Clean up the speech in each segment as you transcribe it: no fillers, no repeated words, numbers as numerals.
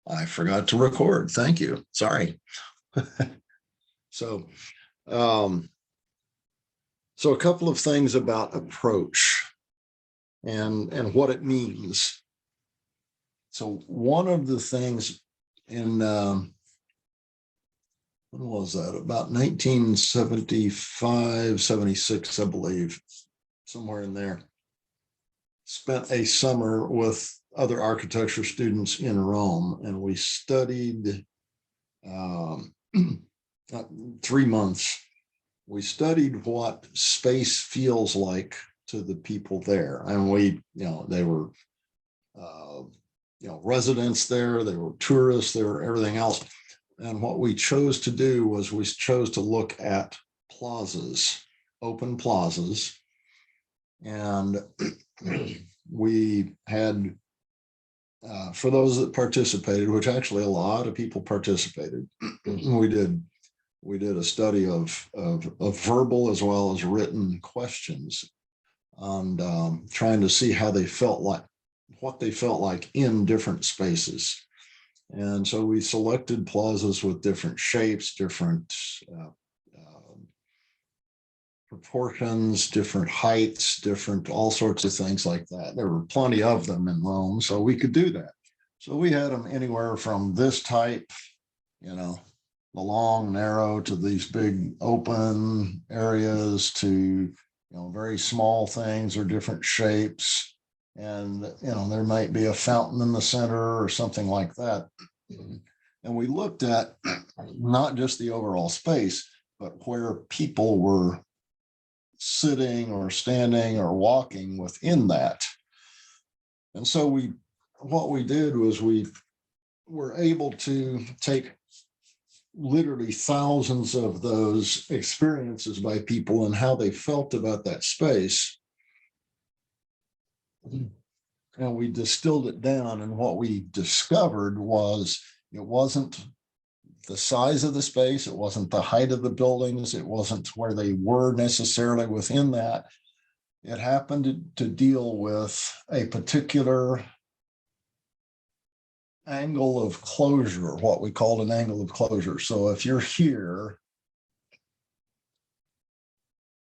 I forgot to record. Thank you. Sorry. So, so a couple of things about approach and what it means. So one of the things in, when was that? About 1975, 76, I believe, somewhere in there. Spent a summer with other architecture students in Rome, and we studied 3 months. We studied what space feels like to the people there. And we, they were, residents there, they were tourists, they were everything else. And what we chose to do was we chose to look at plazas, open plazas. And we had, for those that participated, which actually a lot of people participated, we did a study of verbal as well as written questions, and trying to see how they felt like, what they felt like in different spaces. And so we selected plazas with different shapes, different proportions, different heights, different, all sorts of things like that. There were plenty of them in Rome, so we could do that. So we had them anywhere from this type, the long, narrow, to these big open areas, to, very small things or different shapes. And, there might be a fountain in the center or something like that. And we looked at not just the overall space, but where people were sitting or standing or walking within that. And so what we did was we were able to take literally thousands of those experiences by people and how they felt about that space. And we distilled it down, and what we discovered was it wasn't the size of the space, it wasn't the height of the buildings, it wasn't where they were necessarily within that. It happened to deal with a particular angle of closure, what we called an angle of closure. So if you're here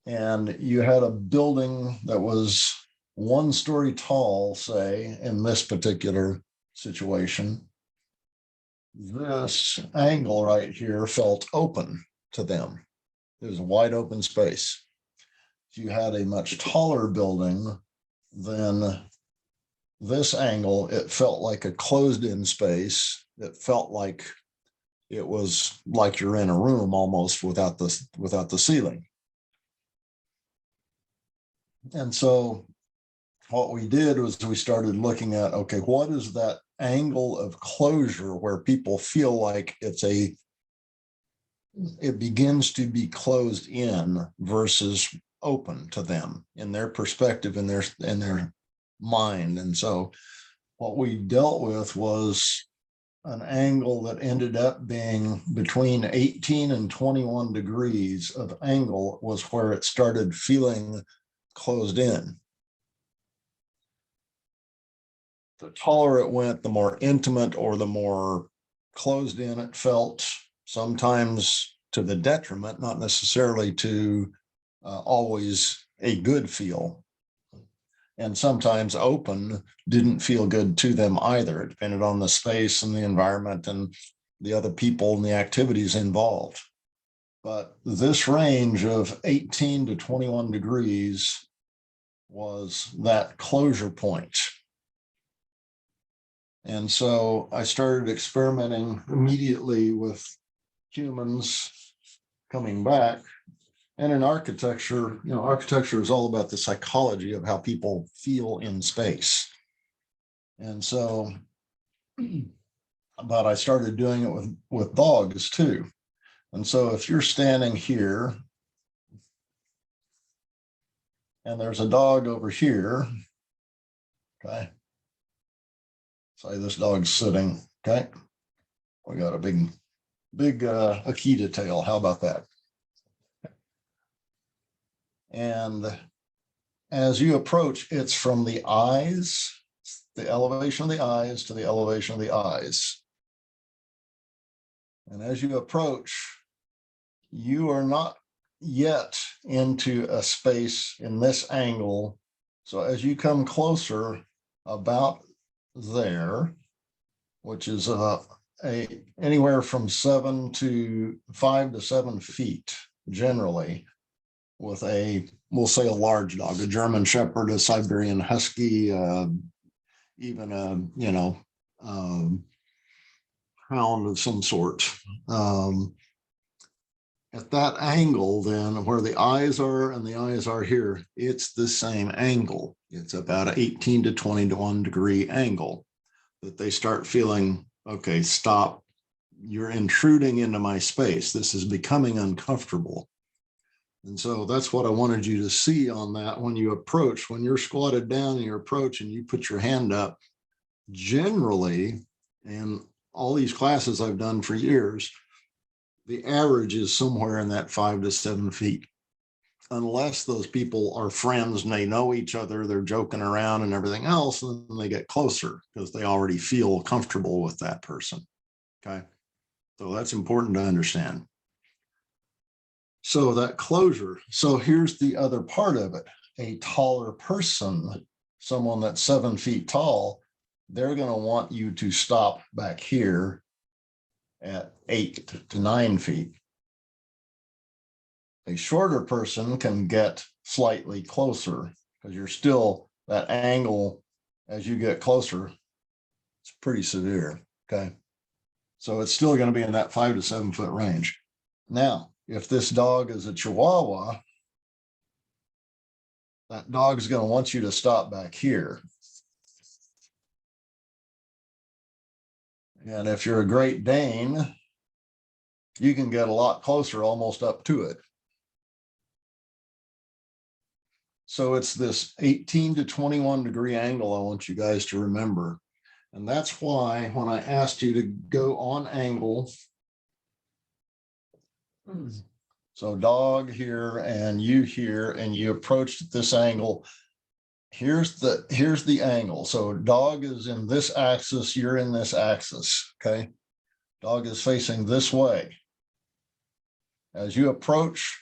and you had a building that was 1 story tall, say, in this particular situation, this angle right here felt open to them. It was a wide open space. If you had a much taller building than this angle, it felt like a closed-in space. It felt like it was like you're in a room almost without the ceiling. And so what we did was we started looking at, okay, what is that angle of closure where people feel like it begins to be closed in versus open to them in their perspective, in their mind. And so what we dealt with was an angle that ended up being between 18 and 21 degrees of angle was where it started feeling closed in. The taller it went, the more intimate or the more closed in it felt, sometimes to the detriment, not necessarily to always a good feel. And sometimes open didn't feel good to them either. It depended on the space and the environment and the other people and the activities involved. But this range of 18 to 21 degrees was that closure point. And so I started experimenting immediately with humans coming back. And in architecture, architecture is all about the psychology of how people feel in space. And so, but I started doing it with dogs too. And so if you're standing here and there's a dog over here, okay, say this dog's sitting, okay, we got a big Akita tail. How about that? And as you approach, it's from the eyes the elevation of the eyes to the elevation of the eyes. And as you approach, you are not yet into a space in this angle. So as you come closer, about there, which is anywhere from 5 to 7 feet generally, with we'll say a large dog, a German Shepherd, a Siberian Husky, even a hound of some sort. At that angle, then, where the eyes are and the eyes are here, it's the same angle. It's about an 18 to 21 degree angle that they start feeling, okay, stop. You're intruding into my space. This is becoming uncomfortable. And so that's what I wanted you to see on that when you approach, when you're squatted down and you approach and you put your hand up. Generally, in all these classes I've done for years, the average is somewhere in that 5 to 7 feet, unless those people are friends and they know each other, they're joking around and everything else, and then they get closer because they already feel comfortable with that person. Okay, so that's important to understand. So that closure. So here's the other part of it. A taller person, someone that's 7 feet tall, they're going to want you to stop back here at 8 to 9 feet. A shorter person can get slightly closer because you're still, that angle as you get closer, it's pretty severe. Okay, so it's still going to be in that 5 to 7 foot range. Now, if this dog is a Chihuahua, that dog's going to want you to stop back here. And if you're a Great Dane, you can get a lot closer, almost up to it. So it's this 18 to 21 degree angle I want you guys to remember. And that's why when I asked you to go on angle, so dog here and you here, and you approached at this angle, here's the angle. So dog is in this axis, you're in this axis, okay? Dog is facing this way. As you approach,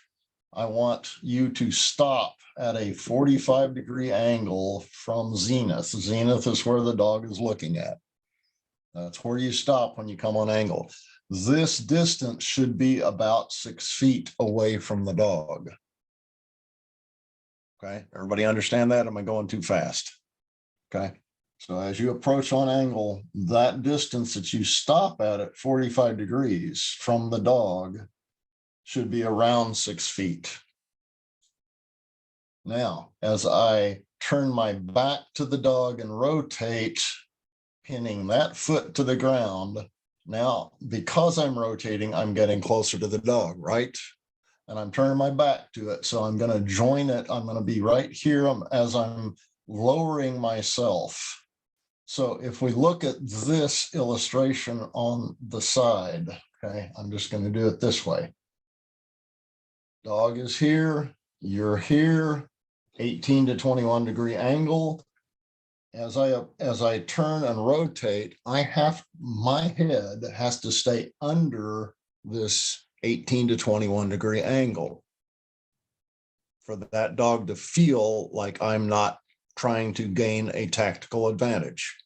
I want you to stop at a 45 degree angle from zenith. Zenith is where the dog is looking at. That's where you stop when you come on angle. This distance should be about 6 feet away from the dog. Okay, everybody understand that? Am I going too fast? Okay, so as you approach on angle, that distance that you stop at 45 degrees from the dog should be around 6 feet. Now, as I turn my back to the dog and rotate, pinning that foot to the ground, now, because I'm rotating, I'm getting closer to the dog, right? And I'm turning my back to it. So I'm going to join it. I'm going to be right here as I'm lowering myself. So if we look at this illustration on the side, okay, I'm just going to do it this way. Dog is here, you're here, 18 to 21 degree angle. As I turn and rotate, my head has to stay under this 18 to 21 degree angle for that dog to feel like I'm not trying to gain a tactical advantage.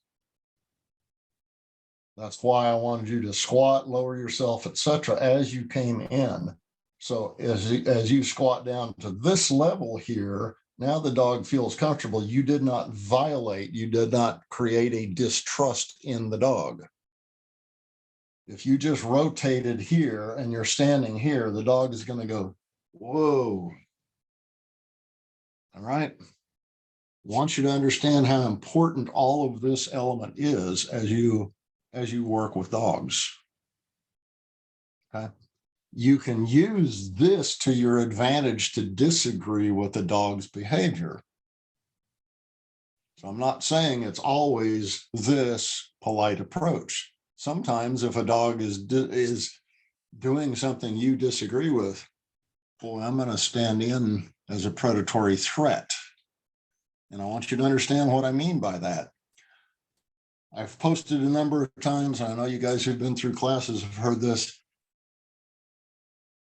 That's why I wanted you to squat, lower yourself, etc. as you came in. So as you squat down to this level here, now the dog feels comfortable. You did not violate, you did not create a distrust in the dog. If you just rotated here and you're standing here, the dog is going to go, whoa. All right. I want you to understand how important all of this element is as you work with dogs. Okay. You can use this to your advantage to disagree with the dog's behavior. So I'm not saying it's always this polite approach. Sometimes if a dog is doing something you disagree with, boy, I'm going to stand in as a predatory threat. And I want you to understand what I mean by that. I've posted a number of times. I know you guys who've been through classes have heard this.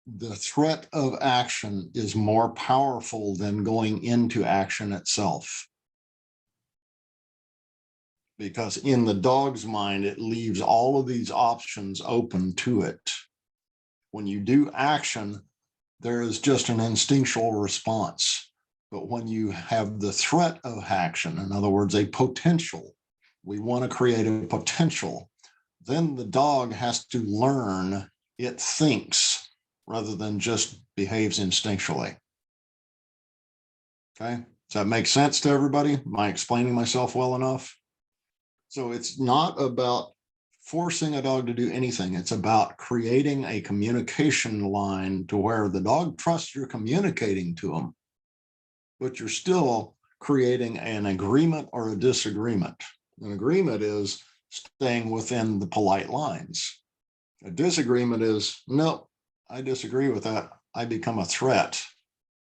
The threat of action is more powerful than going into action itself. Because in the dog's mind, it leaves all of these options open to it. When you do action, there is just an instinctual response. But when you have the threat of action, in other words, a potential, we want to create a potential, then the dog has to learn it thinks rather than just behaves instinctually. Okay, does that make sense to everybody? Am I explaining myself well enough? So it's not about forcing a dog to do anything. It's about creating a communication line to where the dog trusts you're communicating to them, but you're still creating an agreement or a disagreement. An agreement is staying within the polite lines. A disagreement is, no, I disagree with that. I become a threat,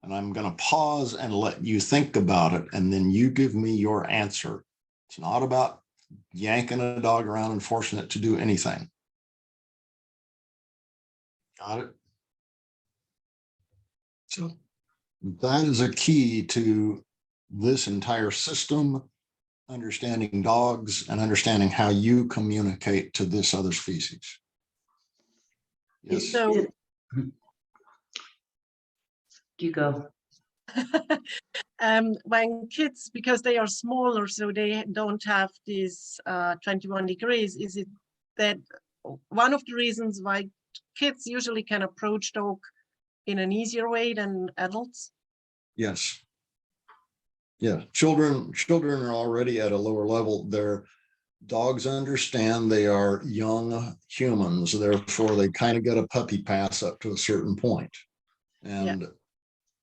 and I'm going to pause and let you think about it, and then you give me your answer. It's not about yanking a dog around and forcing it to do anything. Got it? So that is a key to this entire system, understanding dogs and understanding how you communicate to this other species. Yes. So You go. when kids, because they are smaller, so they don't have this 21 degrees, is it that one of the reasons why kids usually can approach dog in an easier way than adults? Yes. Yeah, children are already at a lower level. Their dogs understand they are young humans, therefore they kind of get a puppy pass up to a certain point.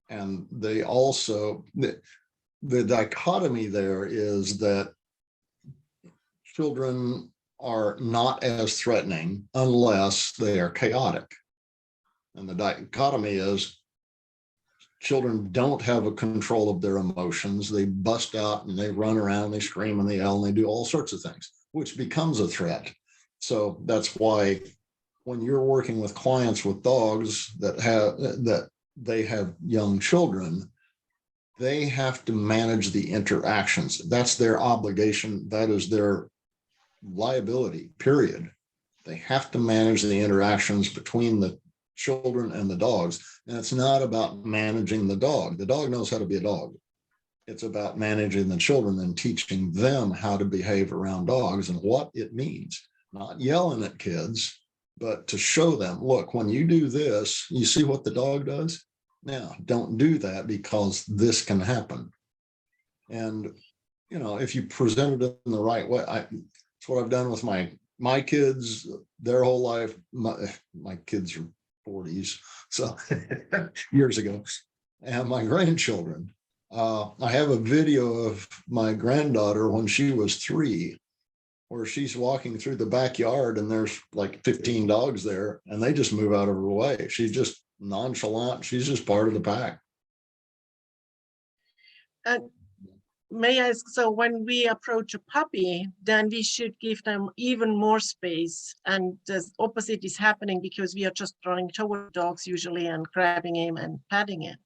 And they also, the dichotomy there is that children are not as threatening unless they are chaotic. And the dichotomy is children don't have a control of their emotions. They bust out and they run around, they scream and they yell and they do all sorts of things, which becomes a threat. So that's why when you're working with clients with dogs that they have young children, they have to manage the interactions. That's their obligation. That is their liability, period. They have to manage the interactions between the children and the dogs. And it's not about managing the dog. The dog knows how to be a dog. It's about managing the children and teaching them how to behave around dogs and what it means. Not yelling at kids, but to show them, look, when you do this, you see what the dog does? Now, don't do that because this can happen. And, you know, if you present it in the right way, it's what I've done with my kids, their whole life. My kids are 40s, so years ago, and my grandchildren. I have a video of my granddaughter when she was 3, where she's walking through the backyard and there's like 15 dogs there and they just move out of her way. She's just nonchalant. She's just part of the pack. May I ask, so when we approach a puppy, then we should give them even more space, and the opposite is happening because we are just running toward dogs usually and grabbing him and patting it.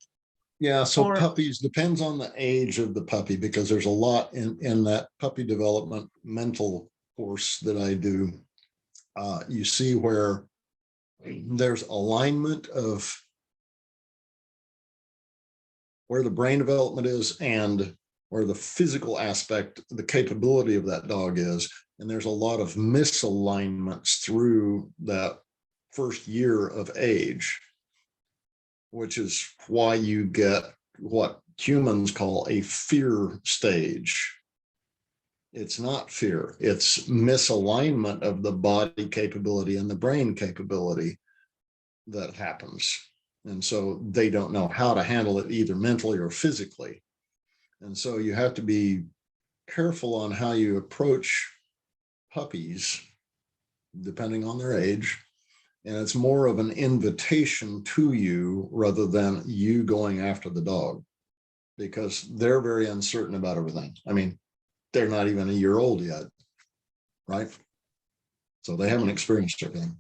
Yeah, so puppies, depends on the age of the puppy, because there's a lot in that puppy development mental course that I do. You see where there's alignment of where the brain development is and where the physical aspect, the capability of that dog is. And there's a lot of misalignments through that first year of age, which is why you get what humans call a fear stage. It's not fear, it's misalignment of the body capability and the brain capability that happens. And so they don't know how to handle it either mentally or physically. And so you have to be careful on how you approach puppies, depending on their age. And it's more of an invitation to you rather than you going after the dog, because they're very uncertain about everything. I mean, they're not even a year old yet. right? So they haven't experienced everything.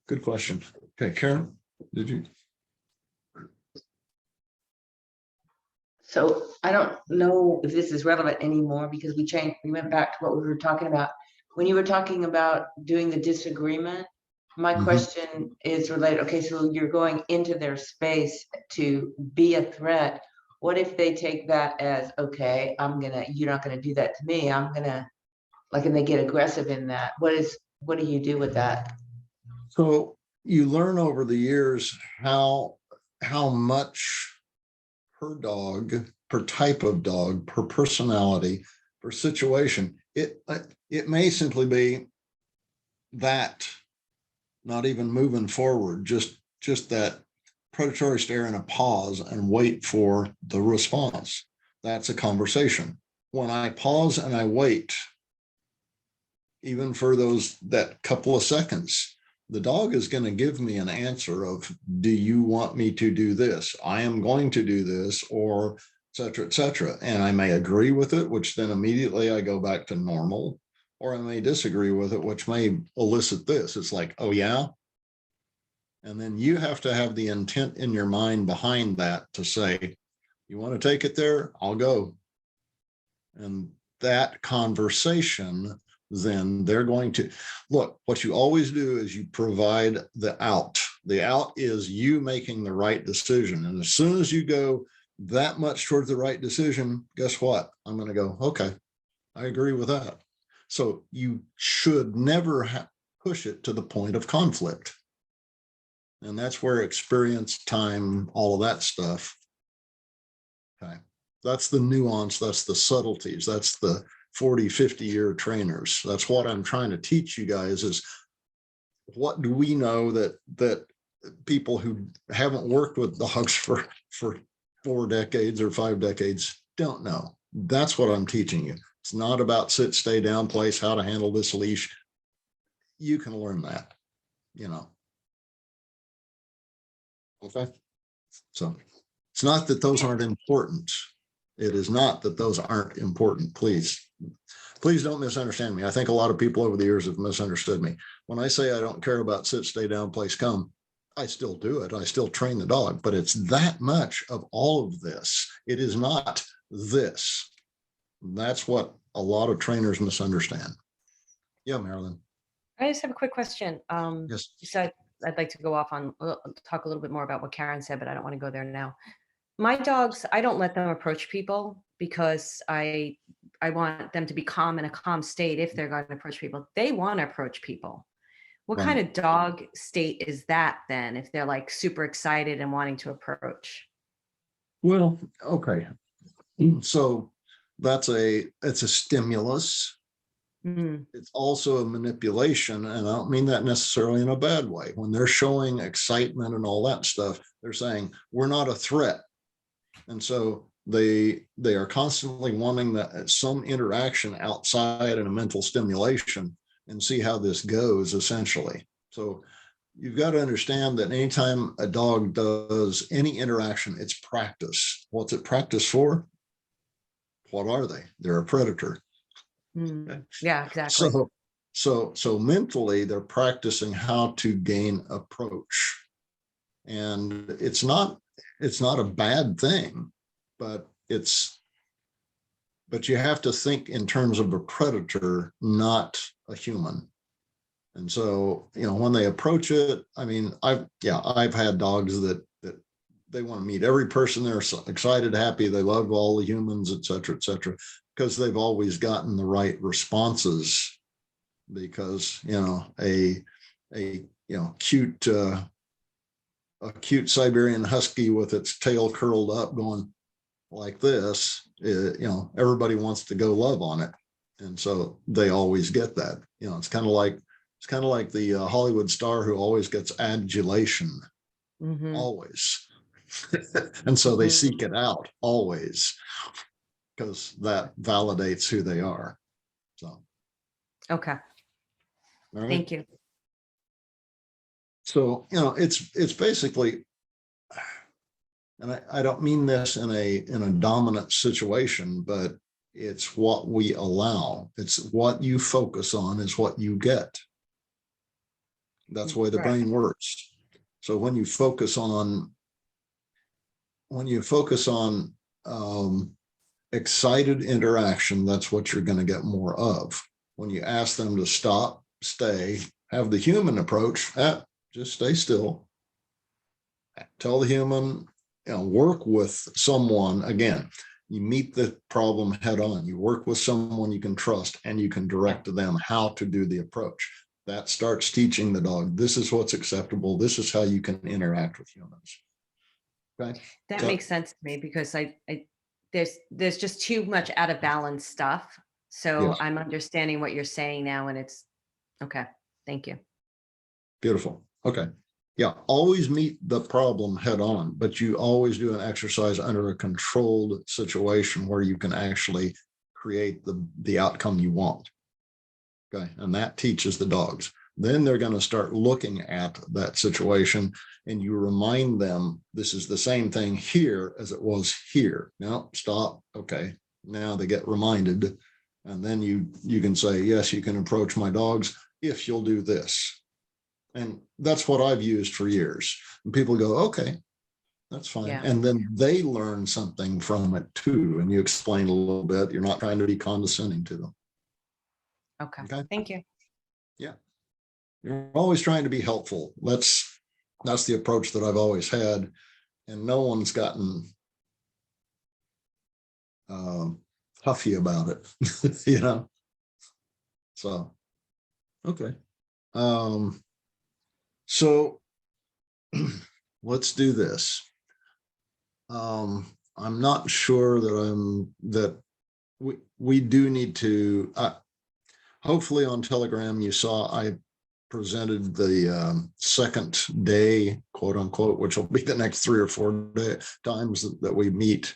Good question. Okay, Karen, did you? So I don't know if this is relevant anymore because we went back to what we were talking about. When you were talking about doing the disagreement, my Mhm. question is related. Okay, so you're going into their space to be a threat. What if they take that as, okay, you're not gonna do that to me. And they get aggressive in that. What do you do with that? So you learn over the years how much per dog, per type of dog, per personality, per situation. It may simply be that, not even moving forward, just that predatory stare and a pause and wait for the response. That's a conversation. When I pause and I wait, even for that couple of seconds, the dog is going to give me an answer of, do you want me to do this? I am going to do this, or et cetera, et cetera. And I may agree with it, which then immediately I go back to normal, or I may disagree with it, which may elicit this. It's like, oh yeah. And then you have to have the intent in your mind behind that to say, you want to take it there? I'll go. And that conversation, then they're going to look. What you always do is you provide the out. The out is you making the right decision. And as soon as you go that much towards the right decision, guess what? I'm going to go, okay, I agree with that. So you should never push it to the point of conflict. And that's where experience, time, all of that stuff. Okay. That's the nuance. That's the subtleties. That's the 40, 50-year trainers. That's what I'm trying to teach you guys is, what do we know that people who haven't worked with dogs for 4 decades or 5 decades don't know? That's what I'm teaching you. It's not about sit, stay down, place, how to handle this leash. You can learn that, Okay. So it's not that those aren't important. It is not that those aren't important. Please don't misunderstand me. I think a lot of people over the years have misunderstood me. When I say I don't care about sit, stay down, place, come, I still do it. I still train the dog, but it's that much of all of this. It is not this. That's what a lot of trainers misunderstand. Yeah, Marilyn. I just have a quick question. Yes. You said I'd like to go off on talk a little bit more about what Karen said, but I don't want to go there now. My dogs, I don't let them approach people because I want them to be calm in a calm state if they're going to approach people. They want to approach people. What Right. kind of dog state is that then if they're like super excited and wanting to approach? Well, okay. So it's a stimulus. Mm. It's also a manipulation, and I don't mean that necessarily in a bad way. When they're showing excitement and all that stuff, they're saying we're not a threat, and so they are constantly wanting some interaction outside and a mental stimulation, and see how this goes. Essentially, so you've got to understand that anytime a dog does any interaction, it's practice. What's it practice for? What are they? They're a predator. Mm. Yeah, exactly. So mentally they're practicing how to gain approach, and it's not a bad thing, but you have to think in terms of a predator, not a human. And so, when they approach it, I mean, I've had dogs that they want to meet every person. They're excited, happy. They love all the humans, et cetera, because they've always gotten the right responses. Because a cute Siberian Husky with its tail curled up, going like this, everybody wants to go love on it, and so they always get that. It's kind of like the Hollywood star who always gets adulation, Mm-hmm. always. And so they seek it out always, because that validates who they are. So, Okay. all right. Thank you. So, it's basically, and I don't mean this in a dominant situation, but It's what we allow. It's what you focus on is what you get. That's the way the Right. brain works. So when you focus on excited interaction, that's what you're going to get more of. When you ask them to stop, stay, have the human approach, just stay still. Tell the human, work with someone. Again, you meet the problem head on. You work with someone you can trust, and you can direct to them how to do the approach. That starts teaching the dog, this is what's acceptable. This is how you can interact with humans. Okay. That So- makes sense to me because there's just too much out of balance stuff. So Yes. I'm understanding what you're saying now, and it's okay. Thank you. Beautiful. Okay. Yeah. Always meet the problem head on, but you always do an exercise under a controlled situation where you can actually create the outcome you want. Okay. And that teaches the dogs. Then they're going to start looking at that situation, and you remind them, this is the same thing here as it was here. Now stop. Okay. Now they get reminded. And then you can say, yes, you can approach my dogs if you'll do this. And that's what I've used for years. And people go, okay, that's fine. Yeah. And then they learn something from it too. And you explain a little bit. You're not trying to be condescending to them. Okay. Okay. Thank you. Yeah. You're always trying to be helpful. That's the approach that I've always had. And no one's gotten huffy about it, So, okay. So let's do this. I'm not sure that we do need to, hopefully on Telegram, you saw I presented the second day, quote unquote, which will be the next 3 or 4 times that we meet,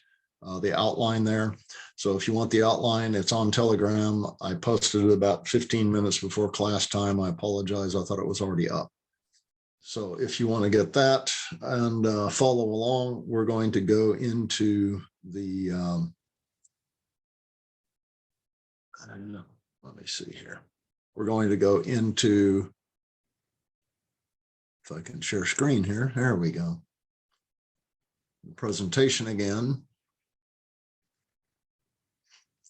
the outline there. So if you want the outline, it's on Telegram. I posted it about 15 minutes before class time. I apologize. I thought it was already up. So if you want to get that and follow along, we're going to go into the, let me see here. We're going to go into, if I can share screen here, there we go. Presentation again.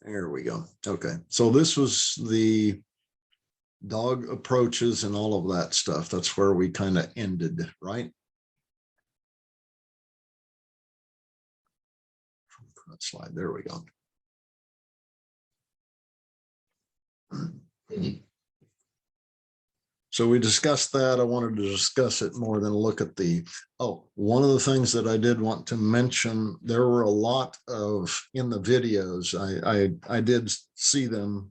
There we go. Okay, so this was the dog approaches and all of that stuff. That's where we kind of ended, right? That slide, there we go. So we discussed that. I wanted to discuss it more than look at one of the things that I did want to mention, there were a lot of, in the videos, I did see them.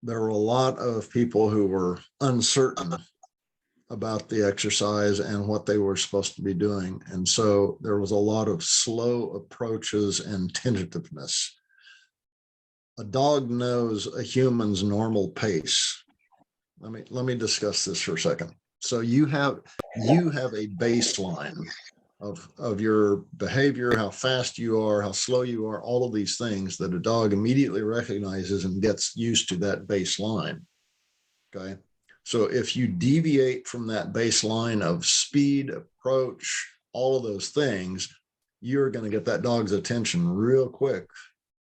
There were a lot of people who were uncertain about the exercise and what they were supposed to be doing. And so there was a lot of slow approaches and tentativeness. A dog knows a human's normal pace. Let me discuss this for a second. So you have a baseline of your behavior, how fast you are, how slow you are, all of these things that a dog immediately recognizes and gets used to that baseline. Okay. So if you deviate from that baseline of speed, approach, all of those things, you're going to get that dog's attention real quick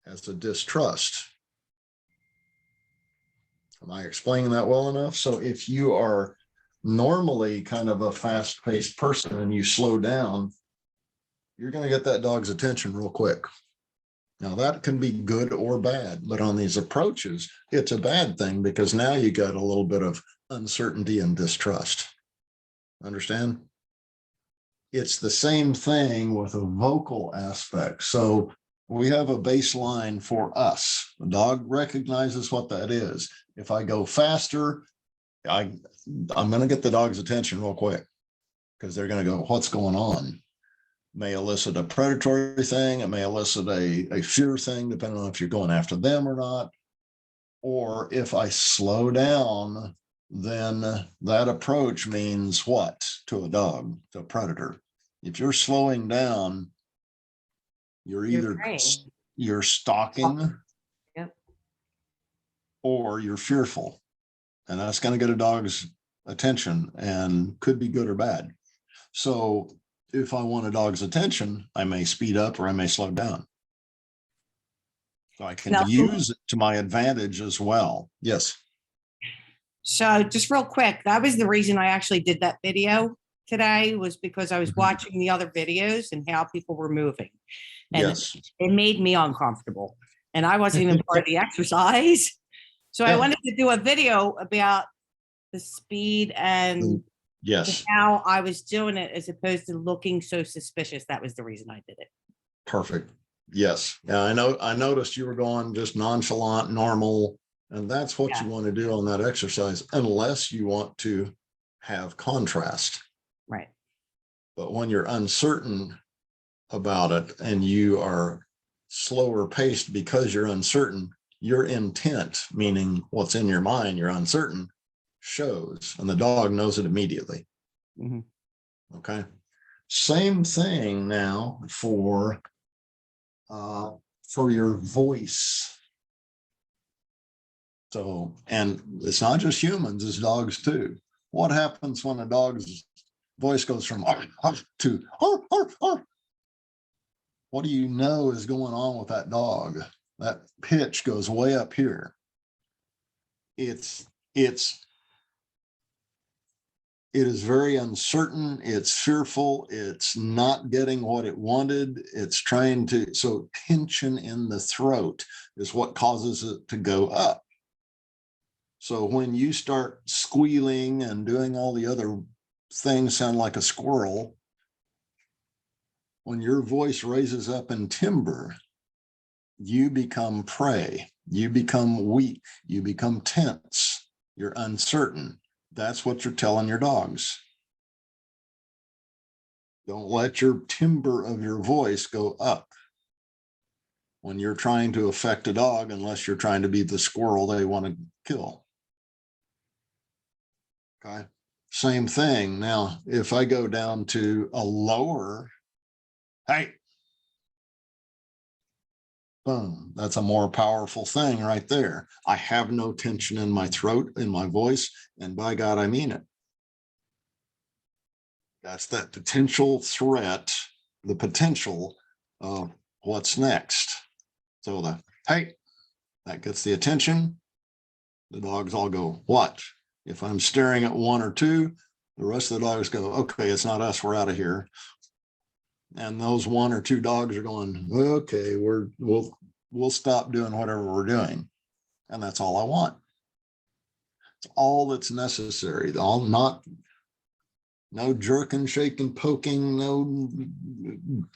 as a distrust. Am I explaining that well enough? So if you are normally kind of a fast-paced person and you slow down, you're going to get that dog's attention real quick. Now that can be good or bad, but on these approaches, it's a bad thing because now you got a little bit of uncertainty and distrust. Understand? It's the same thing with a vocal aspect. So we have a baseline for us. The dog recognizes what that is. If I go faster, I'm going to get the dog's attention real quick because they're going to go, what's going on? May elicit a predatory thing. It may elicit a fear thing, depending on if you're going after them or not. Or if I slow down, then that approach means what to a dog, to a predator? If you're slowing down, You're You're either praying. you're stalking Yep. or you're fearful. And that's going to get a dog's attention and could be good or bad. So if I want a dog's attention, I may speed up or I may slow down. So I can Now- use it to my advantage as well. Yes. So just real quick, that was the reason I actually did that video today, was because I was Mhm. watching the other videos and how people were moving. And Yes. it made me uncomfortable. And I wasn't even part of the exercise. So I Yeah. wanted to do a video about the speed and Yes. how I was doing it as opposed to looking so suspicious. That was the reason I did it. Perfect. Yes. Yeah, I know. I noticed you were going just nonchalant, normal, and that's what you Yeah. want to do on that exercise, unless you want to have contrast. Right. But when you're uncertain about it and you are slower paced because you're uncertain, your intent, meaning what's in your mind, you're uncertain, shows, and the dog knows it immediately. Mhm. Okay. Same thing now for your voice. So, and it's not just humans, it's dogs too. What happens when a dog's voice goes from to what do you know is going on with that dog? That pitch goes way up here. It is very uncertain. It's fearful. It's not getting what it wanted. It's trying to, so tension in the throat is what causes it to go up. So when you start squealing and doing all the other things sound like a squirrel, when your voice raises up in timbre, you become prey. You become weak. You become tense. You're uncertain. That's what you're telling your dogs. Don't let your timbre of your voice go up when you're trying to affect a dog, unless you're trying to be the squirrel they want to kill. Okay. Same thing. Now, if I go down to a lower, hey, boom, that's a more powerful thing right there. I have no tension in my throat, in my voice, and by God, I mean it. That's that potential threat, the potential of what's next. So the, hey, that gets the attention. The dogs all go, what? If I'm staring at one or two, the rest of the dogs go, okay, it's not us, we're out of here. And those one or two dogs are going, okay, we'll stop doing whatever we're doing. And that's all I want. It's all that's necessary. No jerking, shaking, poking, none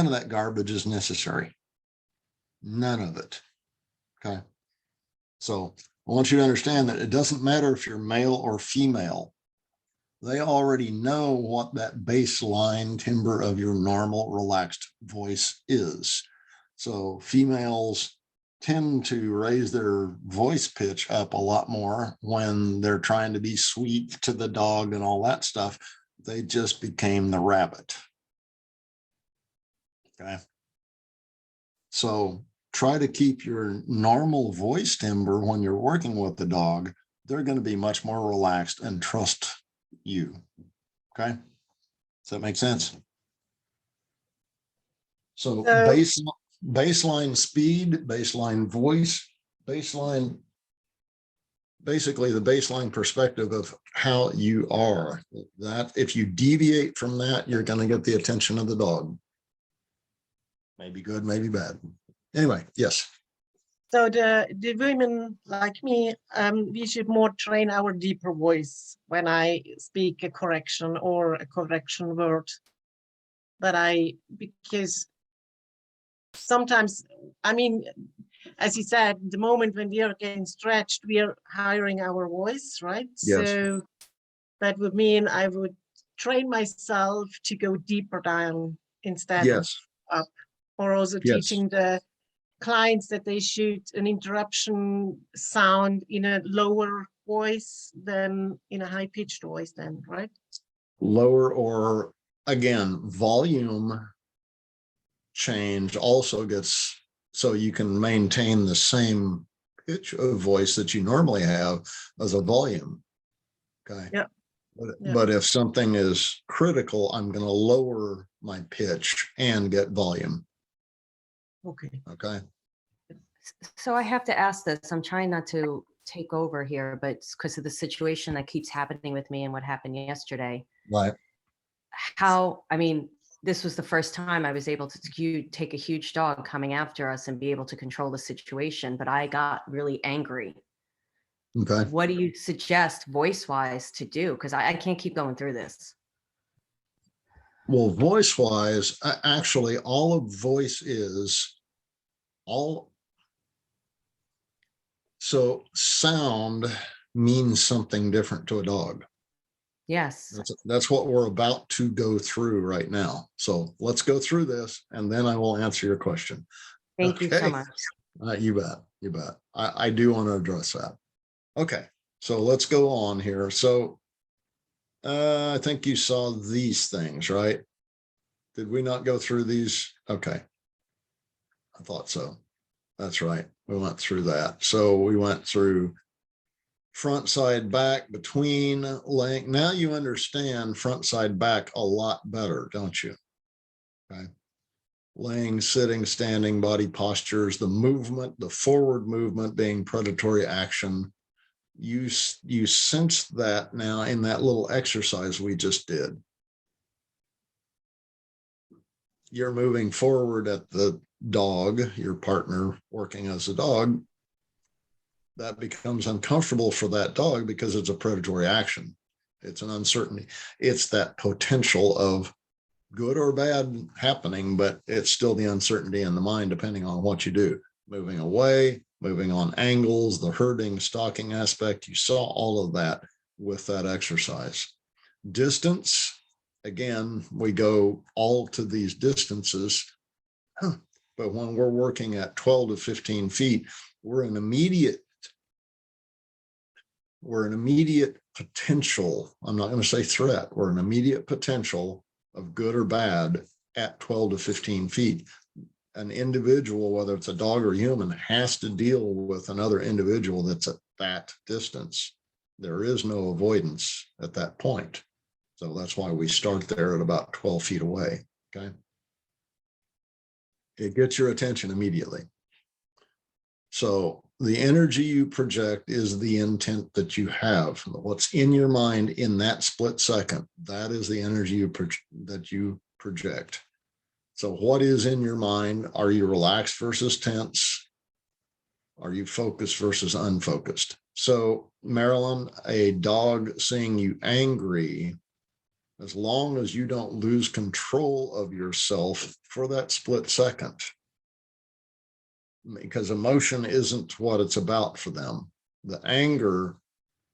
of that garbage is necessary. None of it. Okay. So I want you to understand that it doesn't matter if you're male or female. They already know what that baseline timbre of your normal relaxed voice is. So females tend to raise their voice pitch up a lot more when they're trying to be sweet to the dog and all that stuff. They just became the rabbit. Okay. So try to keep your normal voice timbre when you're working with the dog. They're going to be much more relaxed and trust you. Okay. Does that make sense? So baseline speed, baseline voice, basically the baseline perspective of how you are. That if you deviate from that, you're going to get the attention of the dog. Maybe good, maybe bad. Anyway, yes. So the women like me, we should more train our deeper voice when I speak a correction or a correction word. Because sometimes, I mean, as you said, the moment when we are getting stretched, we are hiring our voice, right? Yes. So that would mean I would train myself to go deeper down instead Yes. of up, or also Yes. teaching the clients that they should an interruption sound in a lower voice than in a high-pitched voice then, right? Lower, or again, volume change also gets, so you can maintain the same pitch of voice that you normally have as a volume. Okay. Yeah. Yeah. But if something is critical, I'm going to lower my pitch and get volume. Okay. Okay. So I have to ask this. I'm trying not to take over here, but it's because of the situation that keeps happening with me and what happened yesterday. Right. How, I mean, this was the first time I was able to take a huge dog coming after us and be able to control the situation, but I got really angry. Okay. What do you suggest voice-wise to do? Because I can't keep going through this. Well, voice wise, actually, all of voice is all. So sound means something different to a dog. Yes. That's what we're about to go through right now. So let's go through this and then I will answer your question. Thank you so much. You bet. You bet. I do want to address that. Okay. So let's go on here. So I think you saw these things, right? Did we not go through these? Okay. I thought so. That's right. We went through that. So we went through front, side, back, between, laying. Now you understand front, side, back a lot better, don't you? Okay. Laying, sitting, standing, body postures, the movement, the forward movement being predatory action. You sense that now in that little exercise we just did. You're moving forward at the dog, your partner working as a dog. That becomes uncomfortable for that dog because it's a predatory action. It's an uncertainty. It's that potential of good or bad happening, but it's still the uncertainty in the mind, depending on what you do. Moving away, moving on angles, the herding, stalking aspect. You saw all of that with that exercise. Distance, again, we go all to these distances, but when we're working at 12 to 15 feet, we're an immediate potential. I'm not going to say threat. We're an immediate potential of good or bad at 12 to 15 feet. An individual, whether it's a dog or human, has to deal with another individual that's at that distance. There is no avoidance at that point. So that's why we start there at about 12 feet away. Okay. It gets your attention immediately. So the energy you project is the intent that you have. What's in your mind in that split second, that is the energy that you project. So what is in your mind? Are you relaxed versus tense? Are you focused versus unfocused? So Marilyn, a dog seeing you angry, as long as you don't lose control of yourself for that split second, because emotion isn't what it's about for them. The anger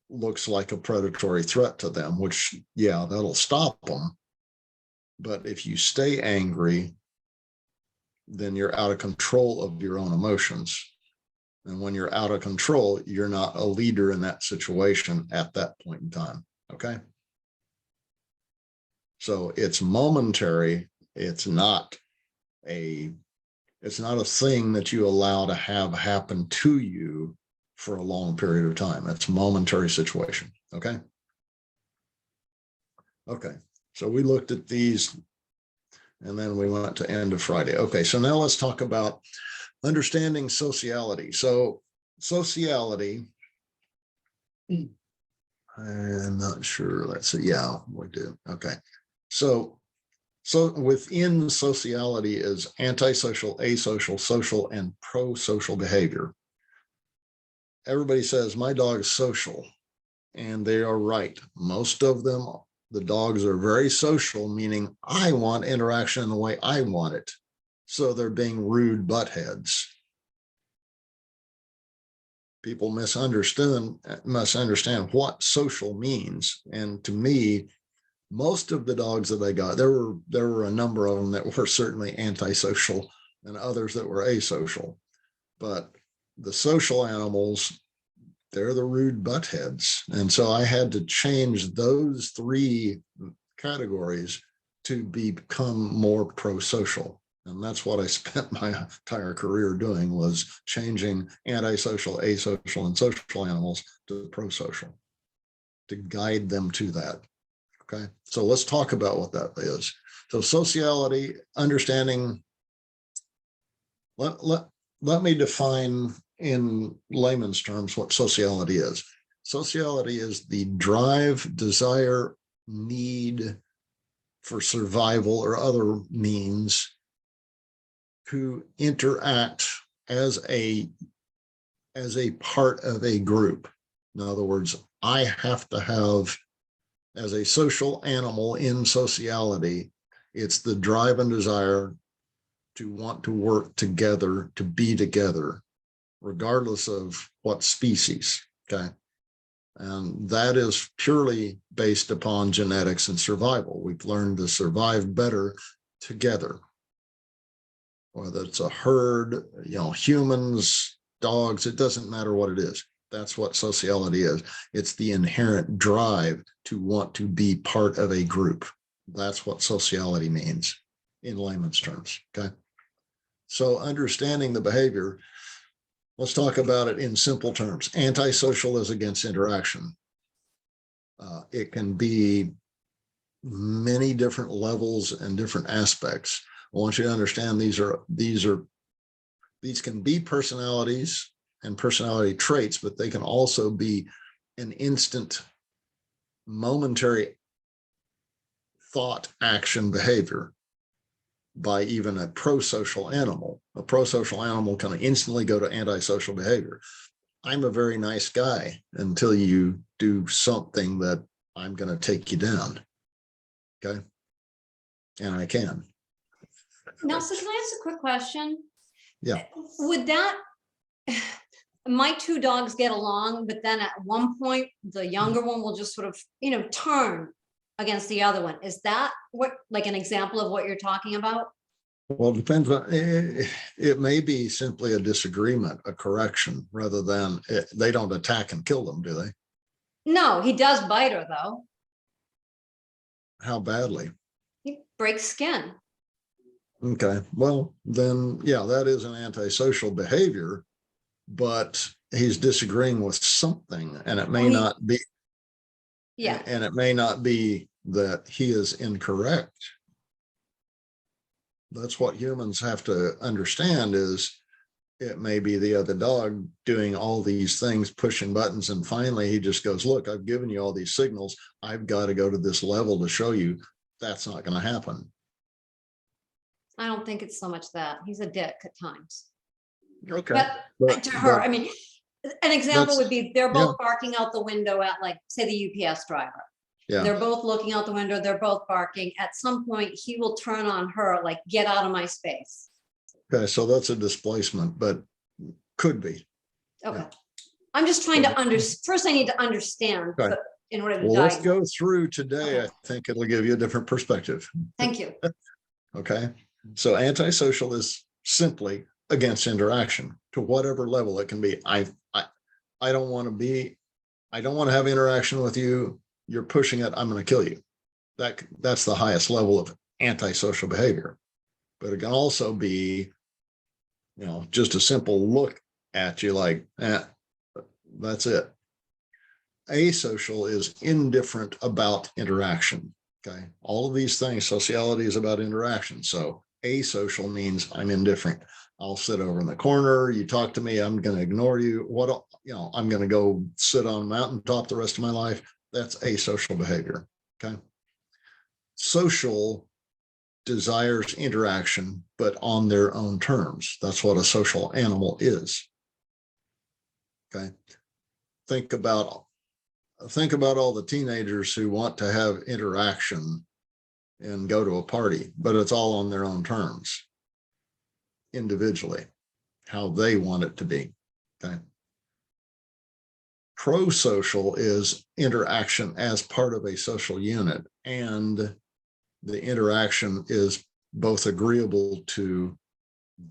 looks like a predatory threat to them, which, yeah, that'll stop them. But if you stay angry, then you're out of control of your own emotions. And when you're out of control, you're not a leader in that situation at that point in time. Okay. So it's momentary. It's not a thing that you allow to have happen to you for a long period of time. It's a momentary situation. Okay. Okay. So we looked at these and then we went to end of Friday. Okay. So now let's talk about understanding sociality. So sociality, I'm not sure. Let's see. Yeah, we do. Okay. So within sociality is antisocial, asocial, social, and pro-social behavior. Everybody says my dog is social, and they are right. Most of them, the dogs are very social, meaning I want interaction in the way I want it. So they're being rude buttheads. People misunderstand what social means. And to me, most of the dogs that I got, there were a number of them that were certainly antisocial and others that were asocial. But the social animals, they're the rude buttheads. And so I had to change those three categories to become more pro-social. And that's what I spent my entire career doing, was changing antisocial, asocial, and social animals to pro-social, to guide them to that. Okay, so let's talk about what that is. So sociality, understanding, let me define in layman's terms what sociality is. Sociality is the drive, desire, need for survival or other means to interact as a part of a group. In other words, I have to have, as a social animal in sociality, it's the drive and desire to want to work together, to be together, regardless of what species, okay? And that is purely based upon genetics and survival. We've learned to survive better together. Whether it's a herd, humans, dogs, it doesn't matter what it is. That's what sociality is. It's the inherent drive to want to be part of a group. That's what sociality means in layman's terms, okay? So understanding the behavior, let's talk about it in simple terms. Antisocial is against interaction. It can be many different levels and different aspects. I want you to understand these can be personalities and personality traits, but they can also be an instant, momentary thought, action, behavior by even a pro-social animal. A pro-social animal can instantly go to antisocial behavior. I'm a very nice guy until you do something that I'm going to take you down. Okay. And I can. Nelson, can I ask a quick question? Yeah. Would that, my two dogs get along, but then at one point, the younger one will just sort of, turn against the other one. Is that like an example of what you're talking about? Well, it depends on, it may be simply a disagreement, a correction, rather than they don't attack and kill them, do they? No, he does bite her though. How badly? He breaks skin. Okay, well, then, yeah, that is an antisocial behavior, but he's disagreeing with something, and it may not be. Yeah. And it may not be that he is incorrect. That's what humans have to understand, is it may be the other dog doing all these things, pushing buttons, and finally he just goes, look, I've given you all these signals. I've got to go to this level to show you that's not going to happen. I don't think it's so much that. He's a dick at times. Okay. But to her, I mean, an example would be they're both barking out the window at, like, say, the UPS driver. Yeah. They're both looking out the window. They're both barking. At some point, he will turn on her, like, get out of my space. Okay, so that's a displacement, but could be. Okay. Yeah. I'm just trying to first I need to understand, Okay. but in order to Well, let's diagnose. go through today. Okay. I think it'll give you a different perspective. Thank you. Okay. So antisocial is simply against interaction to whatever level it can be. I don't want to have interaction with you. You're pushing it. I'm going to kill you. That's the highest level of antisocial behavior. But it can also be, just a simple look at you like, that's it. Asocial is indifferent about interaction. Okay. All of these things, sociality is about interaction. So asocial means I'm indifferent. I'll sit over in the corner. You talk to me, I'm going to ignore you. I'm going to go sit on a mountaintop the rest of my life. That's asocial behavior. Okay. Social desires interaction, but on their own terms. That's what a social animal is. Okay. Think about all the teenagers who want to have interaction and go to a party, but it's all on their own terms, individually, how they want it to be. Okay. Pro-social is interaction as part of a social unit, and the interaction is both agreeable to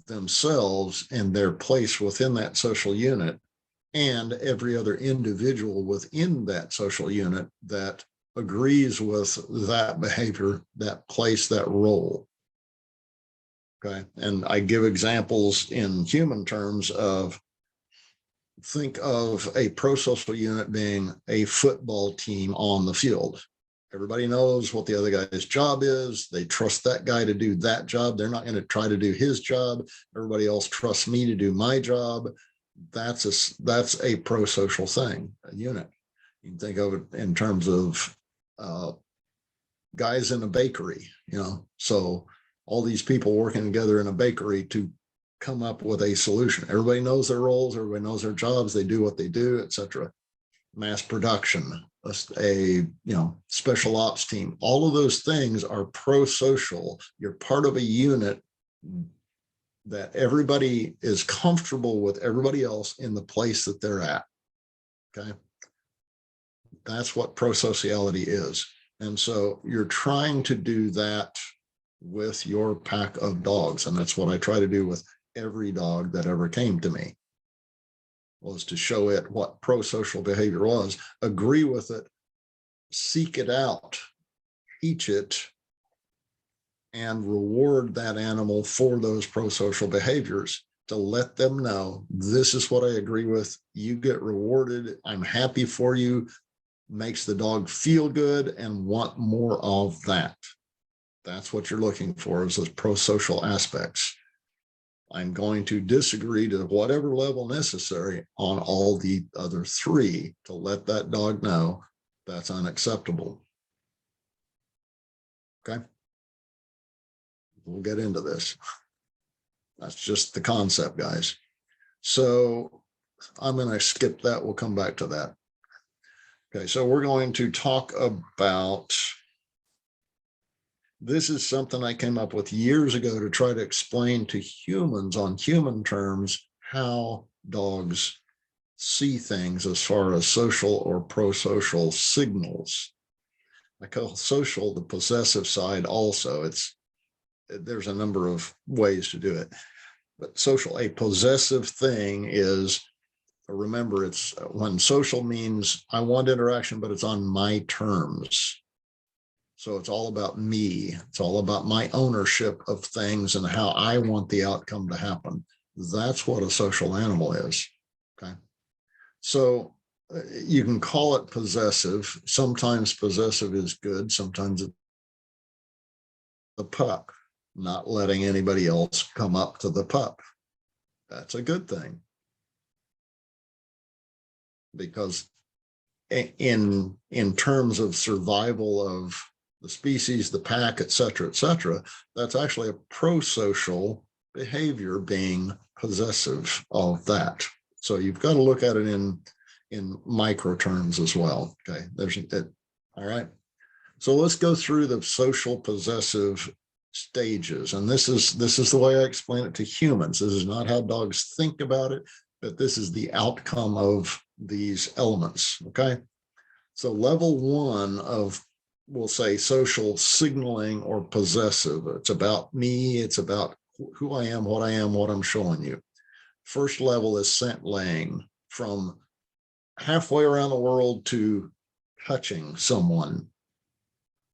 themselves and their place within that social unit, and every other individual within that social unit that agrees with that behavior, that place, that role. Okay. And I give examples in human terms of, think of a pro-social unit being a football team on the field. Everybody knows what the other guy's job is. They trust that guy to do that job. They're not going to try to do his job. Everybody else trusts me to do my job. That's a pro-social thing, a unit. You can think of it in terms of guys in a bakery, so all these people working together in a bakery to come up with a solution. Everybody knows their roles, everybody knows their jobs, they do what they do, etc. Mass production, a special ops team, all of those things are pro-social. You're part of a unit that everybody is comfortable with everybody else in the place that they're at. Okay. That's what pro-sociality is. And so you're trying to do that with your pack of dogs. And that's what I try to do with every dog that ever came to me, was to show it what pro-social behavior was, agree with it, seek it out, teach it, and reward that animal for those pro-social behaviors, to let them know, this is what I agree with. You get rewarded. I'm happy for you. Makes the dog feel good and want more of that. That's what you're looking for, is those pro-social aspects. I'm going to disagree to whatever level necessary on all the other three to let that dog know that's unacceptable. Okay. We'll get into this. That's just the concept, guys. So I'm going to skip that. We'll come back to that. Okay, so we're going to talk about, this is something I came up with years ago to try to explain to humans on human terms how dogs see things as far as social or pro-social signals. I call social the possessive side also. There's a number of ways to do it. But social, a possessive thing is, remember, it's when social means I want interaction, but it's on my terms. So it's all about me. It's all about my ownership of things and how I want the outcome to happen. That's what a social animal is. Okay. So you can call it possessive. Sometimes possessive is good. Sometimes it's the pup, not letting anybody else come up to the pup. That's a good thing. Because in terms of survival of the species, the pack, et cetera, that's actually a pro-social behavior, being possessive of that. So you've got to look at it in micro terms as well. Okay, there's it. All right. So let's go through the social possessive stages. And this is the way I explain it to humans. This is not how dogs think about it, but this is the outcome of these elements. Okay. So level one of, we'll say, social signaling or possessive. It's about me. It's about who I am, what I'm showing you. First level is scent laying, from halfway around the world to touching someone.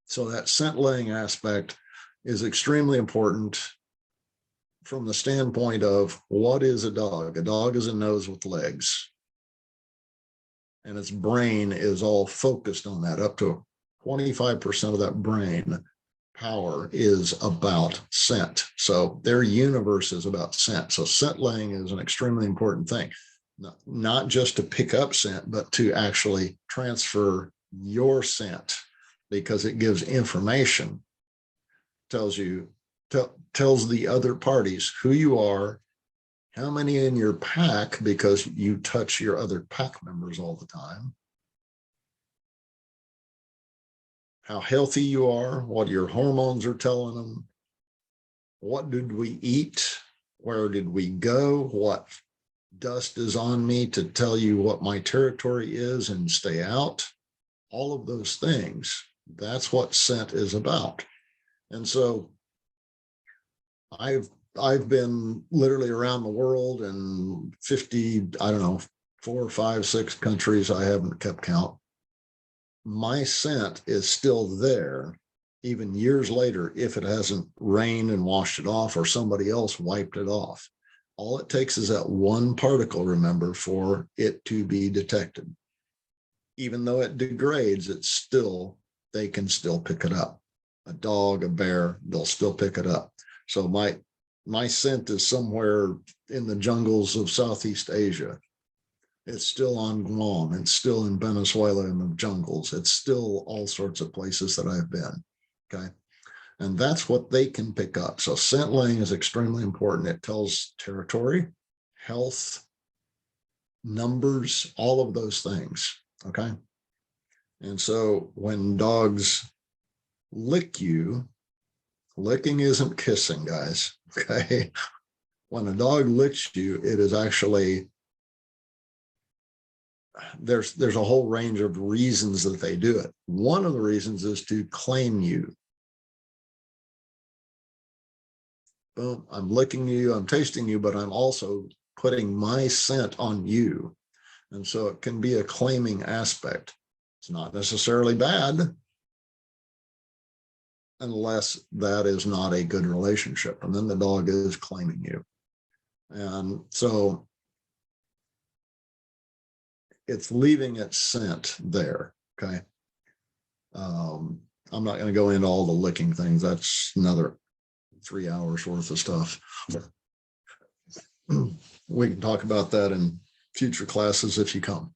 So that scent laying aspect is extremely important from the standpoint of, what is a dog? A dog is a nose with legs. And its brain is all focused on that. Up to 25% of that brain power is about scent. So their universe is about scent. So scent laying is an extremely important thing, not just to pick up scent, but to actually transfer your scent, because it gives information, tells the other parties who you are, how many in your pack, because you touch your other pack members all the time, how healthy you are, what your hormones are telling them, what did we eat, where did we go, what dust is on me to tell you what my territory is and stay out. All of those things, that's what scent is about. And so I've been literally around the world in 50, 4, 5, 6 countries. I haven't kept count. My scent is still there, even years later, if it hasn't rained and washed it off or somebody else wiped it off. All it takes is that one particle, remember, for it to be detected. Even though it degrades, it's still, they can still pick it up. A dog, a bear, they'll still pick it up. So my scent is somewhere in the jungles of Southeast Asia. It's still on Guam. It's still in Venezuela in the jungles. It's still all sorts of places that I've been. Okay. And that's what they can pick up. So scent laying is extremely important. It tells territory, health, numbers, all of those things. Okay. And so when dogs lick you, licking isn't kissing, guys. Okay. When a dog licks you, it is actually, there's a whole range of reasons that they do it. One of the reasons is to claim you. Boom, I'm licking you, I'm tasting you, but I'm also putting my scent on you. And so it can be a claiming aspect. It's not necessarily bad unless that is not a good relationship. And then the dog is claiming you. And so it's leaving its scent there. Okay. I'm not going to go into all the licking things. That's another 3 hours worth of stuff. We can talk about that in future classes if you come.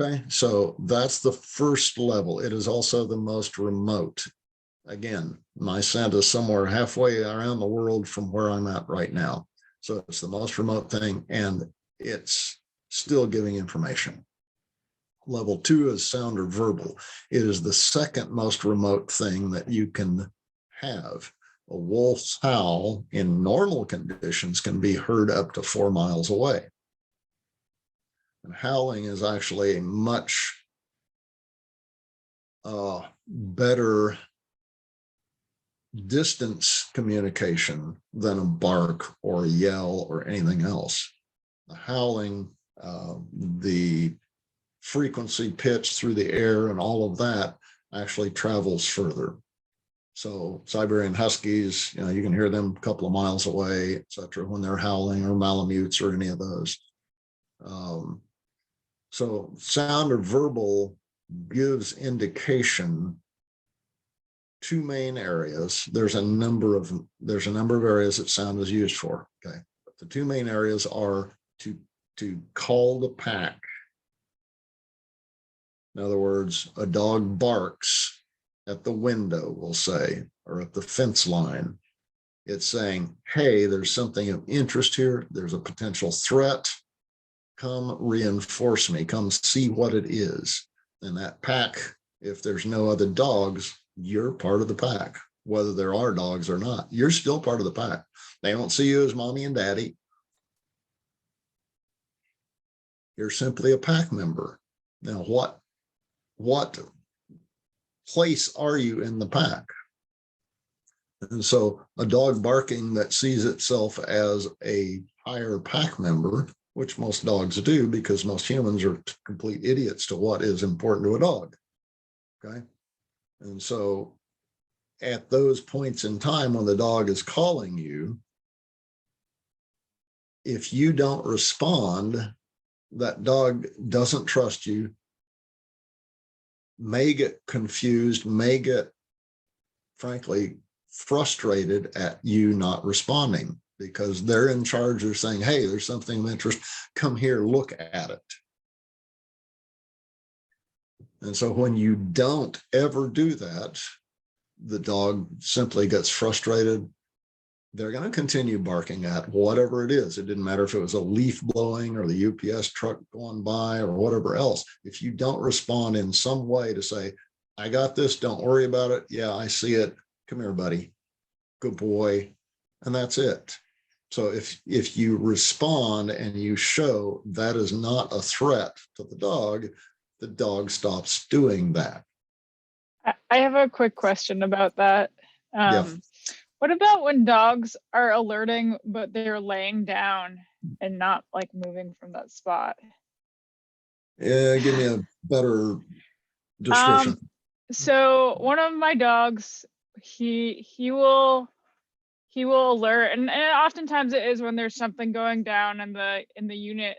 Okay, so that's the first level. It is also the most remote. Again, my scent is somewhere halfway around the world from where I'm at right now. So it's the most remote thing, and it's still giving information. Level 2 is sound or verbal. It is the second most remote thing that you can have. A wolf's howl in normal conditions can be heard up to 4 miles away. And howling is actually a much better distance communication than a bark or a yell or anything else. The howling, the frequency, pitch through the air, and all of that actually travels further. So Siberian Huskies, you know, you can hear them a couple of miles away, etc., when they're howling, or Malamutes or any of those. So sound or verbal gives indication. 2 main areas. There's a number of areas that sound is used for. Okay, but the 2 main areas are to call the pack. In other words, a dog barks at the window, we'll say, or at the fence line. It's saying, hey, there's something of interest here. There's a potential threat. Come reinforce me. Come see what it is. And that pack, if there's no other dogs, you're part of the pack. Whether there are dogs or not, you're still part of the pack. They don't see you as mommy and daddy. You're simply a pack member. Now, what place are you in the pack? And so a dog barking that sees itself as a higher pack member, which most dogs do, because most humans are complete idiots to what is important to a dog. Okay. And so at those points in time when the dog is calling you, if you don't respond, that dog doesn't trust you, may get confused, may get, frankly, frustrated at you not responding, because they're in charge of saying, hey, there's something of interest, come here, look at it. And so when you don't ever do that, the dog simply gets frustrated. They're going to continue barking at whatever it is. It didn't matter if it was a leaf blowing or the UPS truck going by or whatever else. If you don't respond in some way to say, I got this, don't worry about it. Yeah, I see it. Come here, buddy. Good boy. And that's it. So if you respond and you show that is not a threat to the dog stops doing that. I have a quick question about that. Yeah. What about when dogs are alerting, but they're laying down and not like moving from that spot? Give me a better description. So one of my dogs, he will alert, and oftentimes it is when there's something going down in the unit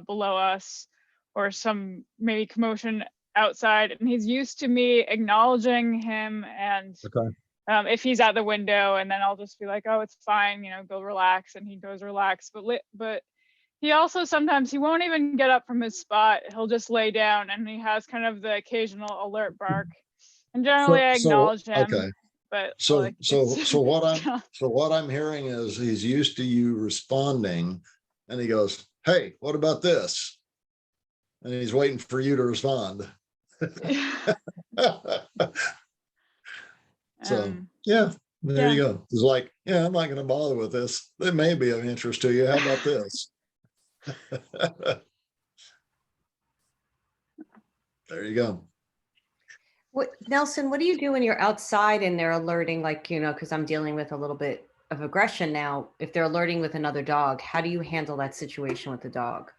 below us, or some maybe commotion outside, and he's used to me acknowledging him, and Okay. if he's at the window, and then I'll just be like, oh, it's fine, you know, go relax, and he goes relax. But he also sometimes he won't even get up from his spot. He'll just lay down, and he has kind of the occasional alert bark. And generally I acknowledge him, okay. but So, like so what I'm hearing is he's used to you responding, and he goes, hey, what about this? And he's waiting for you to respond. So, yeah, there you go. It's like, yeah, I'm not going to bother with this. It may be of interest to you. How about this? There you go. What, Nelson, what do you do when you're outside and they're alerting, like, you know, because I'm dealing with a little bit of aggression now. If they're alerting with another dog, how do you handle that situation with the dog?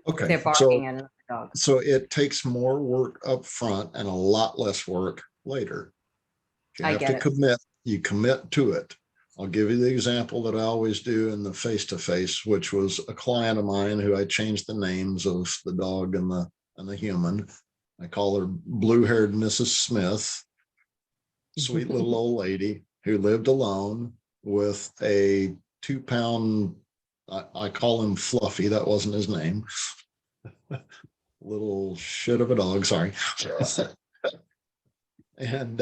Okay. They're barking at another dog. So it takes more work up front and a lot less work later. You have to commit, you commit to it. I'll give you the example that I always do in the face-to-face, which was a client of mine who I changed the names of the dog and the human. I call her blue-haired Mrs. Smith, sweet little old lady who lived alone with a 2-pound, I call him Fluffy, that wasn't his name. Little shit of a dog, sorry. And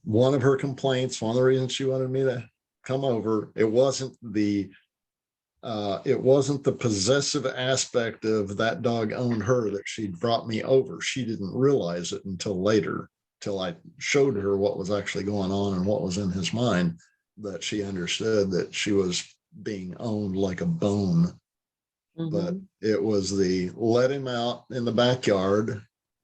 one of her complaints, one of the reasons she wanted me to come over, it wasn't the possessive aspect of that dog owned her that she brought me over. She didn't realize it until later, till I showed her what was actually going on and what was in his mind, that she understood that she was being owned like a bone. But it was the let him out in the backyard,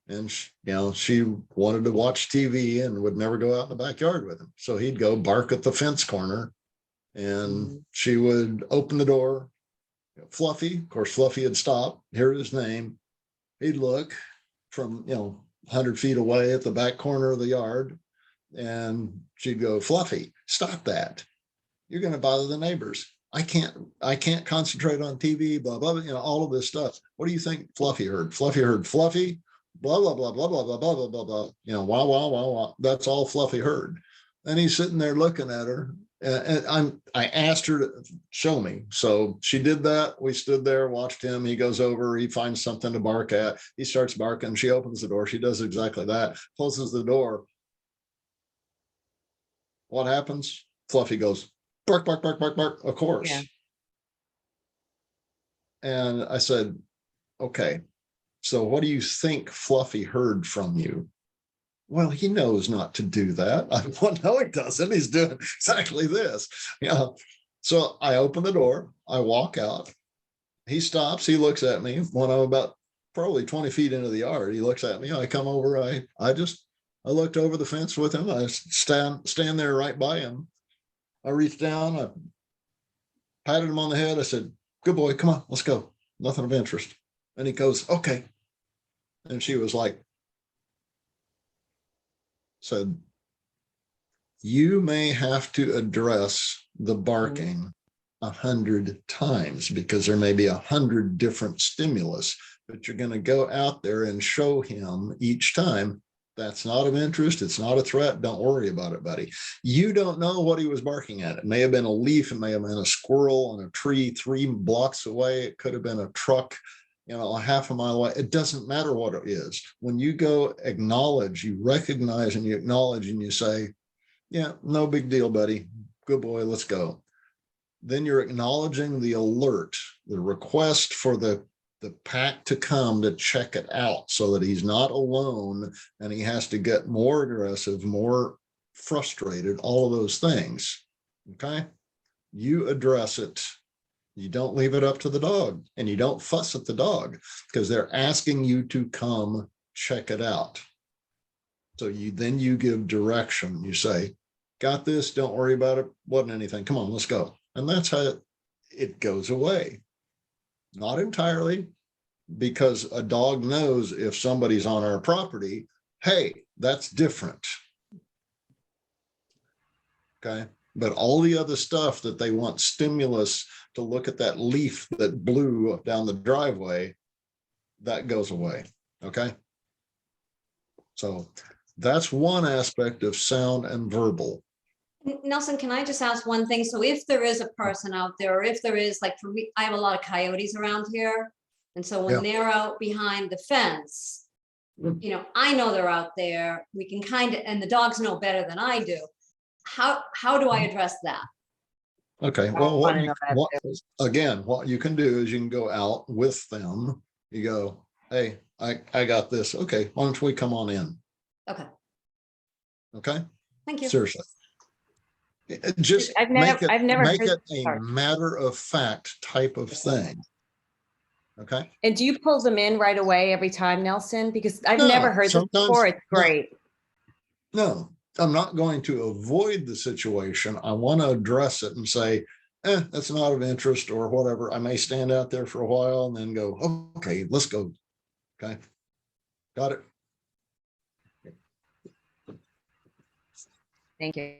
and she wanted to watch TV and would never go out in the backyard with him. So he'd go bark at the fence corner, and she would open the door. Fluffy, of course, Fluffy had stopped, hear his name. He'd look from 100 feet away at the back corner of the yard, and she'd go, Fluffy, stop that. You're going to bother the neighbors. I can't concentrate on TV, blah, blah, all of this stuff. What do you think Fluffy heard? Fluffy heard Fluffy, blah, blah, blah, blah, blah, blah, blah, blah, blah, blah, wow, wow, wow, wow. That's all Fluffy heard. And he's sitting there looking at her, and I asked her to show me. So she did that. We stood there, watched him. He goes over, he finds something to bark at. He starts barking. She opens the door. She does exactly that, closes the door. What happens? Fluffy goes, bark, bark, bark, bark, bark, of course. Yeah. And I said, okay, so what do you think Fluffy heard from you? Well, he knows not to do that. Well, no, he doesn't. He's doing exactly this. So I open the door, I walk out. He stops, he looks at me when I'm about probably 20 feet into the yard. He looks at me, I come over, I looked over the fence with him. I stand there right by him. I reached down, I patted him on the head. I said, good boy, come on, let's go. Nothing of interest. And he goes, okay. And she was like, said, you may have to address the barking 100 times because there may be 100 different stimulus, but you're going to go out there and show him each time that's not of interest. It's not a threat. Don't worry about it, buddy. You don't know what he was barking at. It may have been a leaf. It may have been a squirrel on a tree 3 blocks away. It could have been a truck, a half a mile away. It doesn't matter what it is. When you go acknowledge, you recognize and you acknowledge and you say, yeah, no big deal, buddy. Good boy, let's go. Then you're acknowledging the alert, the request for the pack to come to check it out so that he's not alone and he has to get more aggressive, more frustrated, all of those things. Okay. You address it. You don't leave it up to the dog, and you don't fuss at the dog because they're asking you to come check it out. So then you give direction. You say, got this. Don't worry about it. Wasn't anything. Come on, let's go. And that's how it goes away. Not entirely, because a dog knows if somebody's on our property, hey, that's different. Okay. But all the other stuff that they want stimulus to look at that leaf that blew down the driveway, that goes away. Okay. So that's one aspect of sound and verbal. Nelson, can I just ask one thing? So if there is a person out there, or if there is, like for me, I have a lot of coyotes around here. And so when they're out behind the fence, you know, I know they're out there. We can kind of, and the dogs know better than I do. How do I address that? Okay, well, again, what you can do is you can go out with them. You go, hey, I got this. Okay, why don't we come on in? Okay, Okay, thank you. seriously. Just I've make never it heard- a sorry. matter of fact type of thing. Okay. And do you pull them in right away every time, Nelson? Because I've No, never heard this sometimes- before. It's no. great. No, I'm not going to avoid the situation. I want to address it and say, that's not of interest or whatever. I may stand out there for a while and then go, okay, let's go. Okay. Got it. Thank you.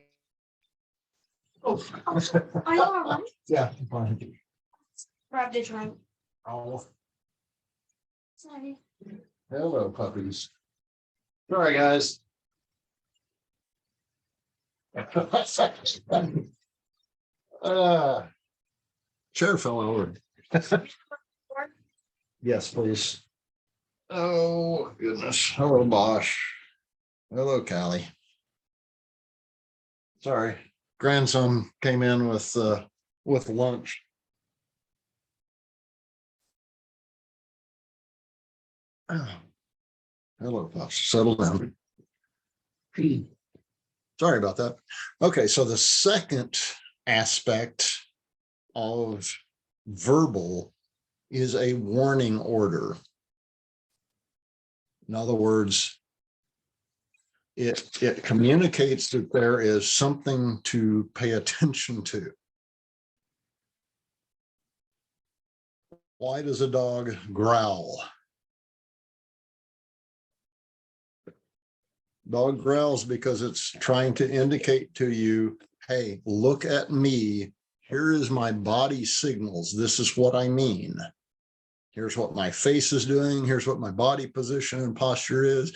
Oh, Are you all right? yeah. Fine. Grab the drink. Oh, Sorry. hello, puppies. Sorry, guys. Chair fell over. Yes, please. Oh, goodness. Hello, Bosch. Hello, Callie. Sorry, grandson came in with lunch. Hello, Bosch. Settle down. Sorry about that. Okay, so the second aspect of verbal is a warning order. In other words, it communicates that there is something to pay attention to. Why does a dog growl? Dog growls because it's trying to indicate to you, hey, look at me. Here is my body signals. This is what I mean. Here's what my face is doing. Here's what my body position and posture is.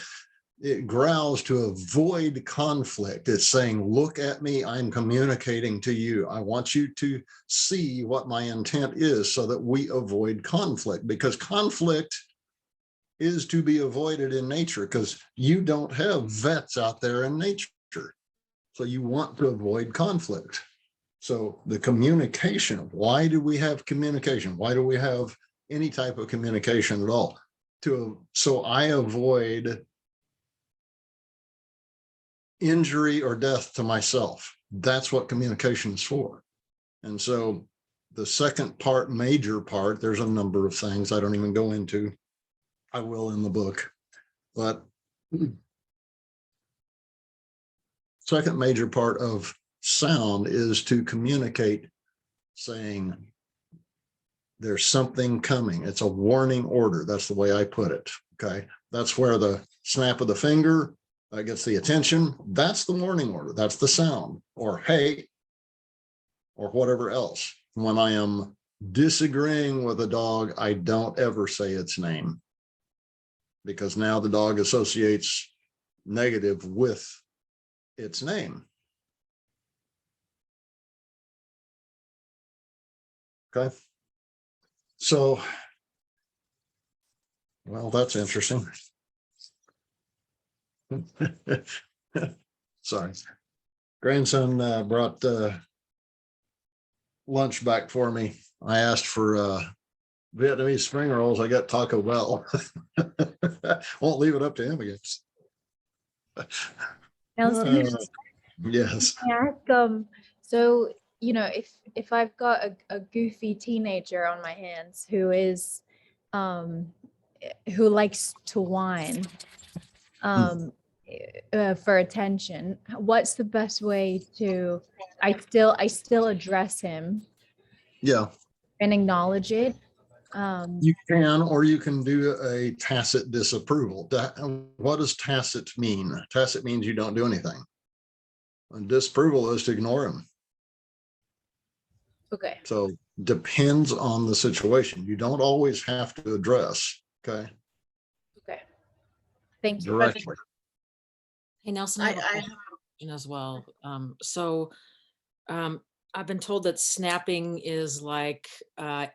It growls to avoid conflict. It's saying, look at me. I'm communicating to you. I want you to see what my intent is so that we avoid conflict, because conflict is to be avoided in nature, because you don't have vets out there in nature. So you want to avoid conflict. So the communication, why do we have communication? Why do we have any type of communication at all? So I avoid injury or death to myself. That's what communication is for. And so the second part, major part, there's a number of things I don't even go into. I will in the book, but second major part of sound is to communicate, saying there's something coming. It's a warning order. That's the way I put it. Okay. That's where the snap of the finger gets the attention. That's the warning order. That's the sound, or hey, or whatever else. When I am disagreeing with a dog, I don't ever say its name, because now the dog associates negative with its name. Okay. So, well, that's interesting. Sorry. Grandson brought lunch back for me. I asked for Vietnamese spring rolls. I got Taco Bell. Won't leave it up to him again. Nelson, Yes. can I ask, so, you know, if I've got a goofy teenager on my hands who is, who likes to whine, for attention, what's the best way to, I still address him Yeah. and acknowledge it, You can, or you can do a tacit disapproval. What does tacit mean? Tacit means you don't do anything. And disapproval is to ignore him. Okay. So depends on the situation. You don't always have to address, okay, Okay. Thank you. directly. Hey, Nelson, I have a I question as well. I've been told that snapping is like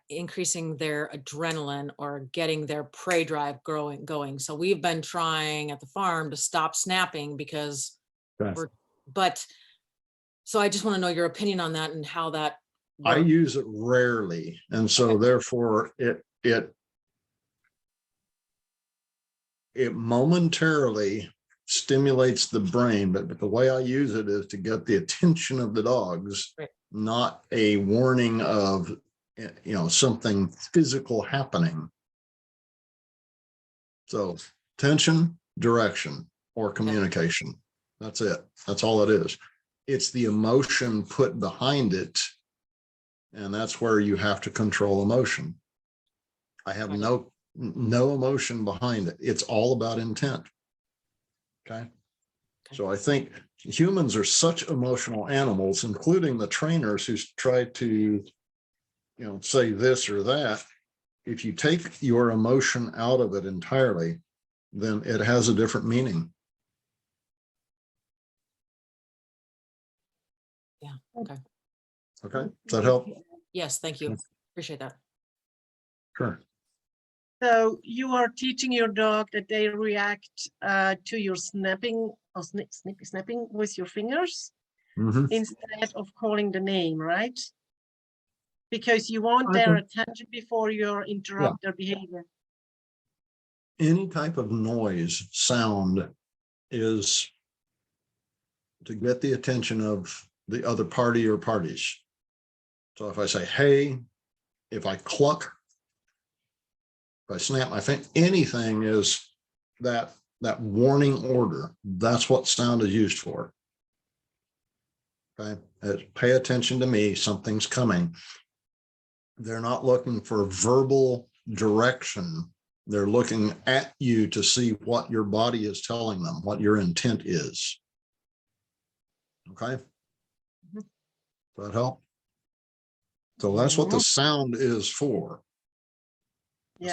increasing their adrenaline or getting their prey drive going. So we've been trying at the farm to stop snapping because Okay. so I just want to know your opinion on that and how that I works. use it rarely, and so therefore it momentarily stimulates the brain, but the way I use it is to get the attention of the dogs, Right. not a warning of something physical happening. So tension, direction, or communication. That's it. That's all it is. It's the emotion put behind it. And that's where you have to control emotion. I have no emotion behind it. It's all about intent. Okay. So I think humans are such emotional animals, including the trainers who try to, say this or that. If you take your emotion out of it entirely, then it has a different meaning. Yeah. Okay. Okay. Does that help? Yes. Thank you. Appreciate that. Sure. So you are teaching your dog that they react to your snapping or snapping with your fingers Mhm. instead of calling the name, right? Because you want their attention before you interrupt their behavior. Any type of noise, sound is to get the attention of the other party or parties. So if I say, hey, if I cluck, if I snap my finger, anything is that warning order. That's what sound is used for. Okay, pay attention to me, something's coming. They're not looking for verbal direction. They're looking at you to see what your body is telling them, what your intent is. Okay. Does that help? So that's what the sound is for. The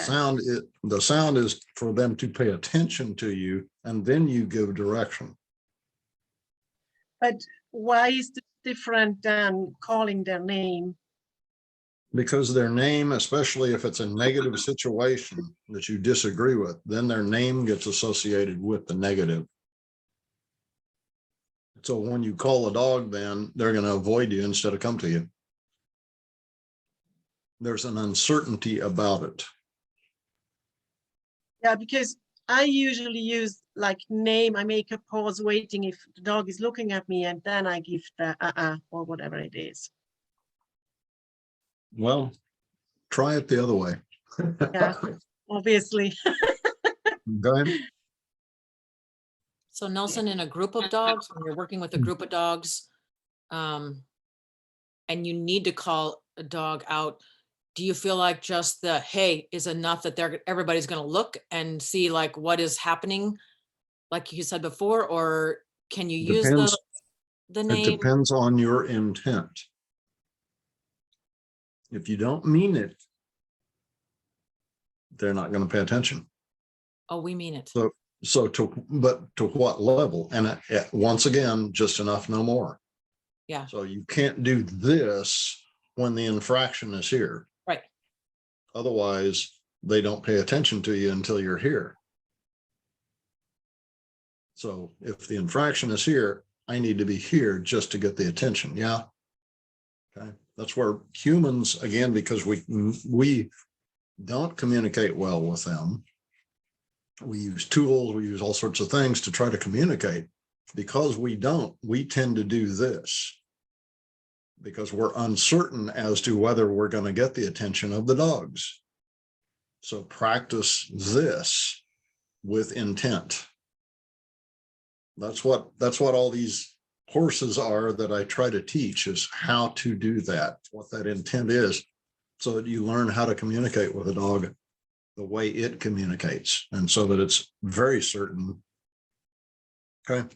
sound is for them to pay attention to you, and then you give direction. But why is this different than calling their name? Because their name, especially if it's a negative situation that you disagree with, then their name gets associated with the negative. So when you call a dog, then they're going to avoid you instead of come to you. There's an uncertainty about it. Yeah, because I usually use like name. I make a pause waiting if the dog is looking at me, and then I give the or whatever it is. Well, try it the other way. Yeah, obviously. Okay. So Nelson, in a group of dogs, when you're working with a group of dogs, and you need to call a dog out, do you feel like just the hey is enough that everybody's going to look and see like what is happening, like you said before, or can you use the name? It depends on your intent. If you don't mean it, they're not going to pay attention. Oh, we mean it. But to what level? And once again, just enough, no more. Yeah. So you can't do this when the infraction is here. Right. Otherwise, they don't pay attention to you until you're here. So if the infraction is here, I need to be here just to get the attention. Yeah. Okay. That's where humans, again, because we don't communicate well with them. We use tools, we use all sorts of things to try to communicate. Because we tend to do this because we're uncertain as to whether we're going to get the attention of the dogs. So practice this with intent. That's what all these courses are that I try to teach, is how to do that, what that intent is. so that you learn how to communicate with a dog the way it communicates, and so that it's very certain. Okay.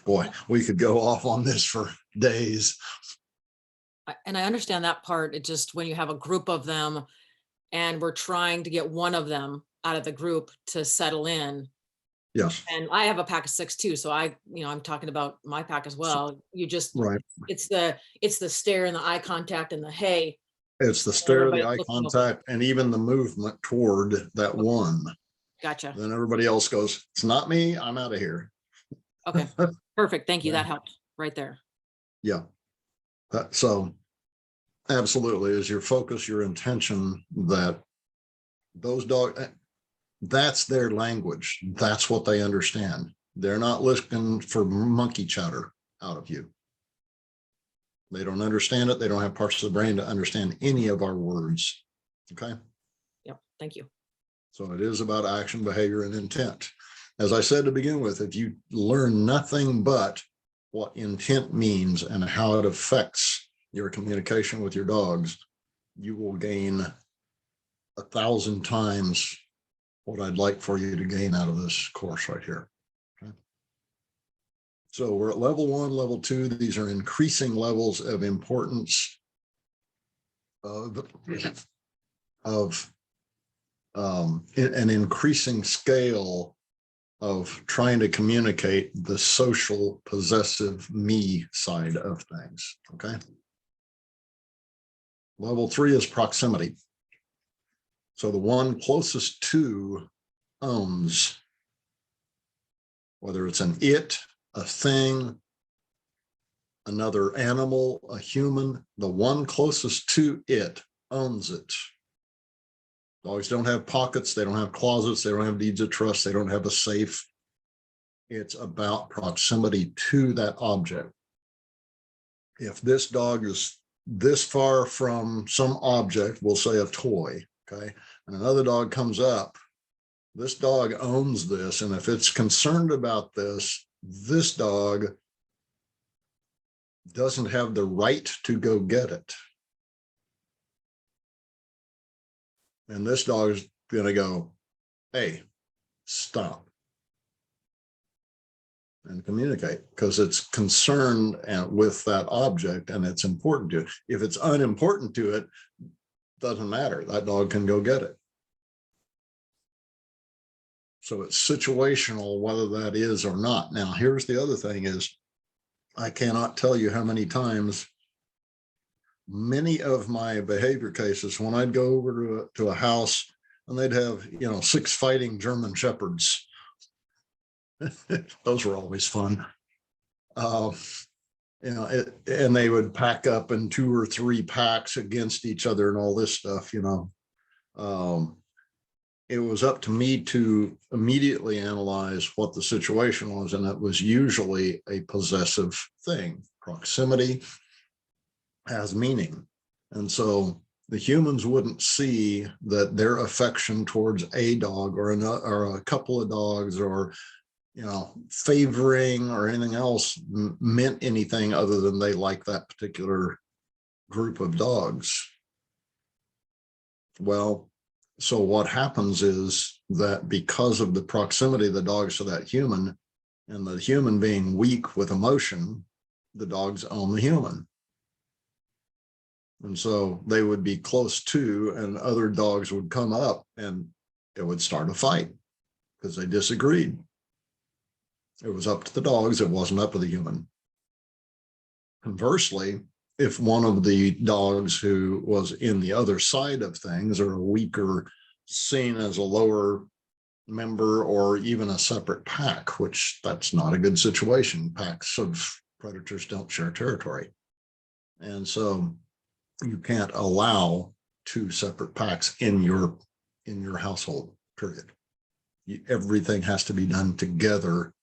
Boy, we could go off on this for days. And I understand that part. It just, when you have a group of them and we're trying to get one of them out of the group to settle in. Yes. And I have a pack of 6 too. So I'm talking about my pack as well. You just, Right. it's the stare and the eye contact and the, hey. It's the stare, the everybody eye looking over. contact, and even the movement toward that one. Gotcha. Then everybody else goes, it's not me, I'm out of here. Okay, perfect. Thank you. Yeah. That helped right there. Yeah. So absolutely is your focus, your intention, that those dogs, that's their language. That's what they understand. They're not looking for monkey chatter out of you. They don't understand it. They don't have parts of the brain to understand any of our words. Okay. Yep. Thank you. So it is about action, behavior, and intent. As I said to begin with, if you learn nothing but what intent means and how it affects your communication with your dogs, you will gain 1,000 times what I'd like for you to gain out of this course right here. Okay. So we're at level 1, level 2. These are increasing levels of importance of an increasing scale of trying to communicate the social possessive me side of things. Okay. Level 3 is proximity. So the one closest to owns, whether it's an it, a thing, another animal, a human, the one closest to it owns it. Dogs don't have pockets, they don't have closets, they don't have deeds of trust, they don't have a safe. It's about proximity to that object. If this dog is this far from some object, we'll say a toy, okay, and another dog comes up, this dog owns this, and if it's concerned about this, this dog doesn't have the right to go get it. And this dog is going to go, hey, stop, and communicate, because it's concerned with that object and it's important to it. If it's unimportant to it, doesn't matter. That dog can go get it. So it's situational, whether that is or not. Now, here's the other thing is, I cannot tell you how many times many of my behavior cases, when I'd go over to a house and they'd have, 6 fighting German shepherds. Those were always fun. And they would pack up in 2 or 3 packs against each other and all this stuff, it was up to me to immediately analyze what the situation was. And it was usually a possessive thing. Proximity has meaning. And so the humans wouldn't see that their affection towards a dog or a couple of dogs or, favoring or anything else meant anything other than they like that particular group of dogs. Well, so what happens is that because of the proximity of the dogs to that human, and the human being weak with emotion, the dogs own the human. And so they would be close to, and other dogs would come up and it would start a fight because they disagreed. It was up to the dogs. It wasn't up to the human. Conversely, if one of the dogs who was in the other side of things, or a weaker, seen as a lower member or even a separate pack, which that's not a good situation. Packs of predators don't share territory. And so you can't allow 2 separate packs in your household, period. Everything has to be done together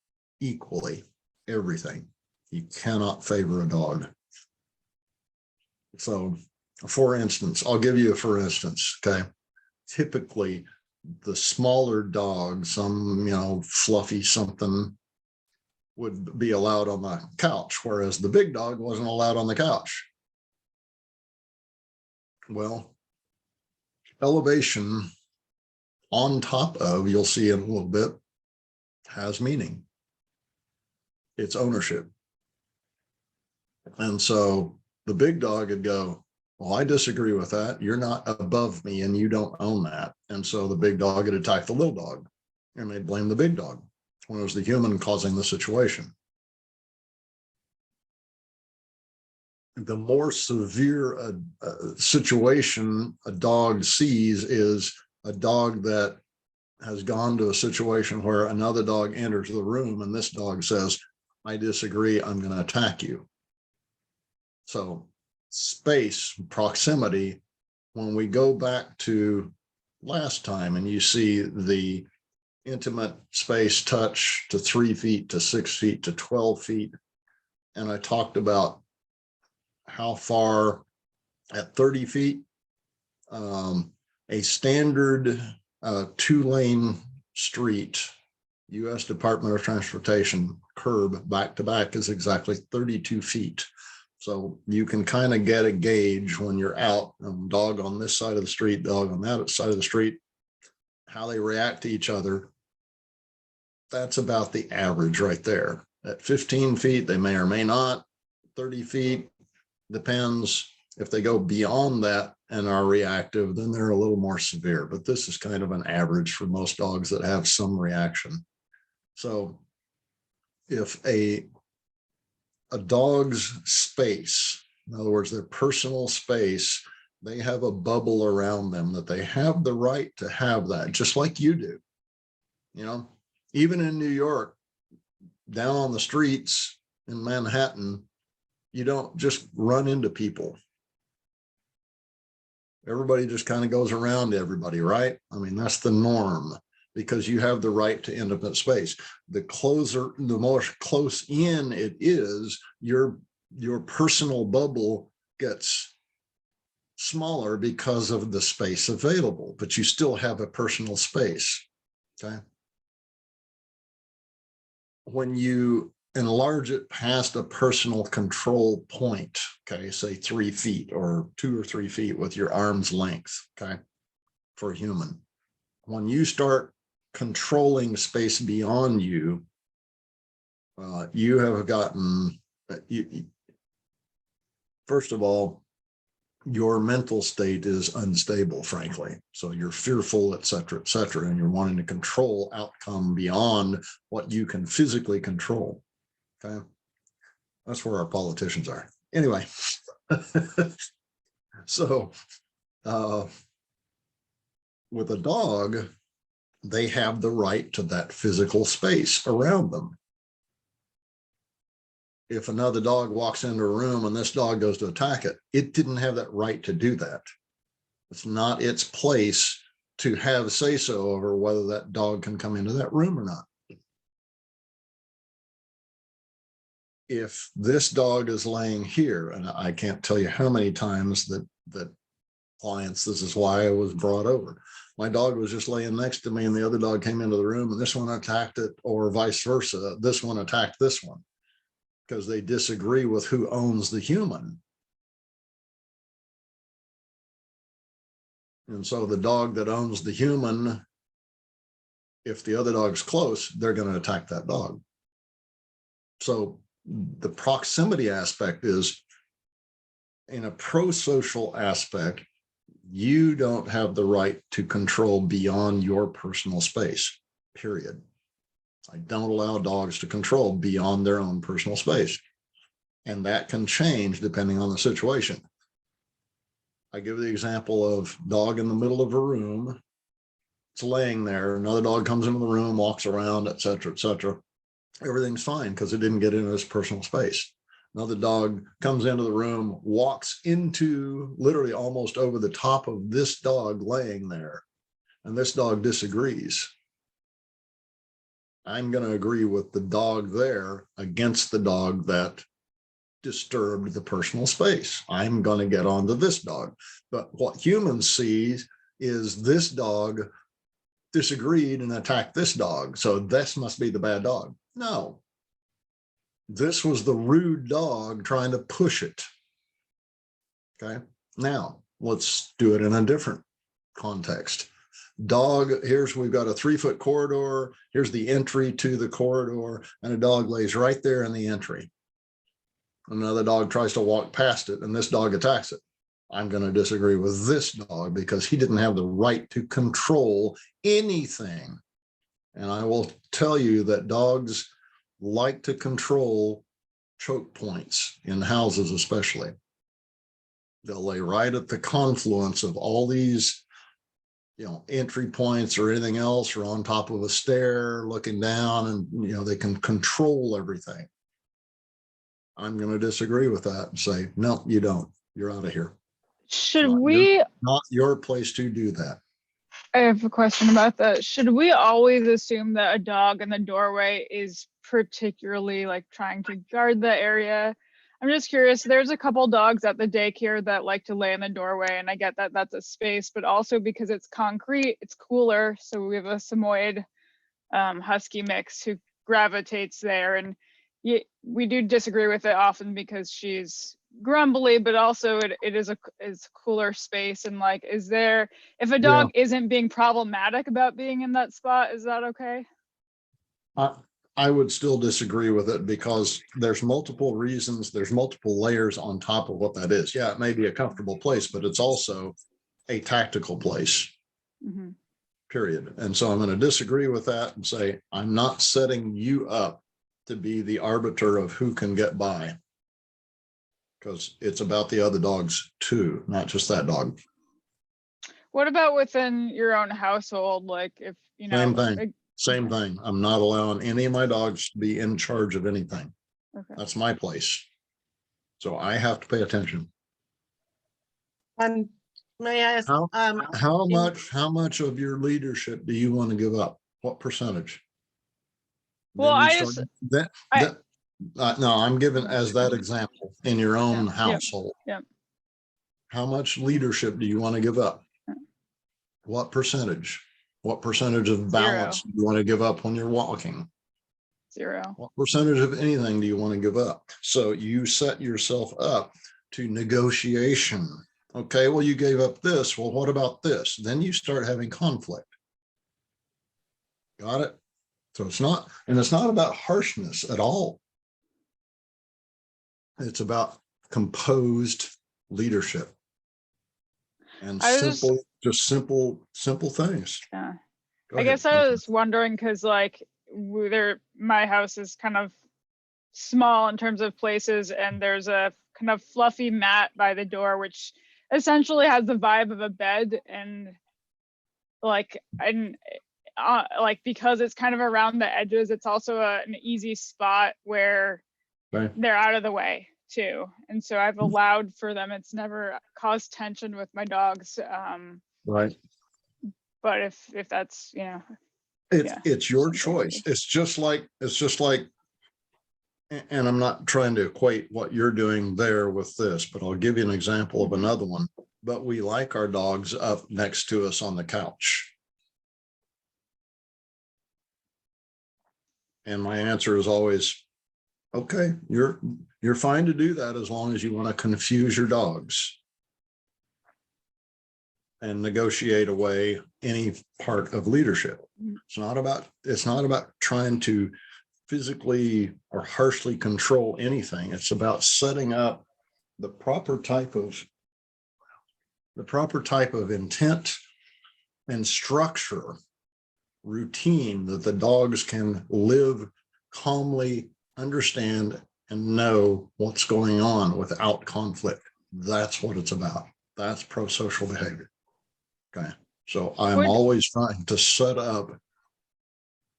equally, everything. You cannot favor a dog. So for instance, I'll give you a for instance, okay? Typically, the smaller dog, some, fluffy something, would be allowed on the couch, whereas the big dog wasn't allowed on the couch. Well, elevation on top of, you'll see in a little bit, has meaning. It's ownership. And so the big dog would go, well, I disagree with that. You're not above me and you don't own that. And so the big dog would attack the little dog and they'd blame the big dog when it was the human causing the situation. The more severe a situation a dog sees is a dog that has gone to a situation where another dog enters the room and this dog says, I disagree, I'm going to attack you. So space, proximity, when we go back to last time and you see the intimate space touch to 3 feet to 6 feet to 12 feet, and I talked about how far at 30 feet, a standard 2-lane street, U.S. Department of Transportation curb back to back is exactly 32 feet. So you can kind of get a gauge when you're out, dog on this side of the street, dog on that side of the street, how they react to each other. That's about the average right there. At 15 feet, they may or may not. 30 feet, depends. If they go beyond that and are reactive, then they're a little more severe. But this is kind of an average for most dogs that have some reaction. So if a dog's space, in other words, their personal space, they have a bubble around them that they have the right to have that, just like you do. You know, even in New York, down on the streets in Manhattan, you don't just run into people. Everybody just kind of goes around everybody, right? I mean, that's the norm because you have the right to intimate space. The closer, the more close in it is, your personal bubble gets smaller because of the space available, but you still have a personal space, okay? When you enlarge it past a personal control point, okay, say 3 feet or 2 or 3 feet with your arm's length, okay, for a human. When you start controlling space beyond you, you have gotten, first of all, your mental state is unstable, frankly. So you're fearful, et cetera, and you're wanting to control outcome beyond what you can physically control. Okay, that's where our politicians are. Anyway, so with a dog, they have the right to that physical space around them. If another dog walks into a room and this dog goes to attack it, it didn't have that right to do that. It's not its place to have say-so over whether that dog can come into that room or not. If this dog is laying here, and I can't tell you how many times that clients, this is why I was brought over. My dog was just laying next to me and the other dog came into the room and this one attacked it, or vice versa. This one attacked this one because they disagree with who owns the human. And so the dog that owns the human, if the other dog's close, they're going to attack that dog. So the proximity aspect is, in a pro-social aspect, you don't have the right to control beyond your personal space, period. I don't allow dogs to control beyond their own personal space. And that can change depending on the situation. I give the example of dog in the middle of a room. It's laying there. Another dog comes into the room, walks around, et cetera, et cetera. Everything's fine because it didn't get into his personal space. Another dog comes into the room, walks into literally almost over the top of this dog laying there, and this dog disagrees. I'm going to agree with the dog there against the dog that disturbed the personal space. I'm going to get onto this dog. But what humans see is this dog disagreed and attacked this dog, so this must be the bad dog. No. This was the rude dog trying to push it. Okay. Now, let's do it in a different context. Dog, we've got a 3-foot corridor. Here's the entry to the corridor, and a dog lays right there in the entry. Another dog tries to walk past it, and this dog attacks it. I'm going to disagree with this dog because he didn't have the right to control anything. And I will tell you that dogs like to control choke points in houses, especially. They'll lay right at the confluence of all these, entry points or anything else, or on top of a stair looking down, and, they can control everything. I'm going to disagree with that and say, no, you don't. You're out of here. Should we, Not your place to do that. I have a question about that. Should we always assume that a dog in the doorway is particularly like trying to guard the area? I'm just curious. There's a couple dogs at the daycare that like to lay in the doorway, and I get that that's a space, but also because it's concrete, it's cooler. So we have a Samoyed husky mix who gravitates there, and we do disagree with it often because she's grumbly, but also it is a cooler space. And like, is there, if a dog isn't being problematic about being in that spot, is that okay? I would still disagree with it because there's multiple reasons, there's multiple layers on top of what that is. Yeah, it may be a comfortable place, but it's also a tactical place, period. And so I'm going to disagree with that and say, I'm not setting you up to be the arbiter of who can get by, because it's about the other dogs too, not just that dog. What about within your own household? Like if, Same thing. I'm not allowing any of my dogs to be in charge of anything. Okay. That's my place. So I have to pay attention. And may I ask, How much of your leadership do you want to give up? What percentage? Well, no, I'm giving as that example in your own household. Yeah. How much leadership do you want to give up? What percentage? What percentage of balance do you want to give up when you're walking? 0. What percentage of anything do you want to give up? So you set yourself up to negotiation. Okay, well, you gave up this. Well, what about this? Then you start having conflict. Got it? So it's not about harshness at all. It's about composed leadership and simple things. Yeah. Go I ahead. guess I was wondering because like my house is kind of small in terms of places, and there's a kind of fluffy mat by the door, which essentially has the vibe of a bed, and like because it's kind of around the edges, it's also an easy spot where they're out of the way too. And so I've allowed for them. It's never caused tension with my dogs. Right. But if that's, it's your choice. It's just like, and I'm not trying to equate what you're doing there with this, but I'll give you an example of another one. But we like our dogs up next to us on the couch. And my answer is always, okay, you're fine to do that as long as you want to confuse your dogs and negotiate away any part of leadership. It's not about trying to physically or harshly control anything. It's about setting up the proper type of intent and structure, routine that the dogs can live calmly, understand, and know what's going on without conflict. That's what it's about. That's pro-social behavior. Okay. So I'm always trying to set up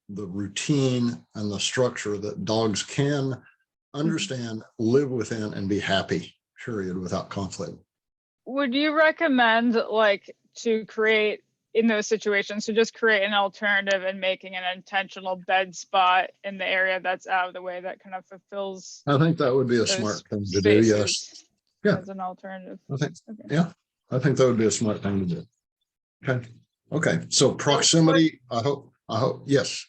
the routine and the structure that dogs can understand, live within, and be happy, period, without conflict. Would you recommend to create in those situations, to just create an alternative and making an intentional bed spot in the area that's out of the way that kind of fulfills? I think that would be a smart thing to do. Yes. Yeah. As an alternative. I think, I think that would be a smart thing to do. Okay. Okay. So proximity, I hope, yes.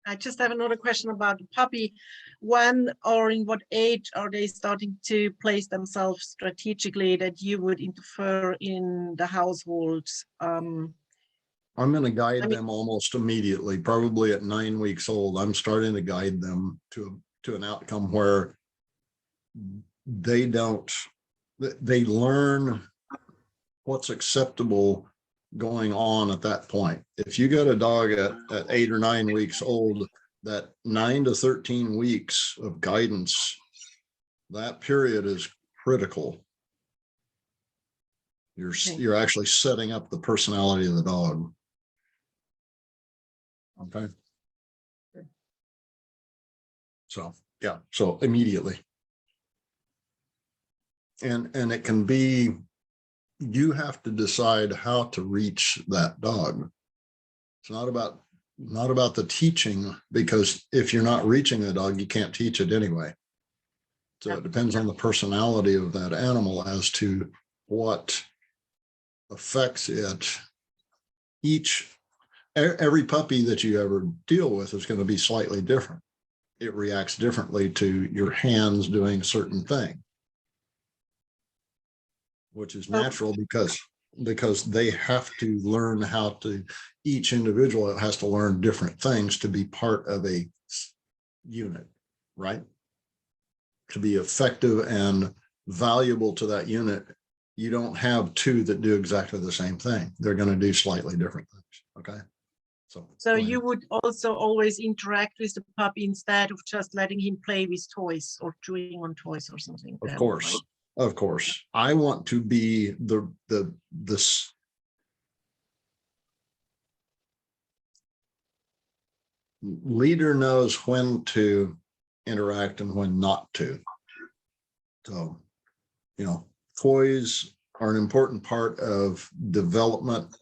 I just have another question about the puppy. When or in what age are they starting to place themselves strategically that you would interfere in the household? I'm going to guide I mean- them almost immediately, probably at 9 weeks old. I'm starting to guide them to an outcome where they learn what's acceptable going on at that point. If you got a dog at 8 or 9 weeks old, that 9 to 13 weeks of guidance, that period is critical. You're actually setting up the personality of the dog. Okay. So, yeah, so immediately. And it can be, you have to decide how to reach that dog. It's not about the teaching, because if you're not reaching the dog, you can't teach it anyway. So it depends on the personality of that animal as to what affects it. Every puppy that you ever deal with is going to be slightly different. It reacts differently to your hands doing a certain thing, which is natural because they have to learn how to, each individual has to learn different things to be part of a unit, right? To be effective and valuable to that unit, you don't have two that do exactly the same thing. They're going to do slightly different things, okay? So you would also always interact with the puppy instead of just letting him play with toys or chewing on toys or something. Of course, of course. I want to be this leader knows when to interact and when not to. So, you know, toys are an important part of development,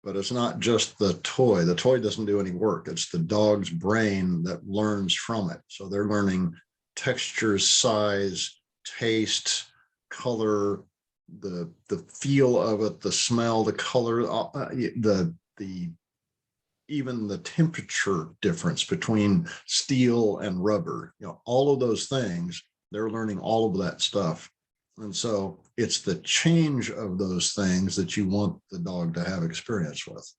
but it's not just the toy. The toy doesn't do any work. It's the dog's brain that learns from it. So they're learning texture, size, taste, color, the feel of it, the smell, the color, even the temperature difference between steel and rubber, you know, all of those things, they're learning all of that stuff. And so it's the change of those things that you want the dog to have experience with.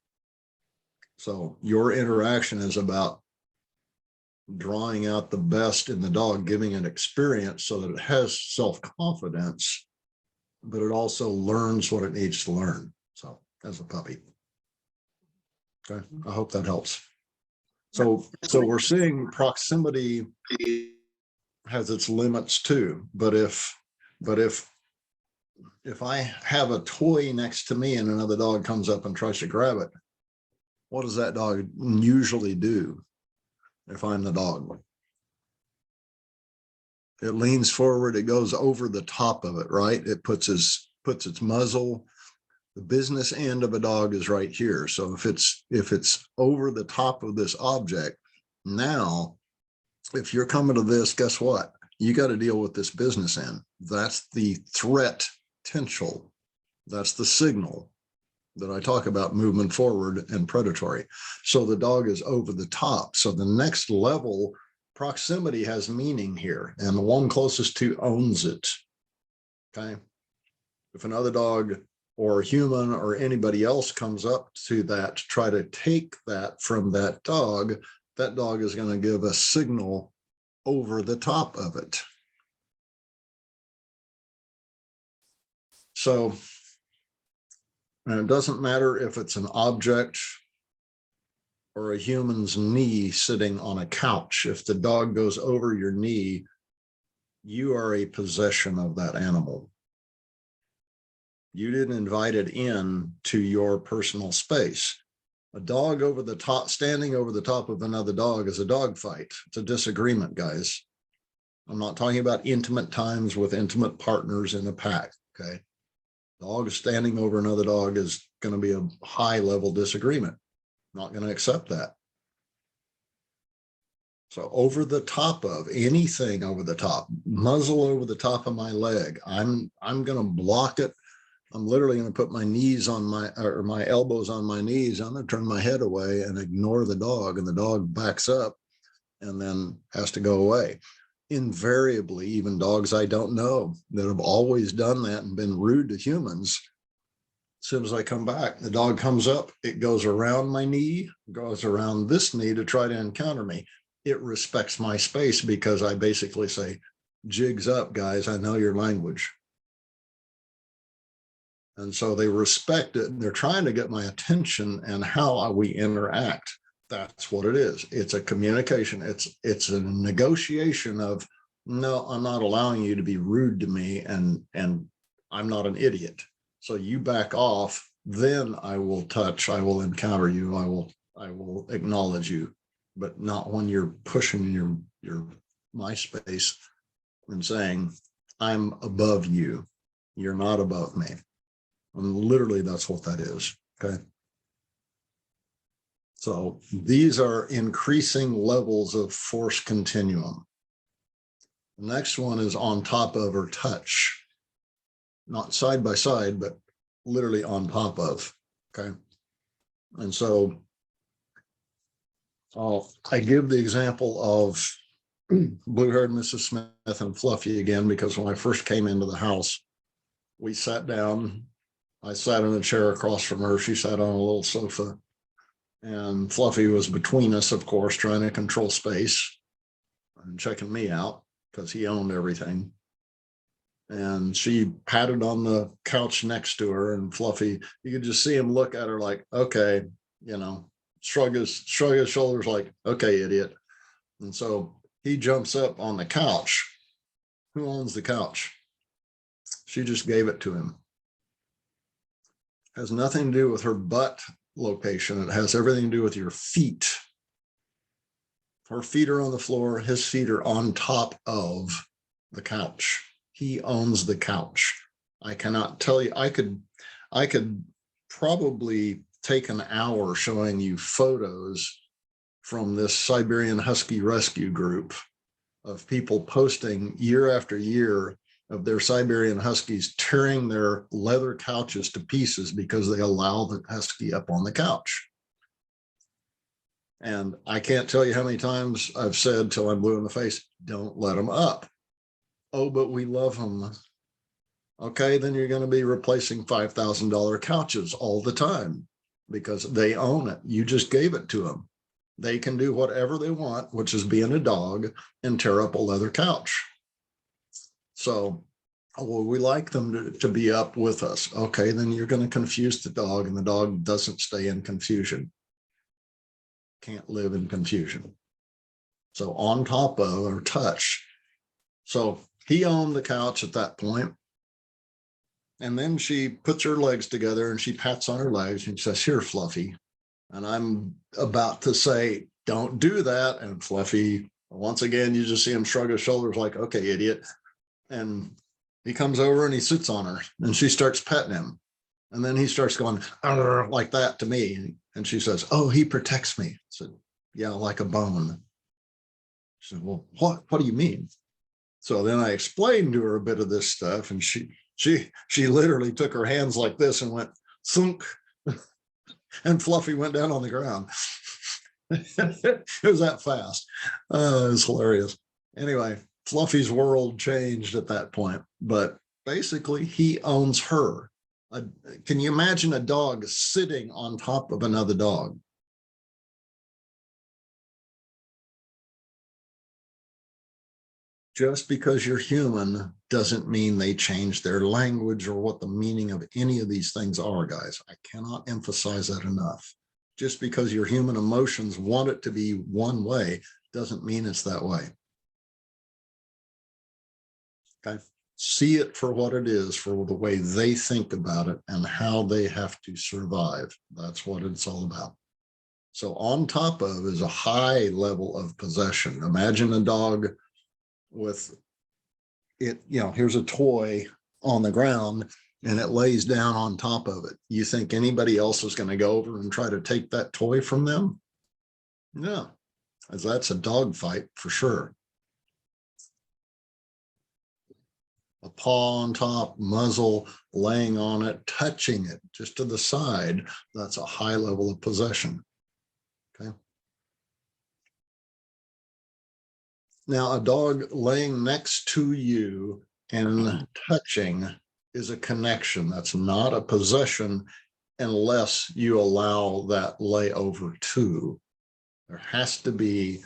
So your interaction is about drawing out the best in the dog, giving it experience so that it has self-confidence, but it also learns what it needs to learn. So as a puppy. Okay, I hope that helps. So we're seeing proximity has its limits too, but if I have a toy next to me and another dog comes up and tries to grab it, what does that dog usually do if I'm the dog? It leans forward, it goes over the top of it, right? It puts its muzzle. The business end of a dog is right here. So if it's over the top of this object, now, if you're coming to this, guess what? You got to deal with this business end. That's the threat potential. That's the signal that I talk about, movement forward and predatory. So the dog is over the top. So the next level, proximity has meaning here, and the one closest to owns it. Okay. If another dog or human or anybody else comes up to that to try to take that from that dog is going to give a signal over the top of it. So, and it doesn't matter if it's an object or a human's knee sitting on a couch. If the dog goes over your knee, you are a possession of that animal. You didn't invite it in to your personal space. A dog over the top, standing over the top of another dog is a dog fight. It's a disagreement, guys. I'm not talking about intimate times with intimate partners in a pack, okay? Dog standing over another dog is going to be a high level disagreement. Not going to accept that. So over the top of anything, over the top, muzzle over the top of my leg, I'm going to block it. I'm literally going to put my knees on my elbows on my knees. I'm going to turn my head away and ignore the dog, and the dog backs up and then has to go away. Invariably, even dogs I don't know that have always done that and been rude to humans, as soon as I come back, the dog comes up, it goes around my knee, goes around this knee to try to encounter me. It respects my space because I basically say, jigs up, guys, I know your language. And so they respect it, and they're trying to get my attention and how we interact. That's what it is. It's a communication. It's a negotiation of, no, I'm not allowing you to be rude to me, and I'm not an idiot. So you back off, then I will touch, I will encounter you, I will acknowledge you, but not when you're pushing my space and saying, I'm above you. You're not above me. And literally that's what that is. Okay. So these are increasing levels of force continuum. The next one is on top of or touch. Not side by side, but literally on top of. Okay. And so I give the example of blue-haired Mrs. Smith and Fluffy again, because when I first came into the house, we sat down. I sat in a chair across from her. She sat on a little sofa, and Fluffy was between us, of course, trying to control space and checking me out because he owned everything. And she patted on the couch next to her, and Fluffy, you could just see him look at her like, okay, you know, shrug his shoulders like, okay, idiot. And so he jumps up on the couch. Who owns the couch? She just gave it to him. Has nothing to do with her butt location. It has everything to do with your feet. Her feet are on the floor. His feet are on top of the couch. He owns the couch. I cannot tell you, I could probably take an hour showing you photos from this Siberian Husky rescue group of people posting year after year of their Siberian Huskies tearing their leather couches to pieces because they allow the Husky up on the couch. And I can't tell you how many times I've said till I'm blue in the face, don't let them up. Oh, but we love them. Okay, then you're going to be replacing $5,000 couches all the time because they own it. You just gave it to them. They can do whatever they want, which is being a dog and tear up a leather couch. So, well, we like them to be up with us. Okay, then you're going to confuse the dog, and the dog doesn't stay in confusion. Can't live in confusion. So on top of or touch. So he owned the couch at that point. And then she puts her legs together and she pats on her legs and says, here, Fluffy. And I'm about to say, don't do that. And Fluffy, once again, you just see him shrug his shoulders like, okay, idiot. And he comes over and he sits on her and she starts petting him. And then he starts going like that to me. And she says, oh, he protects me. I said, yeah, like a bone. She said, well, what do you mean? So then I explained to her a bit of this stuff, and she literally took her hands like this and went thunk, and Fluffy went down on the ground. It was that fast. It was hilarious. Anyway, Fluffy's world changed at that point, but basically he owns her. Can you imagine a dog sitting on top of another dog? Just because you're human doesn't mean they change their language or what the meaning of any of these things are, guys. I cannot emphasize that enough. Just because your human emotions want it to be one way doesn't mean it's that way. Okay. See it for what it is, for the way they think about it and how they have to survive. That's what it's all about. So on top of is a high level of possession. Imagine a dog with it, you know, here's a toy on the ground and it lays down on top of it. You think anybody else is going to go over and try to take that toy from them? No, as that's a dog fight for sure. A paw on top, muzzle, laying on it, touching it just to the side, that's a high level of possession. Okay. Now, a dog laying next to you and touching is a connection. That's not a possession unless you allow that layover to. There has to be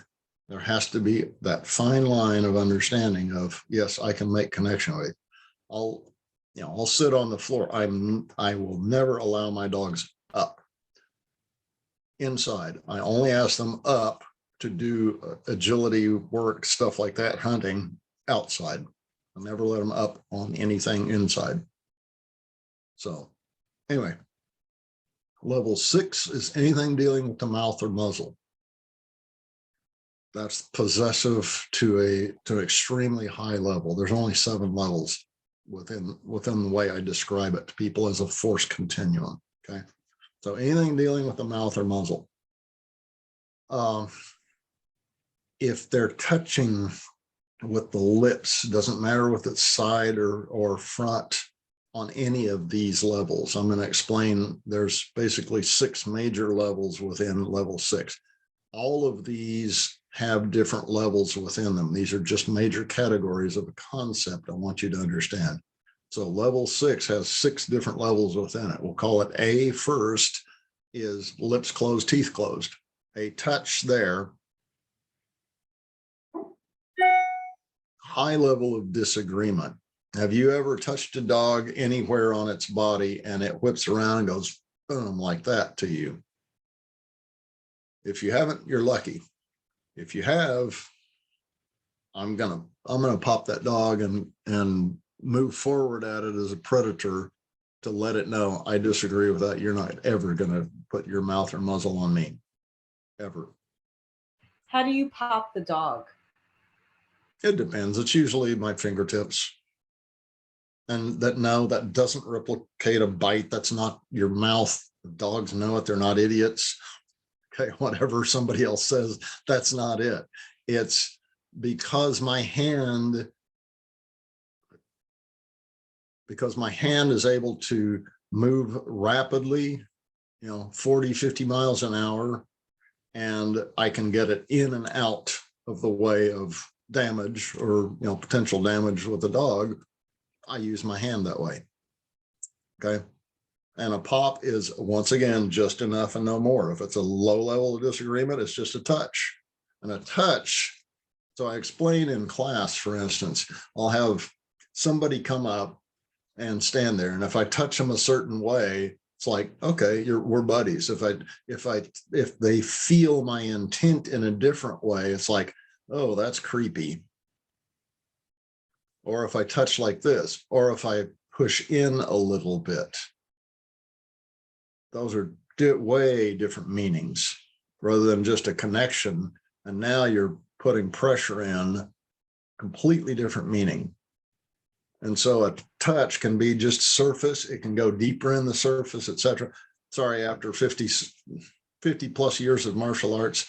that fine line of understanding of, yes, I can make connection with. I'll sit on the floor. I will never allow my dogs up inside. I only ask them up to do agility work, stuff like that, hunting outside. I never let them up on anything inside. So anyway, level 6 is anything dealing with the mouth or muzzle. That's possessive to extremely high level. There's only 7 levels within the way I describe it to people as a force continuum. Okay, so anything dealing with the mouth or muzzle. If they're touching with the lips, doesn't matter if it's side or front on any of these levels. I'm going to explain. There's basically 6 major levels within level 6. All of these have different levels within them. These are just major categories of a concept I want you to understand. So level 6 has 6 different levels within it. We'll call it A first, is lips closed, teeth closed. A touch there. High level of disagreement. Have you ever touched a dog anywhere on its body and it whips around and goes boom like that to you? If you haven't, you're lucky. If you have, I'm gonna pop that dog and move forward at it as a predator to let it know I disagree with that. You're not ever gonna put your mouth or muzzle on me, ever. How do you pop the dog? It depends. It's usually my fingertips. And that doesn't replicate a bite. That's not your mouth. Dogs know it. They're not idiots. Okay, whatever somebody else says, that's not it. It's because my hand is able to move rapidly, 40, 50 miles an hour, and I can get it in and out of the way of damage or potential damage with the dog. I use my hand that way. Okay. And a pop is, once again, just enough and no more. If it's a low level of disagreement, it's just a touch. And a touch, so I explain in class, for instance, I'll have somebody come up and stand there. And if I touch them a certain way, it's like, okay, we're buddies. If they feel my intent in a different way, it's like, oh, that's creepy. Or if I touch like this, or if I push in a little bit. Those are way different meanings rather than just a connection. And now you're putting pressure in, completely different meaning. And so a touch can be just surface. It can go deeper in the surface, etc. Sorry, after 50 plus years of martial arts,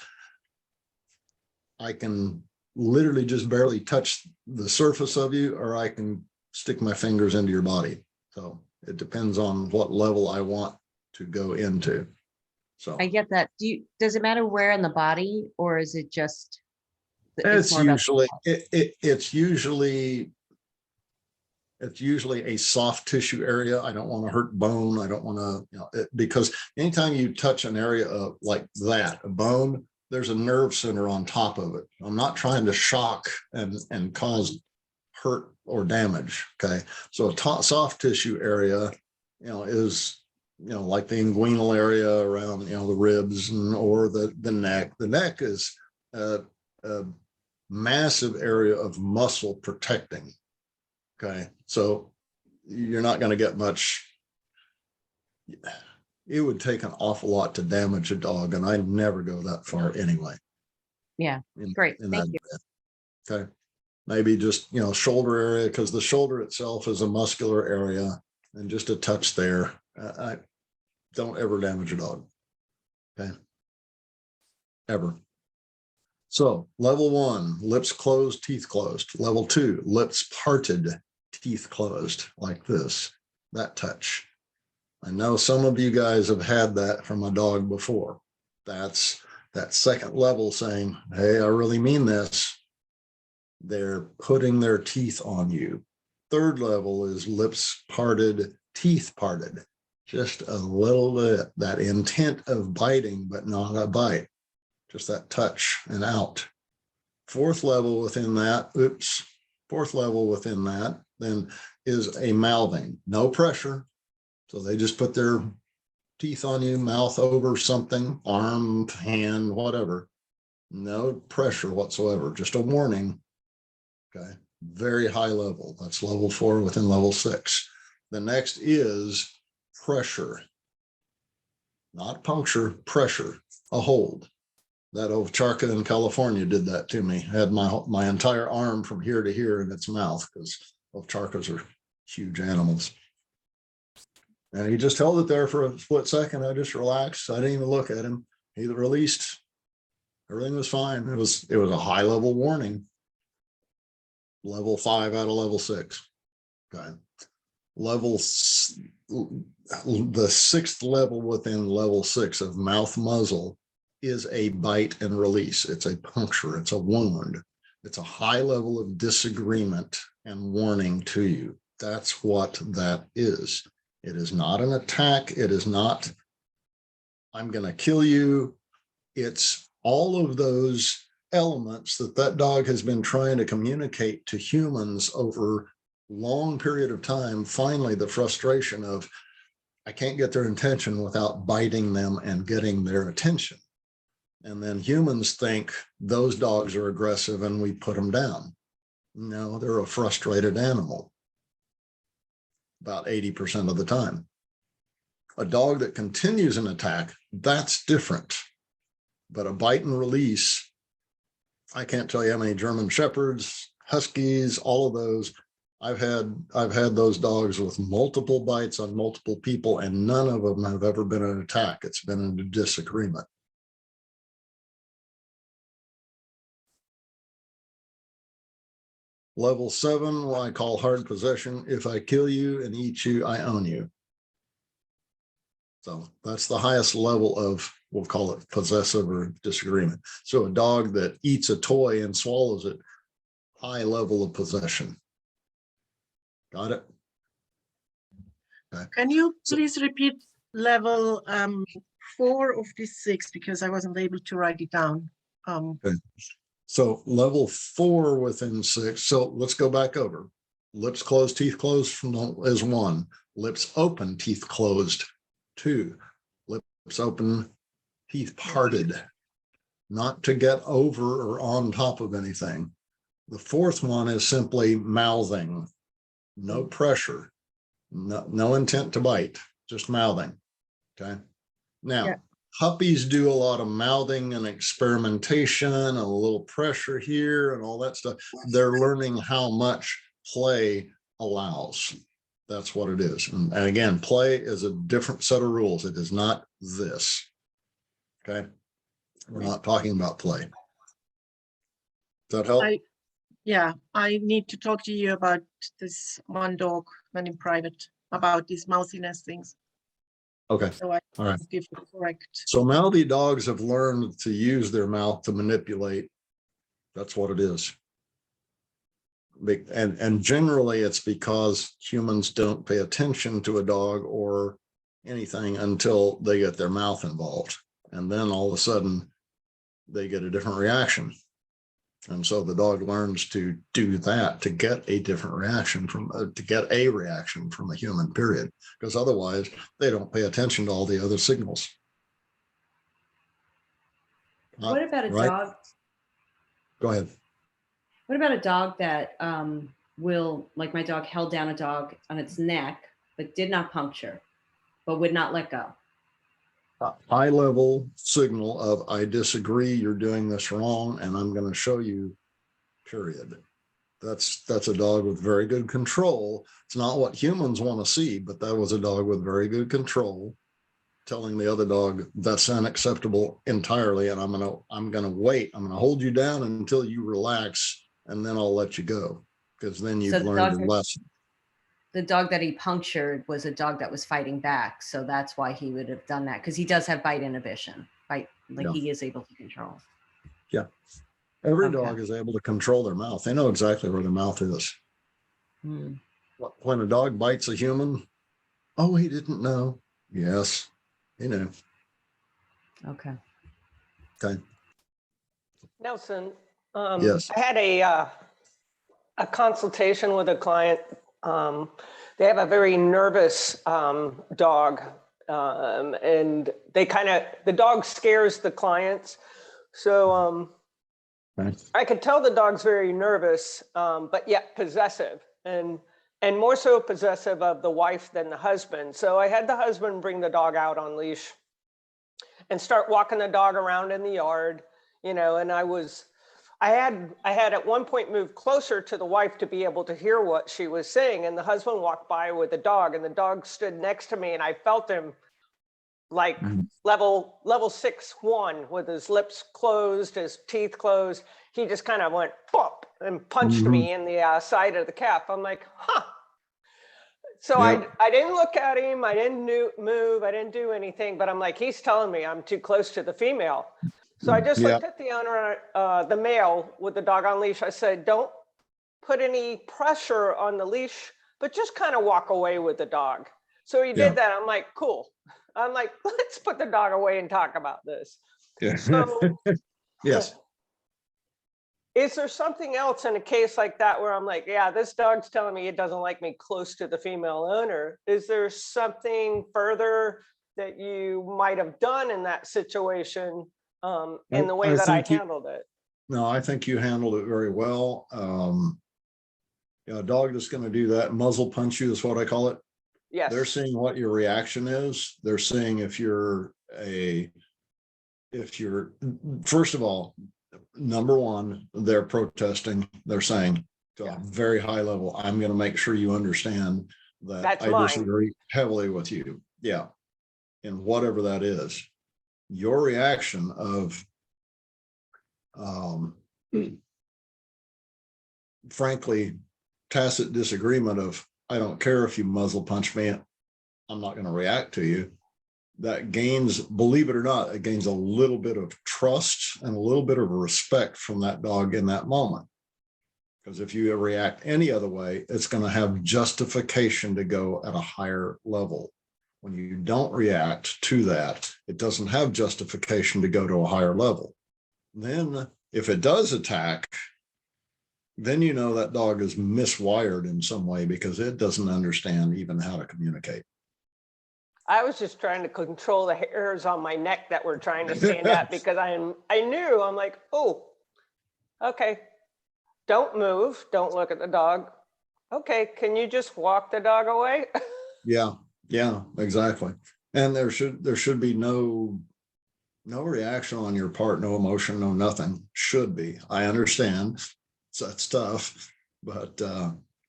I can literally just barely touch the surface of you, or I can stick my fingers into your body. So it depends on what level I want to go into. So I get that. Does it matter where in the body, or is it just? It's usually a soft tissue area. I don't want to hurt bone. I don't want to, because anytime you touch an area like that, a bone, there's a nerve center on top of it. I'm not trying to shock and cause hurt or damage. Okay, so a soft tissue area, is like the inguinal area around the ribs or the neck. The neck is a massive area of muscle protecting. Okay, so you're not going to get much. It would take an awful lot to damage a dog, and I never go that far anyway. Yeah, great. Thank you. Okay, maybe just shoulder area, because the shoulder itself is a muscular area, and just a touch there. I don't ever damage a dog. Okay, ever. So level 1, lips closed, teeth closed. Level 2, lips parted, teeth closed like this, that touch. I know some of you guys have had that from a dog before. That's that second level saying, hey, I really mean this. They're putting their teeth on you. Third level is lips parted, teeth parted. Just a little bit, that intent of biting, but not a bite. Just that touch and out. Fourth level within that, fourth level within that then is a mouthing. No pressure. So they just put their teeth on you, mouth over something, arm, hand, whatever. No pressure whatsoever, just a warning. Okay, very high level. That's level 4 within level 6. The next is pressure, not puncture, pressure, a hold. That Ovcharka in California did that to me. I had my entire arm from here to here in its mouth because Ovcharkas are huge animals. And he just held it there for a split second. I just relaxed. I didn't even look at him. He released. Everything was fine. It was a high level warning. Level 5 out of level 6. Okay. The 6th level within level 6 of mouth muzzle is a bite and release. It's a puncture. It's a wound. It's a high level of disagreement and warning to you. That's what that is. It is not an attack. It is not, I'm going to kill you. It's all of those elements that dog has been trying to communicate to humans over a long period of time. Finally, the frustration of, I can't get their attention without biting them and getting their attention. And then humans think those dogs are aggressive and we put them down. No, they're a frustrated animal. About 80% of the time. A dog that continues an attack, that's different. But a bite and release, I can't tell you how many German Shepherds, Huskies, all of those. I've had those dogs with multiple bites on multiple people, and none of them have ever been an attack. It's been a disagreement. Level 7, what I call hard possession. If I kill you and eat you, I own you. So that's the highest level of, we'll call it possessive or disagreement. So a dog that eats a toy and swallows it, high level of possession. Got it? Okay. Can you please repeat level 4 of this 6, because I wasn't able to write it down. Okay. So level 4 within 6. So let's go back over. Lips closed, teeth closed is 1. Lips open, teeth closed, 2. Lips open, teeth parted, not to get over or on top of anything. The 4th one is simply mouthing, no pressure, no intent to bite, just mouthing. Okay. Now, yeah. Puppies do a lot of mouthing and experimentation and a little pressure here and all that stuff. They're learning how much play allows. That's what it is. And again, play is a different set of rules. It is not this. Okay. We're not talking about play. Does that help? Yeah, I need to talk to you about this one dog when in private about these mouthiness things. Okay. So I all right. give you correct. So mouthy dogs have learned to use their mouth to manipulate. That's what it is. And generally it's because humans don't pay attention to a dog or anything until they get their mouth involved. And then all of a sudden they get a different reaction. And so the dog learns to do that to get a different reaction from a human, period. Because otherwise they don't pay attention to all the other signals. What about a dog? Go ahead. What about a dog that will, like my dog held down a dog on its neck, but did not puncture, but would not let go? High level signal of, I disagree, you're doing this wrong, and I'm going to show you, period. That's a dog with very good control. It's not what humans want to see, but that was a dog with very good control, telling the other dog that's unacceptable entirely, and I'm gonna wait. I'm gonna hold you down until you relax, and then I'll let you go, because then you've learned your lesson. the dog that he punctured was a dog that was fighting back. So that's why he would have done that. Because he does have bite inhibition, like Yeah. he is able to control. Yeah. Every Okay. dog is able to control their mouth. They know exactly where their mouth is. Hmm. When a dog bites a human, oh, he didn't know. Yes, he knew. Okay. Okay. Nelson, Yes. I had a consultation with a client. They have a very nervous dog, and the dog scares the clients. So Okay. I could tell the dog's very nervous, but yet possessive, and more so possessive of the wife than the husband. So I had the husband bring the dog out on leash and start walking the dog around in the yard, and I had at one point moved closer to the wife to be able to hear what she was saying. And the husband walked by with the dog, and the dog stood next to me, and I felt him like level 6-1 with his lips closed, his teeth closed. He just kind of went pop and punched me in the side of the calf. I'm like, huh. So Yep. I didn't look at him. I didn't move. I didn't do anything, but I'm like, he's telling me I'm too close to the female. So I just looked at the owner, the male with the dog on leash. I said, don't put any pressure on the leash, but just kind of walk away with the dog. So he did that. I'm like, cool. I'm like, let's put the dog away and talk about this. Yeah. So Yes. is there something else in a case like that where I'm like, yeah, this dog's telling me it doesn't like me close to the female owner? Is there something further that you might have done in that situation in the way that I handled it? No, I think you handled it very well. A dog that's going to do that, muzzle punch you is what I call it. Yes. They're seeing what your reaction is. They're seeing if you're first of all, number one, they're protesting. They're saying to a very high level, I'm going to make sure you understand that That's I mine. disagree heavily with you. Yeah. And whatever that is, your reaction of, frankly, tacit disagreement of, I don't care if you muzzle punch me, I'm not going to react to you. That gains, believe it or not, it gains a little bit of trust and a little bit of respect from that dog in that moment. Because if you react any other way, it's going to have justification to go at a higher level. When you don't react to that, it doesn't have justification to go to a higher level. Then if it does attack, then you know that dog is miswired in some way because it doesn't understand even how to communicate. I was just trying to control the hairs on my neck that were trying to stand up because I knew, I'm like, oh, okay, don't move, don't look at the dog. Okay, can you just walk the dog away? Yeah, exactly. And there should be no reaction on your part, no emotion, no nothing. Should be. I understand that stuff, but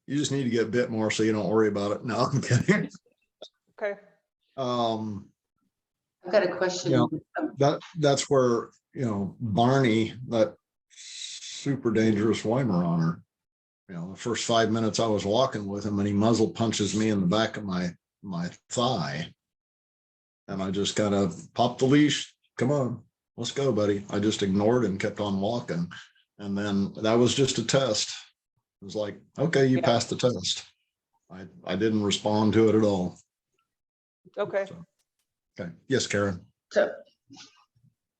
you just need to get bit more so you don't worry about it. No, I'm kidding. Okay. I've got a question. That's where, Barney, that super dangerous Weimaraner, the first 5 minutes I was walking with him and he muzzle punches me in the back of my thigh. And I just kind of popped the leash. Come on, let's go, buddy. I just ignored and kept on walking. And then that was just a test. It was like, okay, you passed the test. I didn't respond to it at all. Okay. So, okay. Yes, Karen. So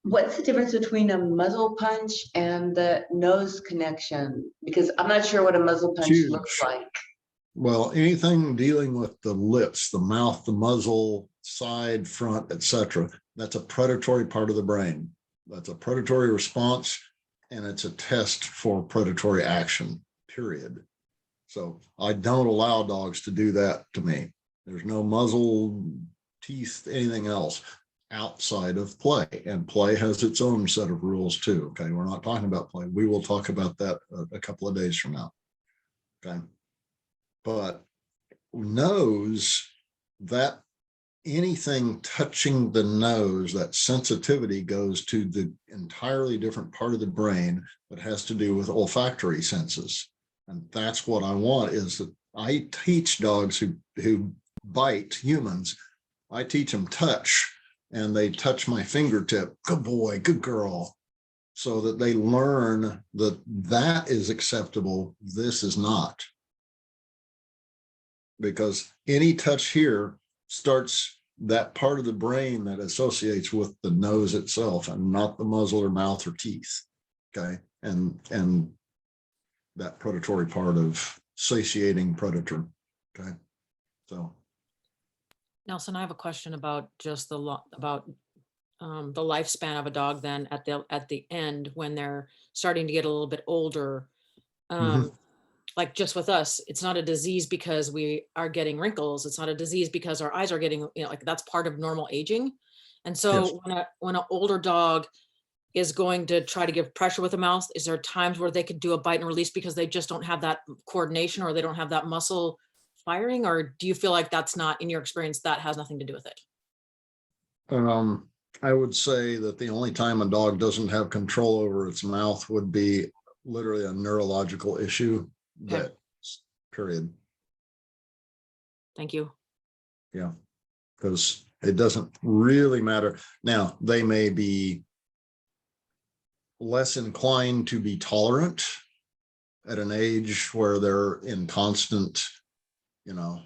what's the difference between a muzzle punch and the nose connection? Because I'm not sure what a muzzle punch Huge. looks like. Well, anything dealing with the lips, the mouth, the muzzle, side, front, etc., that's a predatory part of the brain. That's a predatory response, and it's a test for predatory action, period. So I don't allow dogs to do that to me. There's no muzzle, teeth, anything else outside of play. And play has its own set of rules too. Okay, we're not talking about play. We will talk about that a couple of days from now. Okay. But nose, that anything touching the nose, that sensitivity goes to the entirely different part of the brain that has to do with olfactory senses. And that's what I want, is that I teach dogs who bite humans. I teach them touch, and they touch my fingertip. Good boy, good girl. So that they learn that that is acceptable. This is not. Because any touch here starts that part of the brain that associates with the nose itself and not the muzzle or mouth or teeth. Okay. And that predatory part of satiating predator. Okay. So. Nelson, I have a question about just the lifespan of a dog then at the end when they're starting to get a little bit older. Like just with us, it's not a disease because we are getting wrinkles. It's not a disease because our eyes are getting, like that's part of normal aging. And so when an older dog is going to try to give pressure with the mouth, is there times where they could do a bite and release because they just don't have that coordination or they don't have that muscle firing? Or do you feel like that's not, in your experience, that has nothing to do with it? I would say that the only time a dog doesn't have control over its mouth would be literally a neurological issue. Okay. That period. Thank you. Yeah, because it doesn't really matter. Now, they may be less inclined to be tolerant at an age where they're in constant, even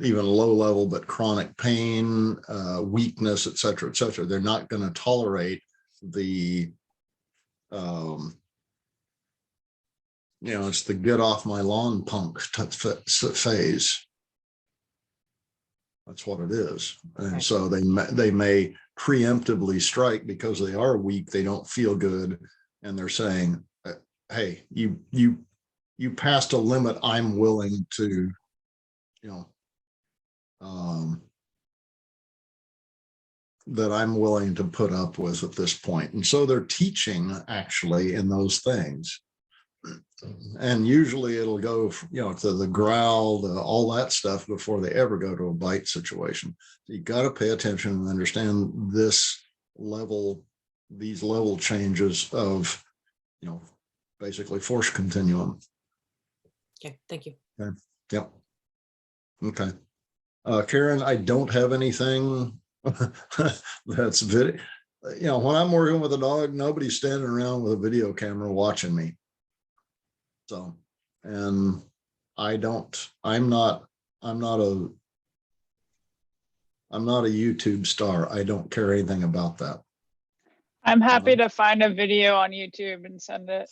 low level, but chronic pain, weakness, et cetera, et cetera. They're not going to tolerate the, it's the get off my lawn punk phase. That's what it is. And so they may preemptively strike because they are weak. They don't feel good. And they're saying, hey, you passed a limit I'm willing to, that I'm willing to put up with at this point. And so they're teaching actually in those things. And usually it'll go, to the growl, all that stuff before they ever go to a bite situation. So you got to pay attention and understand these level changes of, basically force continuum. Okay, thank you. Okay. Yep. Okay. Karen, I don't have anything that's video. When I'm working with a dog, nobody's standing around with a video camera watching me. So, and I'm not a YouTube star. I don't care anything about that. I'm happy to find a video on YouTube and send it.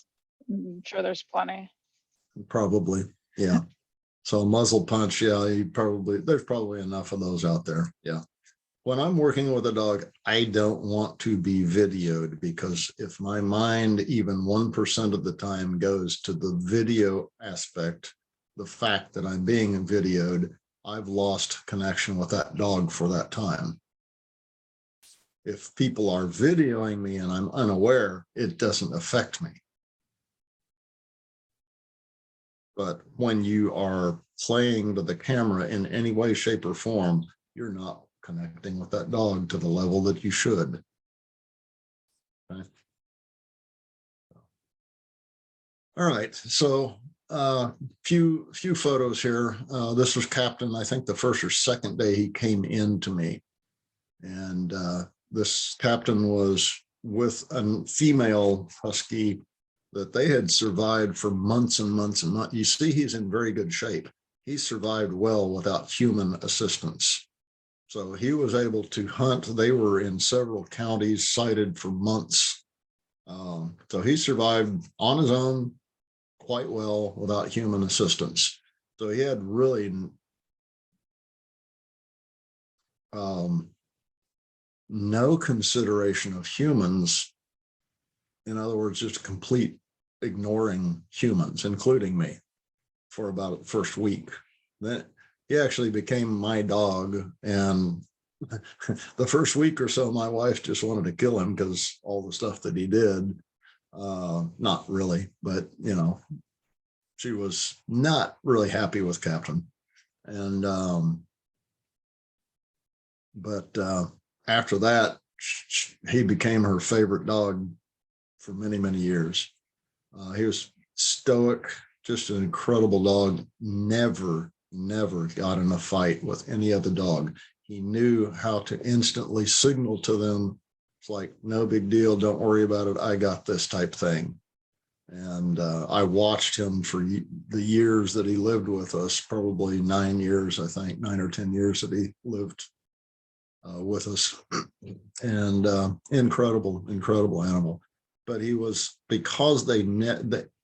I'm sure there's plenty. Probably, yeah. So muzzle punch, yeah, there's probably enough of those out there. Yeah. When I'm working with a dog, I don't want to be videoed, because if my mind even 1% of the time goes to the video aspect, the fact that I'm being videoed, I've lost connection with that dog for that time. If people are videoing me and I'm unaware, it doesn't affect me. But when you are playing to the camera in any way, shape, or form, you're not connecting with that dog to the level that you should. Okay. All right, so few photos here. This was Captain, I think the first or second day he came in to me. And this Captain was with a female husky that they had survived for months and months and months. You see, he's in very good shape. He survived well without human assistance. So he was able to hunt. They were in several counties, sighted for months. So he survived on his own quite well without human assistance. So he had really no consideration of humans. In other words, just complete ignoring humans, including me, for about the first week. Then he actually became my dog. And the first week or so, my wife just wanted to kill him because all the stuff that he did. Not really, but she was not really happy with Captain. And but after that, he became her favorite dog for many, many years. He was stoic, just an incredible dog. Never got in a fight with any other dog. He knew how to instantly signal to them. It's like, no big deal. Don't worry about it. I got this type thing. And I watched him for the years that he lived with us, probably 9 years, I think, 9 or 10 years that he lived with us. And incredible animal. But he was, because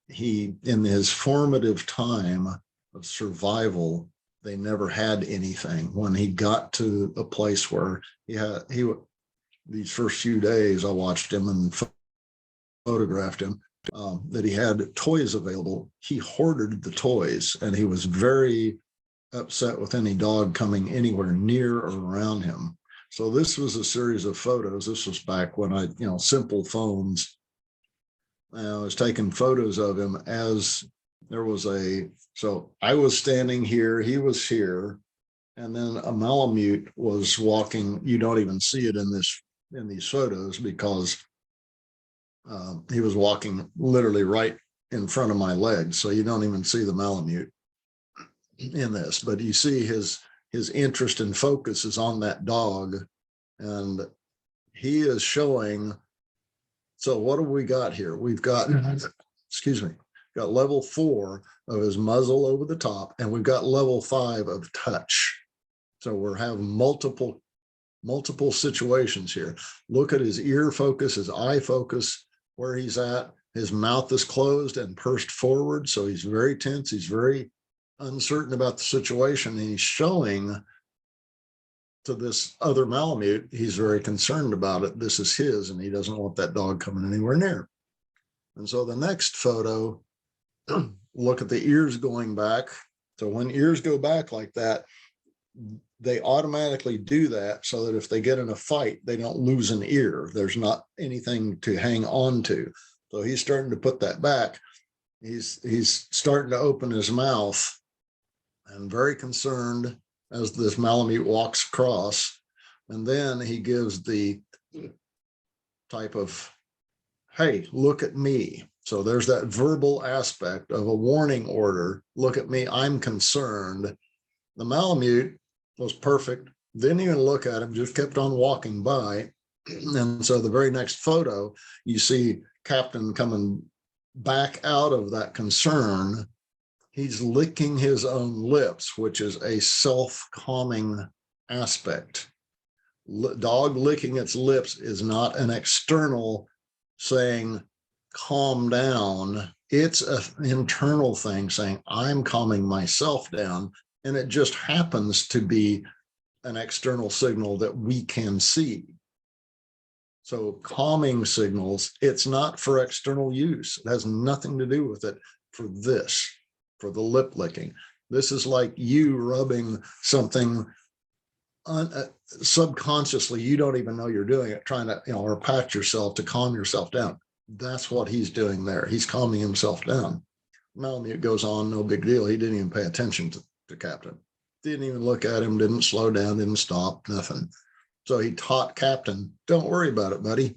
he, in his formative time of survival, they never had anything. When he got to a place where these first few days, I watched him and photographed him, that he had toys available. He hoarded the toys, and he was very upset with any dog coming anywhere near or around him. So this was a series of photos. This was back when simple phones. I was taking photos of him as there was so I was standing here, he was here, and then a Malamute was walking. You don't even see it in these photos because he was walking literally right in front of my legs. So you don't even see the Malamute in this, but you see his interest and focus is on that dog, and he is showing. So what have we got here? We've got, got level 4 of his muzzle over the top, and we've got level 5 of touch. So we're having multiple situations here. Look at his ear focus, his eye focus, where he's at. His mouth is closed and pursed forward. So he's very tense. He's very uncertain about the situation. And he's showing to this other Malamute, he's very concerned about it. This is his, and he doesn't want that dog coming anywhere near. And so the next photo, look at the ears going back. So when ears go back like that, they automatically do that so that if they get in a fight, they don't lose an ear. There's not anything to hang on to. So he's starting to put that back. He's starting to open his mouth and very concerned as this Malamute walks across. And then he gives the type of, hey, look at me. So there's that verbal aspect of a warning order. Look at me, I'm concerned. The Malamute was perfect. Didn't even look at him, just kept on walking by. And so the very next photo, you see Captain coming back out of that concern. He's licking his own lips, which is a self-calming aspect. Dog licking its lips is not an external saying, calm down. It's an internal thing saying, I'm calming myself down. And it just happens to be an external signal that we can see. So calming signals, it's not for external use. It has nothing to do with it for this, for the lip licking. This is like you rubbing something subconsciously, you don't even know you're doing it, trying to, or pat yourself to calm yourself down. That's what he's doing there. He's calming himself down. Malamute goes on, no big deal. He didn't even pay attention to Captain. Didn't even look at him, didn't slow down, didn't stop, nothing. So he taught Captain, don't worry about it, buddy.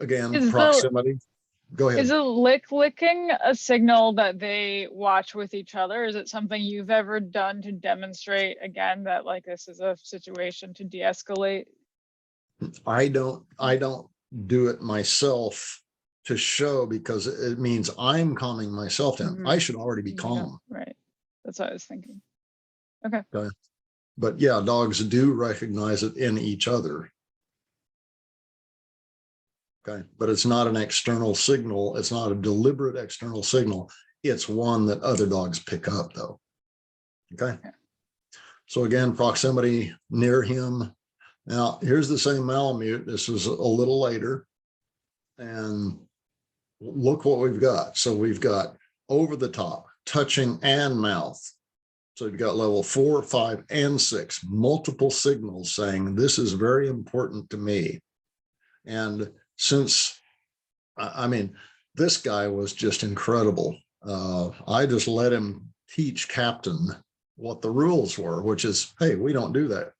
Again, proximity. Go ahead. Is a licking a signal that they watch with each other? Is it something you've ever done to demonstrate again that like this is a situation to de-escalate? I don't do it myself to show, because it means I'm calming myself down. Mhm. I should already be Yeah, calm. right. That's what I was thinking. Okay. But yeah, dogs do recognize it in each other. Okay, but it's not an external signal. It's not a deliberate external signal. It's one that other dogs pick up though. Okay. So again, proximity near him. Now here's the same Malamute. This was a little later. And look what we've got. So we've got over the top, touching and mouth. So you've got level 4, 5, and 6, multiple signals saying this is very important to me. And since, I mean, this guy was just incredible. I just let him teach Captain what the rules were, which is, hey, we don't do that.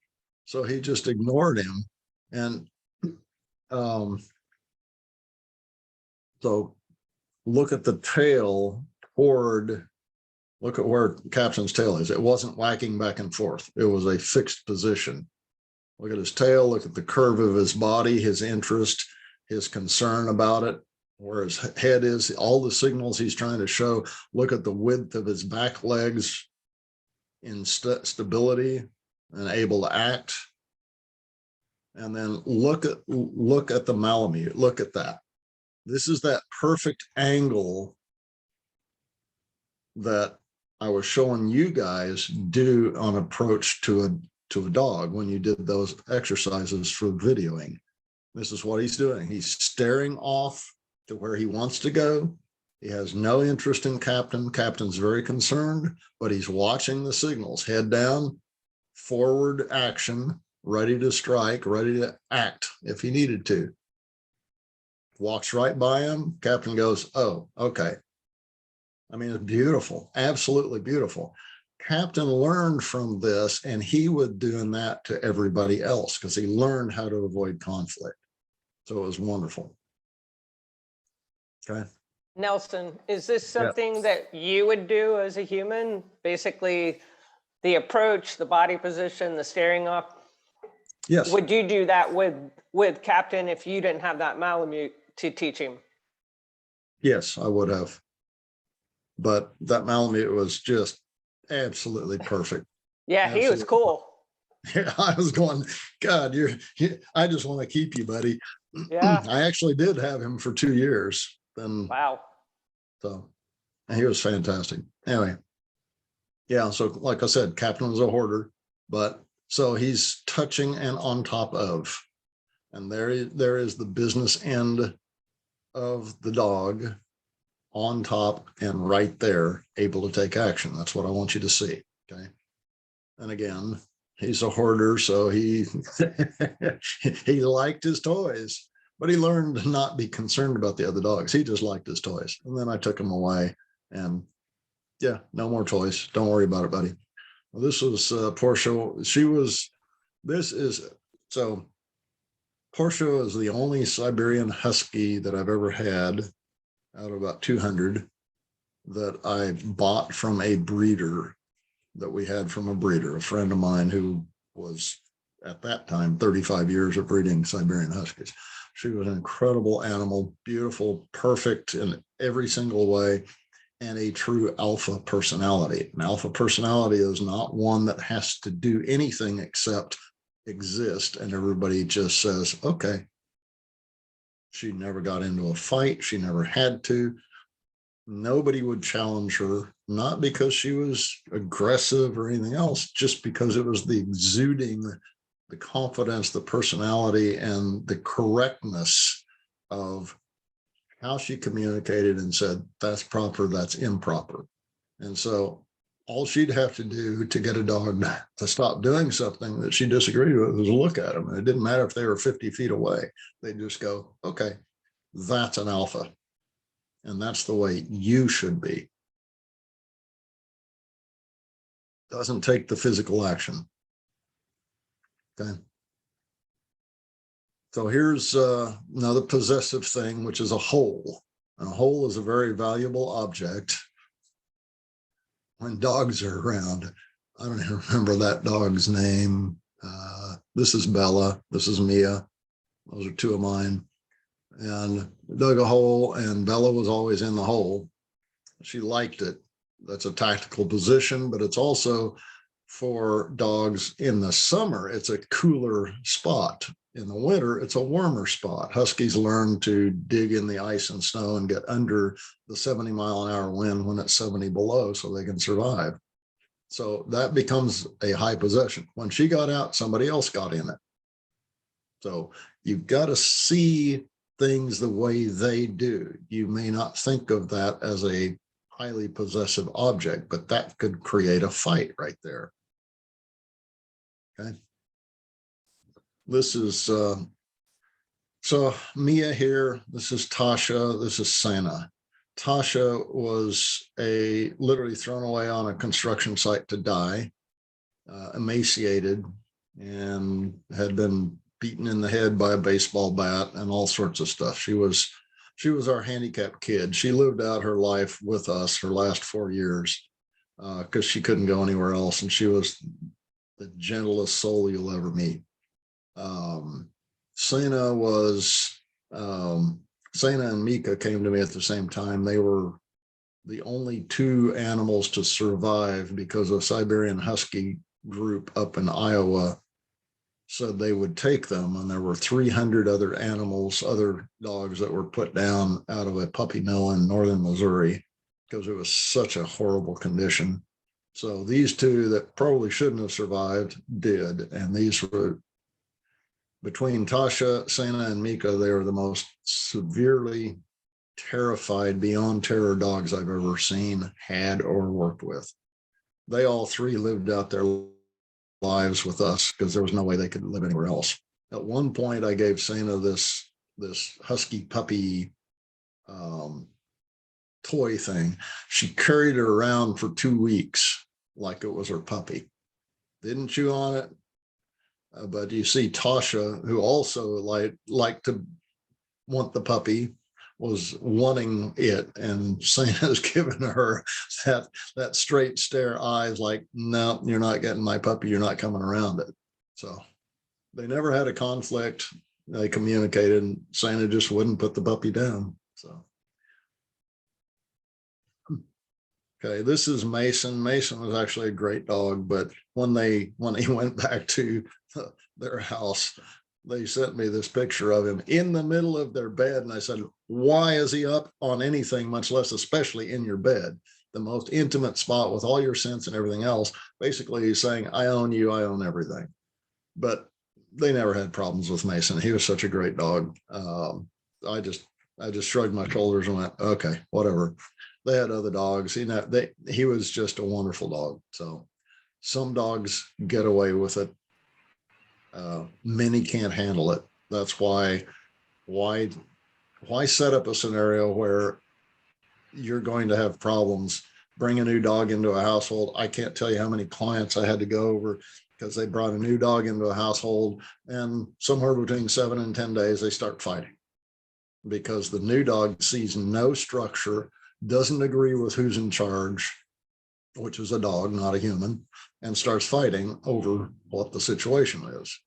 So he just ignored him. And so look at the tail toward, look at where Captain's tail is. It wasn't whacking back and forth. It was a fixed position. Look at his tail, look at the curve of his body, his interest, his concern about it, where his head is, all the signals he's trying to show. Look at the width of his back legs in stability and able to act. And then look at the Malamute. Look at that. This is that perfect angle that I was showing you guys do on approach to a dog when you did those exercises for videoing. This is what he's doing. He's staring off to where he wants to go. He has no interest in Captain. Captain's very concerned, but he's watching the signals. Head down, forward action, ready to strike, ready to act if he needed to. Walks right by him. Captain goes, oh, okay. I mean, it's beautiful, absolutely beautiful. Captain learned from this, and he was doing that to everybody else because he learned how to avoid conflict. So it was wonderful. Okay. Nelson, is this something that you would do as a human? Basically, the approach, the body position, the staring off. Yes. Would you do that with Captain if you didn't have that Malamute to teach him? Yes, I would have. But that Malamute was just absolutely perfect. Yeah, he was cool. Yeah, I was going, God, I just want to keep you, buddy. Yeah. I actually did have him for 2 years. Then Wow. So, and he was fantastic. Anyway, yeah. So, like I said, Captain was a hoarder, but so he's touching and on top of, and there is the business end of the dog on top and right there, able to take action. That's what I want you to see. Okay. And again, he's a hoarder, so he he liked his toys. But he learned to not be concerned about the other dogs. He just liked his toys. And then I took him away and yeah, no more toys. Don't worry about it, buddy. Well, this was Portia. So Portia is the only Siberian Husky that I've ever had out of about 200 that I bought from a breeder that we had from a breeder, a friend of mine who was at that time 35 years of breeding Siberian Huskies. She was an incredible animal, beautiful, perfect in every single way, and a true alpha personality. An alpha personality is not one that has to do anything except exist, and everybody just says, okay. She never got into a fight. She never had to. Nobody would challenge her, not because she was aggressive or anything else, just because it was the exuding, the confidence, the personality, and the correctness of how she communicated and said, that's proper, that's improper. And so all she'd have to do to get a dog to stop doing something that she disagreed with was look at them. And it didn't matter if they were 50 feet away. They'd just go, okay, that's an alpha. And that's the way you should be. Doesn't take the physical action. Okay. So here's another possessive thing, which is a hole. And a hole is a very valuable object when dogs are around. I don't even remember that dog's name. This is Bella. This is Mia. Those are two of mine. And dug a hole, and Bella was always in the hole. She liked it. That's a tactical position, but it's also for dogs in the summer, it's a cooler spot. In the winter, it's a warmer spot. Huskies learn to dig in the ice and snow and get under the 70-mile-an-hour wind when it's 70 below so they can survive. So that becomes a high possession. When she got out, somebody else got in it. So you've got to see things the way they do. You may not think of that as a highly possessive object, but that could create a fight right there. Okay. This is, so Mia here, this is Tasha, this is Santa. Tasha was literally thrown away on a construction site to die, emaciated, and had been beaten in the head by a baseball bat and all sorts of stuff. She was she was our handicapped kid. She lived out her life with us her last 4 years because she couldn't go anywhere else. And she was the gentlest soul you'll ever meet. Sena and Mika came to me at the same time. They were the only two animals to survive because a Siberian Husky group up in Iowa said they would take them. And there were 300 other animals, other dogs that were put down out of a puppy mill in northern Missouri because it was such a horrible condition. So these two that probably shouldn't have survived did. And these were, between Tasha, Sena, and Mika, they are the most severely terrified, beyond terror dogs I've ever seen, had, or worked with. They all three lived out their lives with us because there was no way they could live anywhere else. At one point, I gave Sena this husky puppy toy thing. She carried it around for 2 weeks like it was her puppy. Didn't chew on it. But you see Tasha, who also liked to want the puppy, was wanting it, and Sena's given her that straight stare eyes like, no, you're not getting my puppy, you're not coming around it. So they never had a conflict. They communicated, and Sena just wouldn't put the puppy down. So okay, this is Mason. Mason was actually a great dog, but when he went back to their house, they sent me this picture of him in the middle of their bed. And I said, why is he up on anything, much less especially in your bed, the most intimate spot with all your sense and everything else? Basically, he's saying, I own you, I own everything. But they never had problems with Mason. He was such a great dog. I just shrugged my shoulders and went, okay, whatever. They had other dogs. He was just a wonderful dog. So some dogs get away with it. Many can't handle it. That's why set up a scenario where you're going to have problems. Bring a new dog into a household. I can't tell you how many clients I had to go over because they brought a new dog into a household, and somewhere between 7 and 10 days, they start fighting because the new dog sees no structure, doesn't agree with who's in charge, which is a dog, not a human, and starts fighting over what the situation is.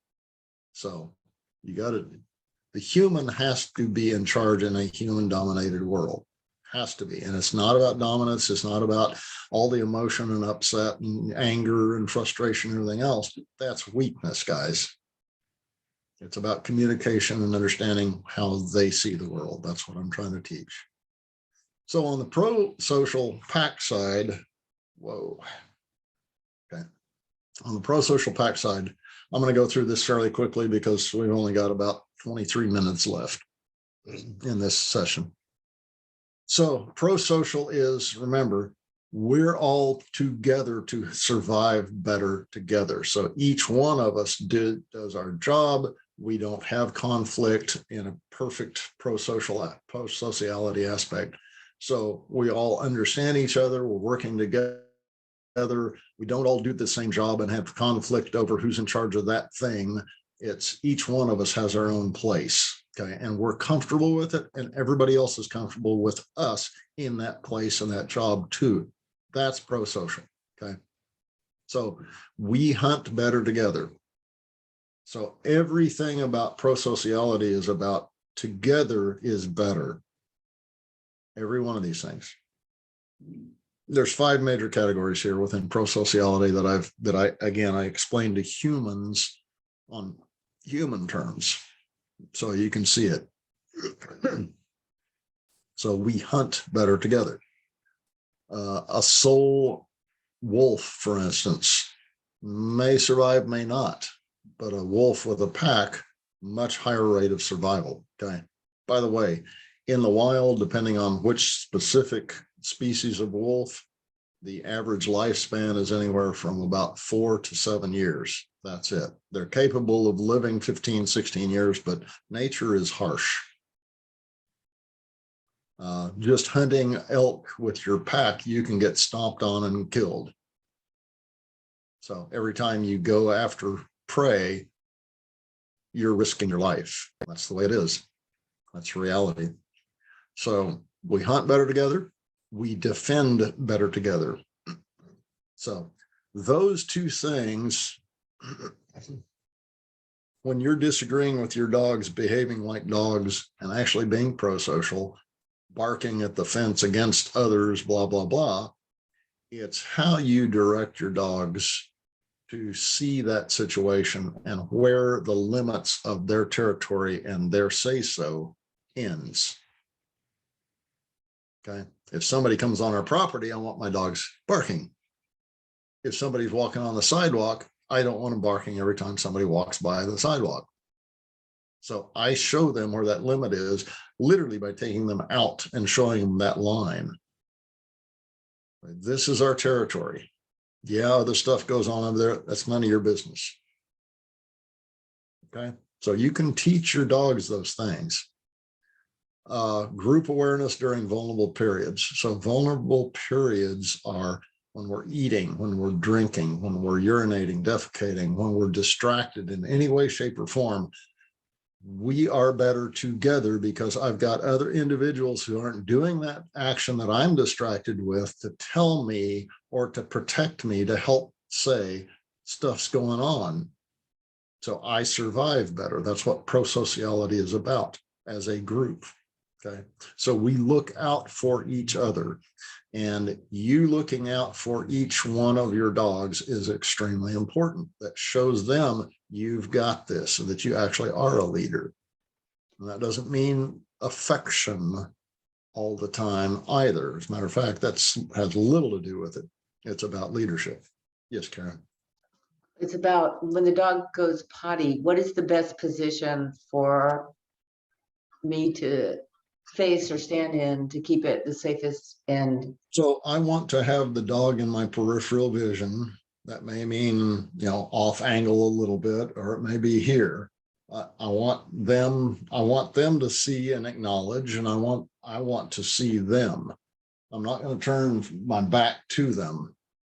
So the human has to be in charge in a human dominated world, has to be. And it's not about dominance. It's not about all the emotion and upset and anger and frustration and everything else. That's weakness, guys. It's about communication and understanding how they see the world. That's what I'm trying to teach. So on the pro-social pack side, whoa. Okay. On the pro-social pack side, I'm going to go through this fairly quickly because we've only got about 23 minutes left in this session. So pro-social is, remember, we're all together to survive better together. So each one of us does our job. We don't have conflict in a perfect pro-sociality aspect. So we all understand each other. We're working together. We don't all do the same job and have conflict over who's in charge of that thing. It's each one of us has our own place. Okay. And we're comfortable with it, and everybody else is comfortable with us in that place and that job too. That's pro-social. Okay. So we hunt better together. So everything about pro-sociality is about together is better. Every one of these things. There's 5 major categories here within pro-sociality that I explained to humans on human terms, so you can see it. So we hunt better together. A sole wolf, for instance, may survive, may not, but a wolf with a pack, much higher rate of survival. Okay. By the way, in the wild, depending on which specific species of wolf, the average lifespan is anywhere from about 4 to 7 years. That's it. They're capable of living 15, 16 years, but nature is harsh. Just hunting elk with your pack, you can get stomped on and killed. So every time you go after prey, you're risking your life. That's the way it is. That's reality. So we hunt better together. We defend better together. So those two things, when you're disagreeing with your dogs behaving like dogs and actually being pro-social, barking at the fence against others, blah, blah, blah, it's how you direct your dogs to see that situation and where the limits of their territory and their say-so ends. Okay. If somebody comes on our property, I want my dogs barking. If somebody's walking on the sidewalk, I don't want them barking every time somebody walks by the sidewalk. So I show them where that limit is, literally by taking them out and showing them that line. This is our territory. Yeah, other stuff goes on over there. That's none of your business. Okay. So you can teach your dogs those things. Group awareness during vulnerable periods. So vulnerable periods are when we're eating, when we're drinking, when we're urinating, defecating, when we're distracted in any way, shape, or form. We are better together because I've got other individuals who aren't doing that action that I'm distracted with to tell me or to protect me, to help say stuff's going on. So I survive better. That's what pro-sociality is about as a group. Okay. So we look out for each other, and you looking out for each one of your dogs is extremely important. That shows them you've got this, so that you actually are a leader. And that doesn't mean affection all the time either. As a matter of fact, that has little to do with it. It's about leadership. Yes, Karen. It's about when the dog goes potty, what is the best position for me to face or stand in to keep it the safest? And so I want to have the dog in my peripheral vision. That may mean, off angle a little bit, or it may be here. I want them to see and acknowledge, and I want to see them. I'm not going to turn my back to them.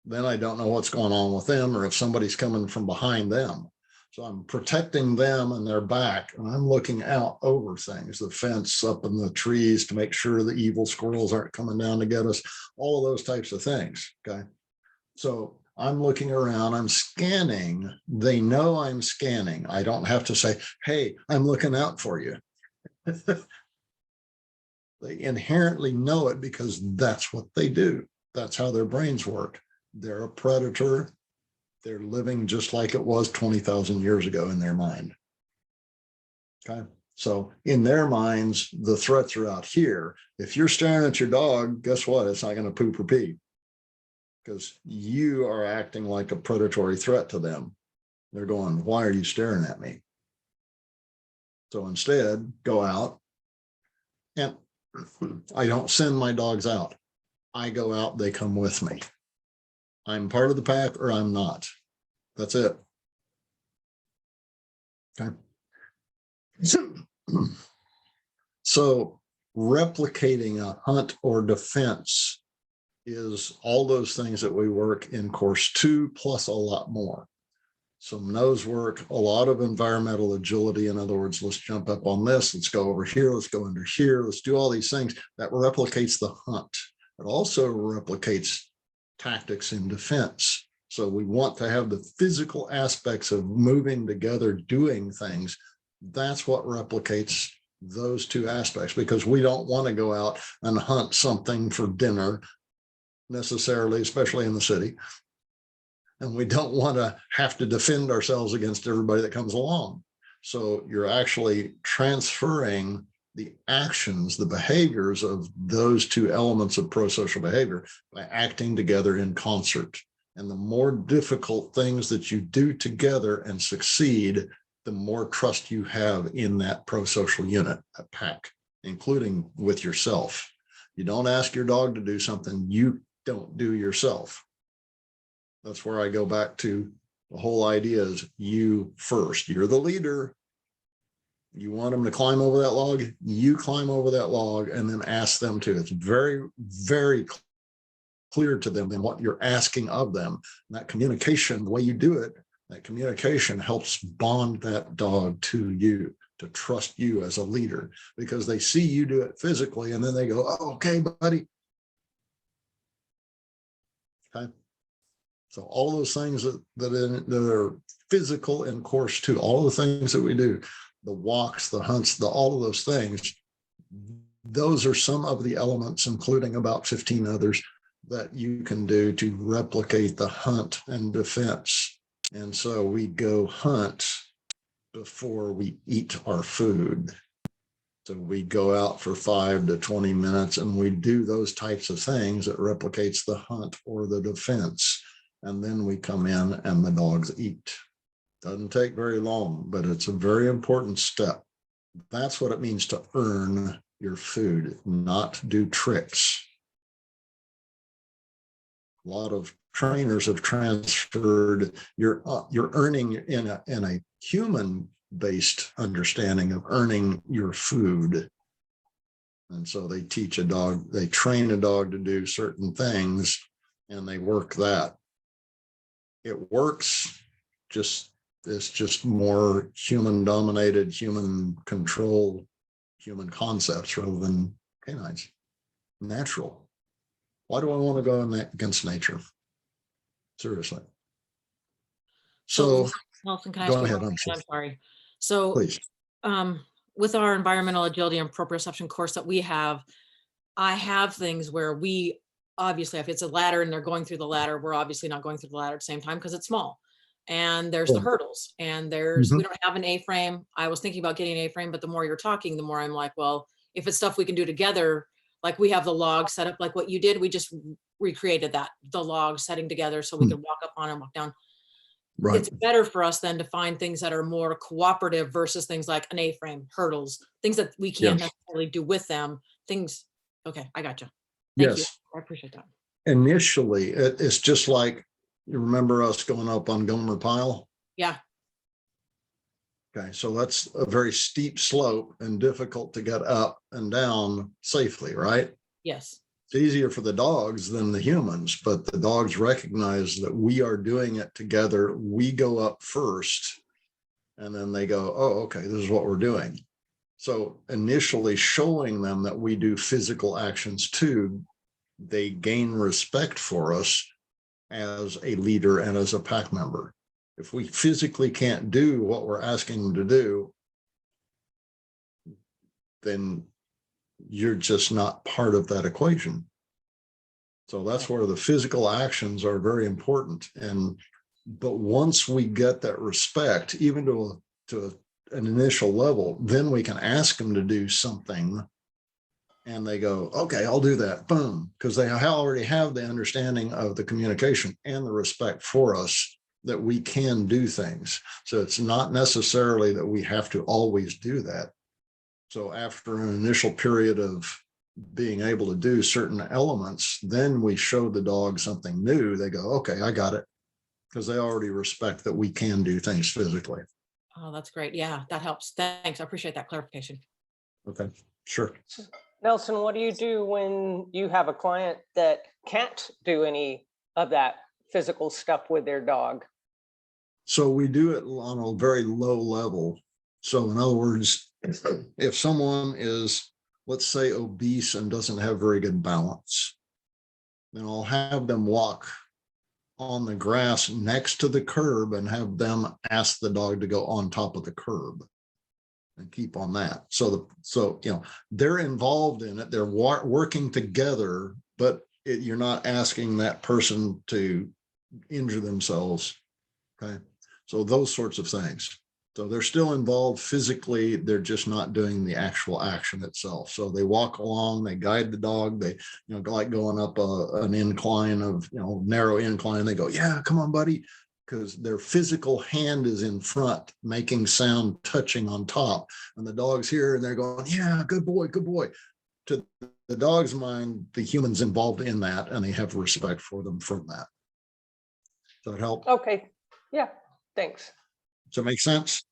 Then I don't know what's going on with them, or if somebody's coming from behind them. So I'm protecting them and their back, and I'm looking out over things, the fence up in the trees to make sure the evil squirrels aren't coming down to get us, all of those types of things. Okay. So I'm looking around, I'm scanning. They know I'm scanning. I don't have to say, hey, I'm looking out for you. They inherently know it because that's what they do. That's how their brains work. They're a predator. They're living just like it was 20,000 years ago in their mind. Okay. So in their minds, the threats are out here. If you're staring at your dog, guess what? It's not going to poop or pee, because you are acting like a predatory threat to them. They're going, why are you staring at me? So instead, go out, and I don't send my dogs out. I go out, they come with me. I'm part of the pack or I'm not. That's it. Okay. So replicating a hunt or defense is all those things that we work in course 2 plus a lot more. Some nose work, a lot of environmental agility. In other words, let's jump up on this, let's go over here, let's go under here, let's do all these things. That replicates the hunt. It also replicates tactics in defense. So we want to have the physical aspects of moving together, doing things. That's what replicates those two aspects, because we don't want to go out and hunt something for dinner necessarily, especially in the city. And we don't want to have to defend ourselves against everybody that comes along. So you're actually transferring the actions, the behaviors of those two elements of pro-social behavior by acting together in concert. And the more difficult things that you do together and succeed, the more trust you have in that pro-social unit, that pack, including with yourself. You don't ask your dog to do something you don't do yourself. That's where I go back to the whole idea is you first. You're the leader. You want them to climb over that log, you climb over that log and then ask them to. It's very, very clear to them in what you're asking of them. And that communication, the way you do it, that communication helps bond that dog to you. to trust you as a leader, because they see you do it physically and then they go, oh, okay, buddy. Okay. So all those things that are physical in course too, all the things that we do, the walks, the hunts, all of those things, those are some of the elements, including about 15 others, that you can do to replicate the hunt and defense. And so we go hunt before we eat our food. So we go out for 5 to 20 minutes and we do those types of things that replicates the hunt or the defense. And then we come in and the dogs eat. Doesn't take very long, but it's a very important step. That's what it means to earn your food, not do tricks. A lot of trainers have transferred your earning in a human-based understanding of earning your food. And so they teach a dog, they train a dog to do certain things, and they work that. It works, it's just more human-dominated, human-controlled, human concepts rather than canines. Natural. Why do I want to go against nature? Seriously. So Nelson, can I go ask you ahead, one I'm question? sorry. I'm sorry. So Please. With our environmental agility and proprioception course that we have, I have things where we obviously, if it's a ladder and they're going through the ladder, we're obviously not going through the ladder at the same time because it's small. And there's the hurdles, and we don't have an A-frame. I was thinking about getting an A-frame, but the more you're talking, the more I'm like, well, if it's stuff we can do together, like we have the log set up like what you did, we just recreated that, the log setting together so we could walk up on and walk down. Right. It's better for us then to find things that are more cooperative versus things like an A-frame, hurdles, things that we can't necessarily do with them. Things. Okay, I got you. Thank you. I appreciate that. Initially, it's just like, you remember us going up on Gomer Pile? Yeah. Okay, so that's a very steep slope and difficult to get up and down safely, right? Yes. It's easier for the dogs than the humans, but the dogs recognize that we are doing it together. We go up first, and then they go, oh, okay, this is what we're doing. So initially showing them that we do physical actions too, they gain respect for us as a leader and as a pack member. If we physically can't do what we're asking them to do, then you're just not part of that equation. So that's where the physical actions are very important. But once we get that respect, even to an initial level, then we can ask them to do something. And they go, okay, I'll do that. Boom. Because they already have the understanding of the communication and the respect for us that we can do things. So it's not necessarily that we have to always do that. So after an initial period of being able to do certain elements, then we show the dog something new. They go, okay, I got it. Because they already respect that we can do things physically. Oh, that's great. Yeah, that helps. Thanks. I appreciate that clarification. Okay, sure. Nelson, what do you do when you have a client that can't do any of that physical stuff with their dog? So we do it on a very low level. So in other words, if someone is, let's say, obese and doesn't have very good balance, then I'll have them walk on the grass next to the curb and have them ask the dog to go on top of the curb and keep on that. So they're involved in it. They're working together, but you're not asking that person to injure themselves. Okay. So those sorts of things. So they're still involved physically. They're just not doing the actual action itself. So they walk along, they guide the dog. They, like going up an incline of, narrow incline. They go, yeah, come on, buddy. Because their physical hand is in front, making sound, touching on top. And the dog's here and they're going, yeah, good boy, good boy. To the dog's mind, the human's involved in that and they have respect for them from that. Does that help? Okay. Yeah, thanks. Does that make sense?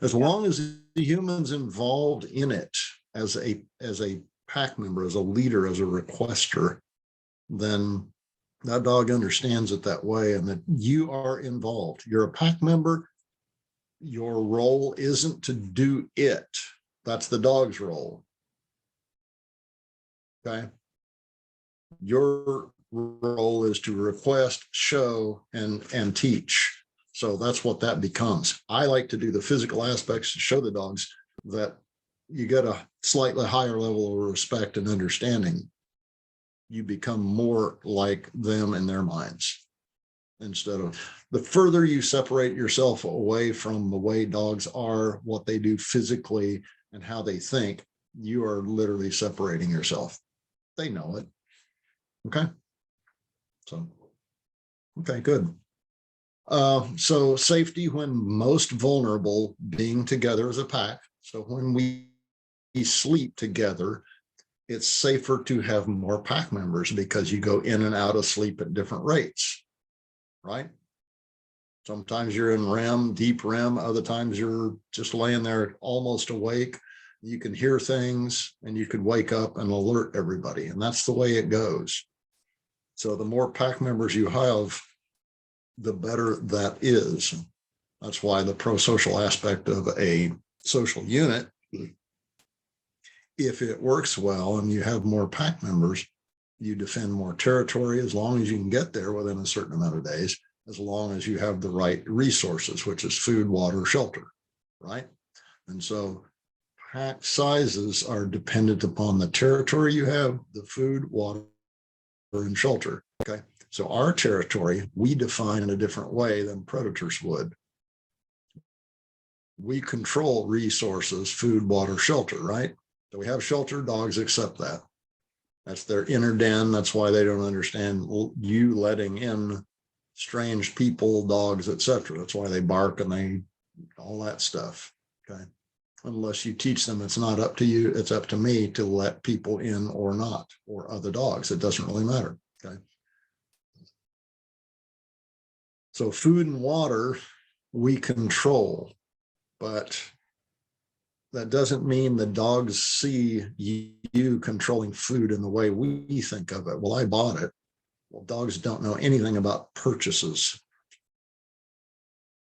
As long as the human's involved in it as a pack member, as a leader, as a requester, then that dog understands it that way and that you are involved. You're a pack member, your role isn't to do it. That's the dog's role. Okay. Your role is to request, show, and teach. So that's what that becomes. I like to do the physical aspects to show the dogs that you get a slightly higher level of respect and understanding. You become more like them in their minds. Instead of, the further you separate yourself away from the way dogs are, what they do physically, and how they think, you are literally separating yourself. They know it. Okay. So, okay, good. So safety when most vulnerable, being together as a pack. So when we sleep together, it's safer to have more pack members because you go in and out of sleep at different rates, right? Sometimes you're in REM, deep REM. Other times you're just laying there almost awake. You can hear things and you could wake up and alert everybody. And that's the way it goes. So the more pack members you have, the better that is. That's why the pro-social aspect of a social unit, if it works well and you have more pack members, you defend more territory as long as you can get there within a certain amount of days, as long as you have the right resources, which is food, water, shelter, right? And so pack sizes are dependent upon the territory you have, the food, water, and shelter, okay? So our territory, we define in a different way than predators would. We control resources, food, water, shelter, right? So we have shelter, dogs accept that. That's their inner den. That's why they don't understand you letting in strange people, dogs, etc. That's why they bark and they, all that stuff, okay? Unless you teach them it's not up to you, it's up to me to let people in or not, or other dogs. It doesn't really matter, okay? So food and water, we control, but that doesn't mean the dogs see you controlling food in the way we think of it. Well, I bought it. Well, dogs don't know anything about purchases.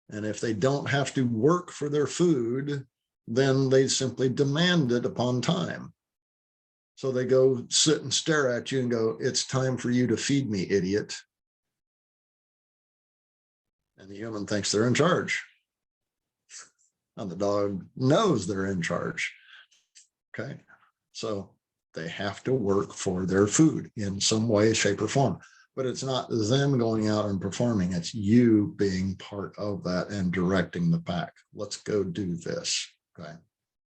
And if they don't have to work for their food, then they simply demand it upon time. So they go sit and stare at you and go, it's time for you to feed me, idiot. And the human thinks they're in charge. And the dog knows they're in charge. Okay. So they have to work for their food in some way, shape, or form. But it's not them going out and performing. It's you being part of that and directing the pack. Let's go do this. Okay.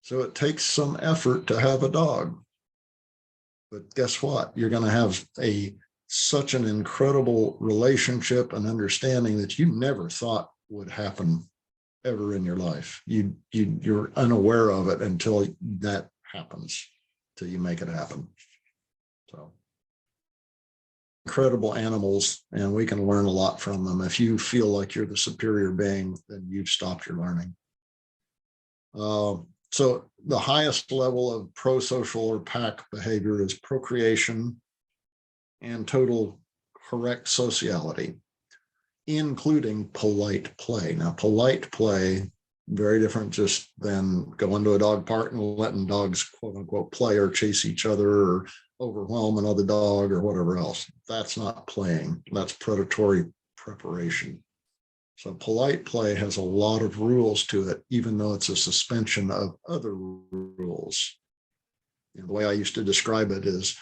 So it takes some effort to have a dog. But guess what? You're going to have such an incredible relationship and understanding that you never thought would happen ever in your life. You're unaware of it until that happens, till you make it happen. So incredible animals, and we can learn a lot from them. If you feel like you're the superior being, then you've stopped your learning. So the highest level of pro-social or pack behavior is procreation and total correct sociality, including polite play. Now, polite play, very different just than going to a dog park and letting dogs, quote unquote, play or chase each other or overwhelm another dog or whatever else. That's not playing. That's predatory preparation. So polite play has a lot of rules to it, even though it's a suspension of other rules. You know, the way I used to describe it is,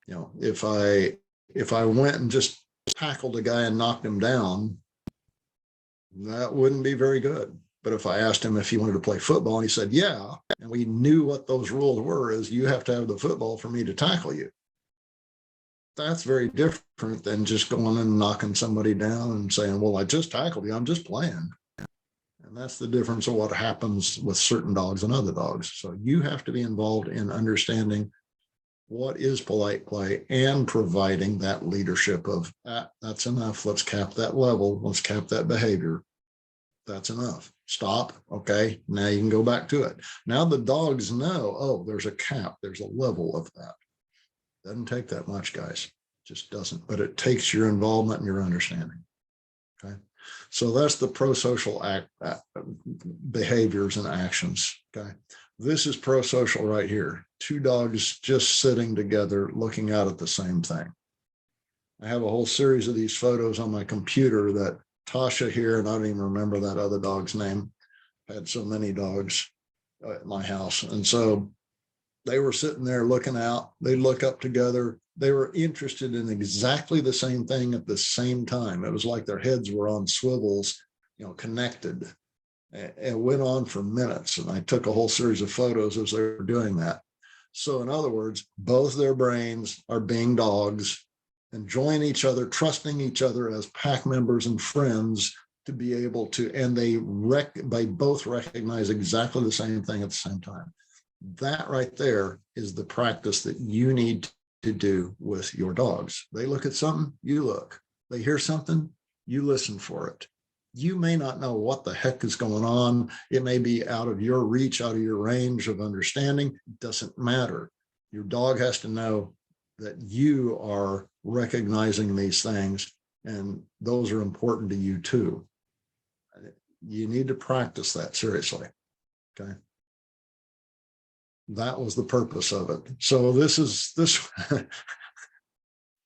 you know, if I went and just tackled a guy and knocked him down, that wouldn't be very good. But if I asked him if he wanted to play football and he said, yeah, and we knew what those rules were, is you have to have the football for me to tackle you. That's very different than just going and knocking somebody down and saying, well, I just tackled you, I'm just playing. And that's the difference of what happens with certain dogs and other dogs. So you have to be involved in understanding what is polite play and providing that leadership of that's enough. Let's cap that level. Let's cap that behavior. That's enough. Stop. Okay. Now you can go back to it. Now the dogs know, oh, there's a cap. There's a level of that. Doesn't take that much, guys. Just doesn't, but it takes your involvement and your understanding. Okay. So that's the pro-social behaviors and actions. Okay. This is pro-social right here. Two dogs just sitting together looking out at the same thing. I have a whole series of these photos on my computer that Tasha here, and I don't even remember that other dog's name. I had so many dogs at my house. And so they were sitting there looking out. They look up together. They were interested in exactly the same thing at the same time. It was like their heads were on swivels, connected. It went on for minutes. And I took a whole series of photos as they were doing that. So in other words, both their brains are being dogs, enjoying each other, trusting each other as pack members and friends to be able to, and they both recognize exactly the same thing at the same time. That right there is the practice that you need to do with your dogs. They look at something, you look. They hear something, you listen for it. You may not know what the heck is going on. It may be out of your reach, out of your range of understanding. It doesn't matter. Your dog has to know that you are recognizing these things, and those are important to you too. You need to practice that seriously. Okay. That was the purpose of it. So this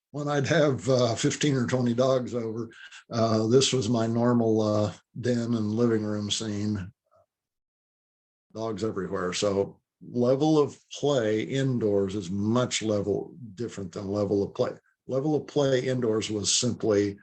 when I'd have 15 or 20 dogs over, this was my normal den and living room scene. Dogs everywhere. So level of play indoors is much different than level of play. Level of play indoors was simply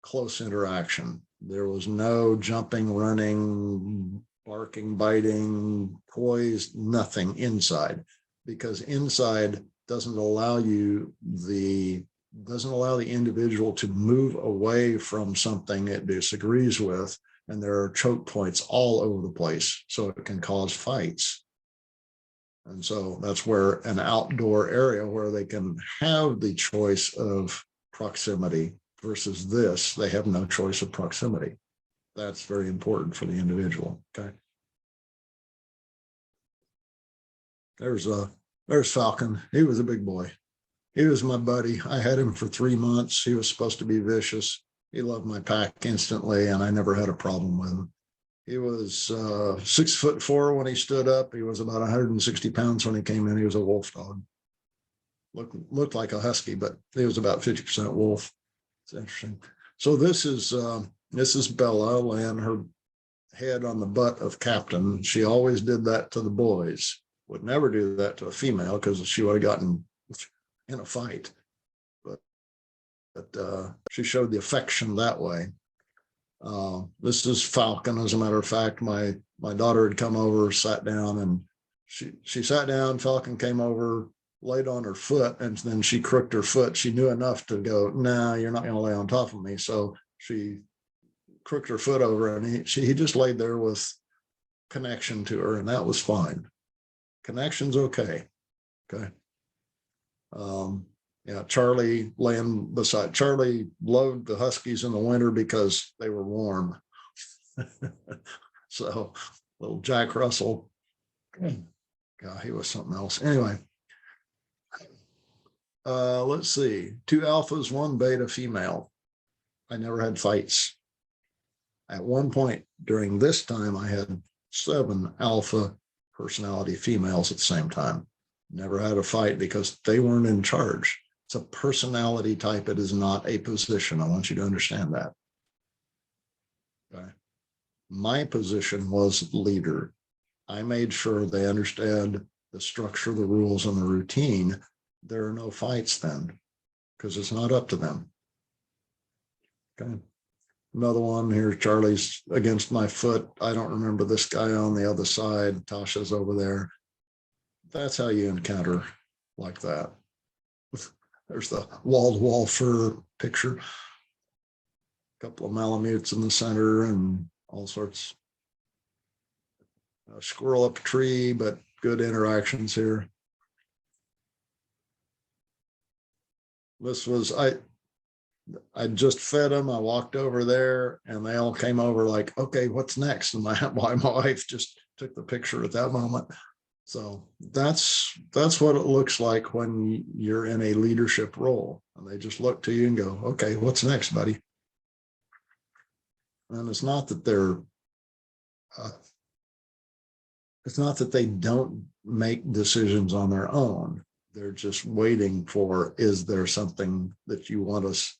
close interaction. There was no jumping, running, barking, biting, toys, nothing inside, because inside doesn't allow the individual to move away from something it disagrees with, and there are choke points all over the place, so it can cause fights. And so that's where an outdoor area where they can have the choice of proximity versus this, they have no choice of proximity. That's very important for the individual. Okay. There's Falcon. He was a big boy. He was my buddy. I had him for 3 months. He was supposed to be vicious. He loved my pack instantly, and I never had a problem with him. He was 6'4" when he stood up. He was about 160 pounds when he came in. He was a wolf dog. Looked like a husky, but he was about 50% wolf. It's interesting. So this is Bella laying her head on the butt of Captain. She always did that to the boys. Would never do that to a female because she would have gotten in a fight. But she showed the affection that way. This is Falcon. As a matter of fact, my daughter had come over, sat down, and she sat down. Falcon came over, laid on her foot, and then she crooked her foot. She knew enough to go, "Nah, you're not going to lay on top of me." So she crooked her foot over, and he just laid there with connection to her, and that was fine. Connection's okay. Okay. Yeah, Charlie laying beside. Charlie loved the Huskies in the winter because they were warm. So little Jack Russell, God, he was something else. Anyway, let's see. 2 alphas, 1 beta female. I never had fights. At one point during this time, I had 7 alpha personality females at the same time. Never had a fight because they weren't in charge. It's a personality type. It is not a position. I want you to understand that. Okay. My position was leader. I made sure they understand the structure, the rules, and the routine. There are no fights then because it's not up to them. Okay. Another one here, Charlie's against my foot. I don't remember this guy on the other side. Tasha's over there. That's how you encounter like that. There's the wall-to-wall fur picture. A couple of Malamutes in the center and all sorts. A squirrel up a tree, but good interactions here. This was, I just fed them. I walked over there and they all came over like, okay, what's next? And my wife just took the picture at that moment. So that's what it looks like when you're in a leadership role, and they just look to you and go, okay, what's next, buddy? And it's not that it's not that they don't make decisions on their own. They're just waiting for, is there something that you want us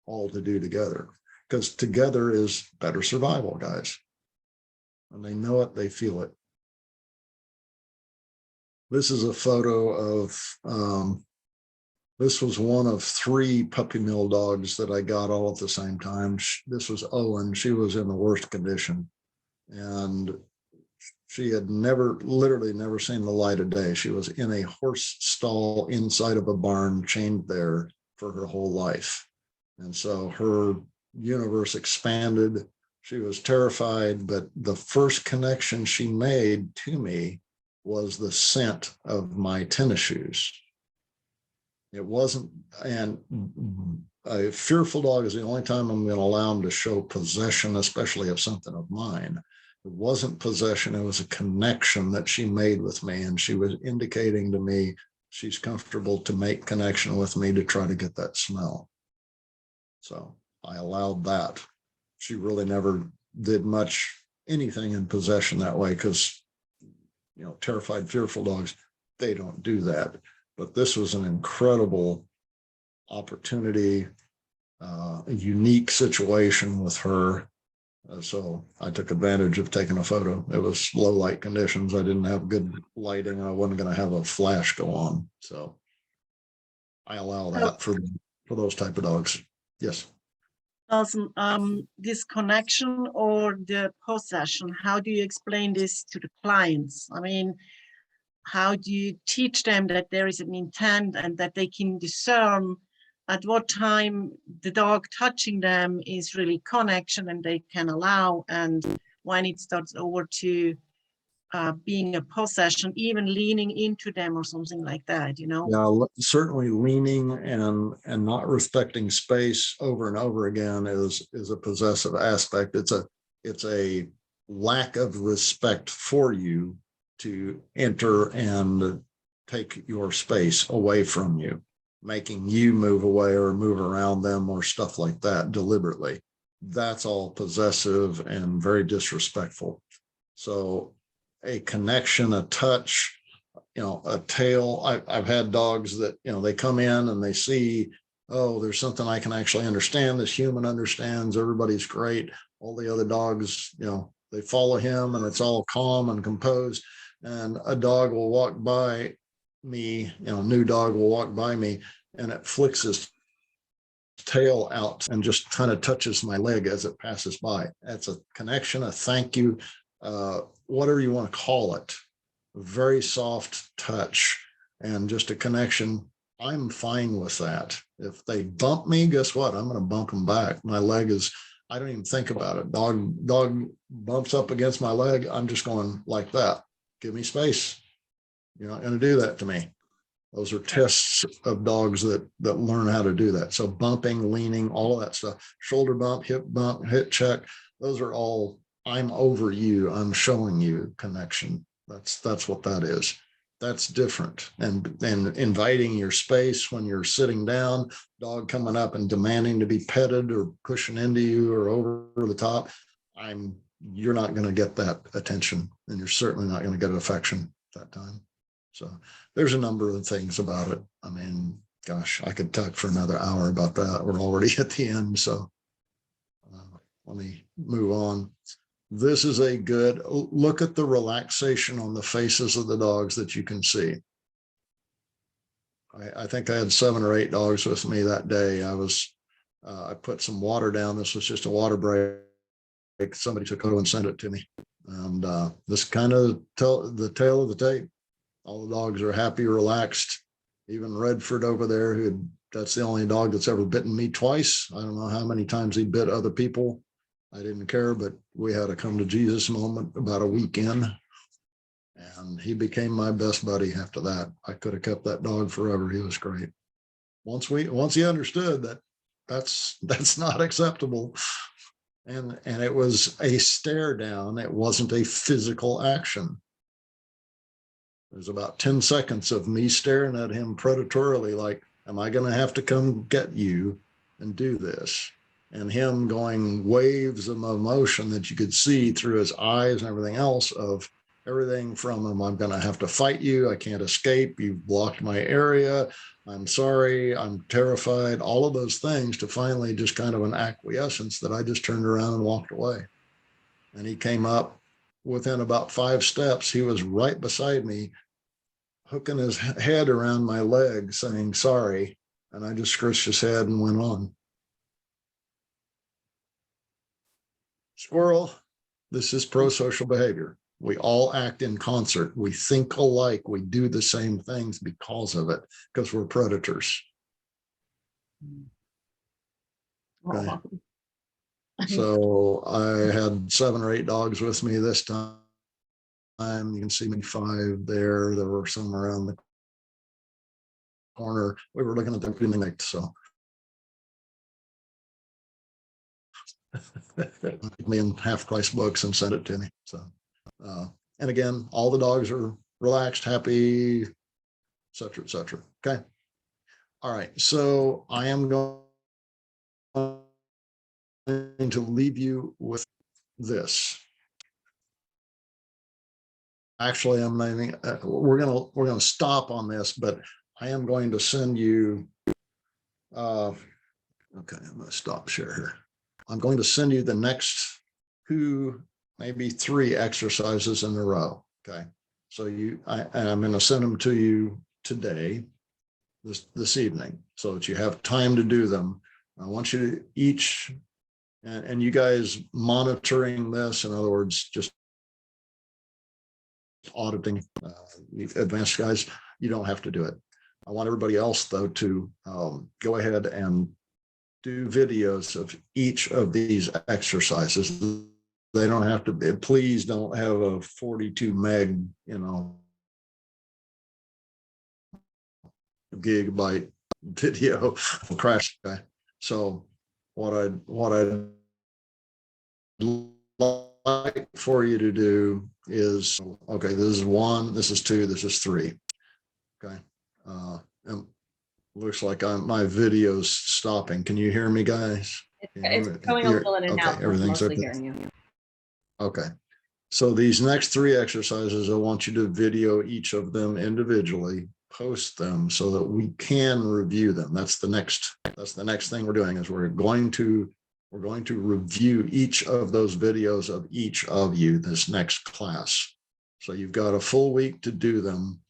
all to do together? Because together is better survival, guys. And they know it, they feel it. This is a photo of, this was one of 3 puppy mill dogs that I got all at the same time. This was Owen. She was in the worst condition. And she had literally never seen the light of day. She was in a horse stall inside of a barn, chained there for her whole life. And so her universe expanded. She was terrified, but the first connection she made to me was the scent of my tennis shoes. It wasn't, and a fearful dog is the only time I'm going to allow them to show possession, especially of something of mine. It wasn't possession, it was a connection that she made with me, and she was indicating to me she's comfortable to make connection with me to try to get that smell. So I allowed that. She really never did anything in possession that way, because, you know, terrified, fearful dogs, they don't do that. But this was an incredible opportunity, a unique situation with her. So I took advantage of taking a photo. It was low light conditions. I didn't have good lighting. I wasn't going to have a flash go on. So I allow that for those type of dogs. Yes. Awesome. This connection or the possession, how do you explain this to the clients? I mean, how do you teach them that there is an intent and that they can discern at what time the dog touching them is really connection and they can allow, and when it starts over to being a possession, even leaning into them or something like that, you know? Yeah, certainly leaning and not respecting space over and over again is a possessive aspect. It's a lack of respect for you to enter and take your space away from you, making you move away or move around them or stuff like that deliberately. That's all possessive and very disrespectful. So a connection, a touch, you know, a tail. I've had dogs that, you know, they come in and they see, oh, there's something I can actually understand. This human understands. Everybody's great. All the other dogs, you know, they follow him and it's all calm and composed. And a dog will walk by me, you know, a new dog will walk by me and it flicks his tail out and just kind of touches my leg as it passes by. That's a connection, a thank you, whatever you want to call it. A very soft touch and just a connection. I'm fine with that. If they bump me, guess what? I'm going to bump them back. My leg is, I don't even think about it. Dog bumps up against my leg. I'm just going like that. Give me space. You're not going to do that to me. Those are tests of dogs that learn how to do that. So bumping, leaning, all of that stuff, shoulder bump, hip check. Those are all, I'm over you. I'm showing you connection. That's what that is. That's different. And inviting your space when you're sitting down, dog coming up and demanding to be petted or pushing into you or over the top. You're not going to get that attention, and you're certainly not going to get affection at that time. So there's a number of things about it. I mean, gosh, I could talk for another hour about that. We're already at the end. So let me move on. This is a good look at the relaxation on the faces of the dogs that you can see. I think I had 7 or 8 dogs with me that day. I put some water down. This was just a water break. Somebody took over and sent it to me. And this kind of the tail of the tape. All the dogs are happy, relaxed. Even Redford over there, that's the only dog that's ever bitten me twice. I don't know how many times he bit other people. I didn't care, but we had a come to Jesus moment about a week in. And he became my best buddy after that. I could have kept that dog forever. He was great. Once he understood that that's not acceptable. And it was a stare down. It wasn't a physical action. There's about 10 seconds of me staring at him predatorily, like, am I going to have to come get you and do this? and him going waves of emotion that you could see through his eyes and everything else, of everything from him, I'm going to have to fight you, I can't escape, you've blocked my area, I'm sorry, I'm terrified, all of those things, to finally just kind of an acquiescence that I just turned around and walked away. And he came up within about 5 steps. He was right beside me, hooking his head around my leg, saying sorry. And I just scratched his head and went on. Squirrel, this is pro-social behavior. We all act in concert. We think alike. We do the same things because of it, because we're predators. Okay. So I had 7 or 8 dogs with me this time. You can see me 5 there. There were some around the corner. We were looking at them pretty late, so. Me in half-price books and sent it to me. So, and again, all the dogs are relaxed, happy, et cetera, et cetera. Okay. All right. So I am going to leave you with this. Actually, I'm naming. We're gonna stop on this, but I am going to send you. Okay, I'm going to stop share here. I'm going to send you the next 2, maybe 3 exercises in a row. Okay, so I'm going to send them to you today, this evening, so that you have time to do them. I want you to each, and you guys monitoring this, in other words, just auditing, advanced guys, you don't have to do it. I want everybody else, though, to go ahead and do videos of each of these exercises. They don't have to be, please don't have a 42 meg, gigabyte video crash. Okay. So what I'd like for you to do is, okay, this is 1, this is 2, this is 3. Okay. And looks like my video's stopping. Can you hear me, guys? It's going a little in and out. Everything's Mostly okay. hearing you. Okay. So these next 3 exercises, I want you to video each of them individually, post them so that we can review them. That's the next thing we're doing, is we're going to review each of those videos of each of you this next class. So you've got a full week to do them.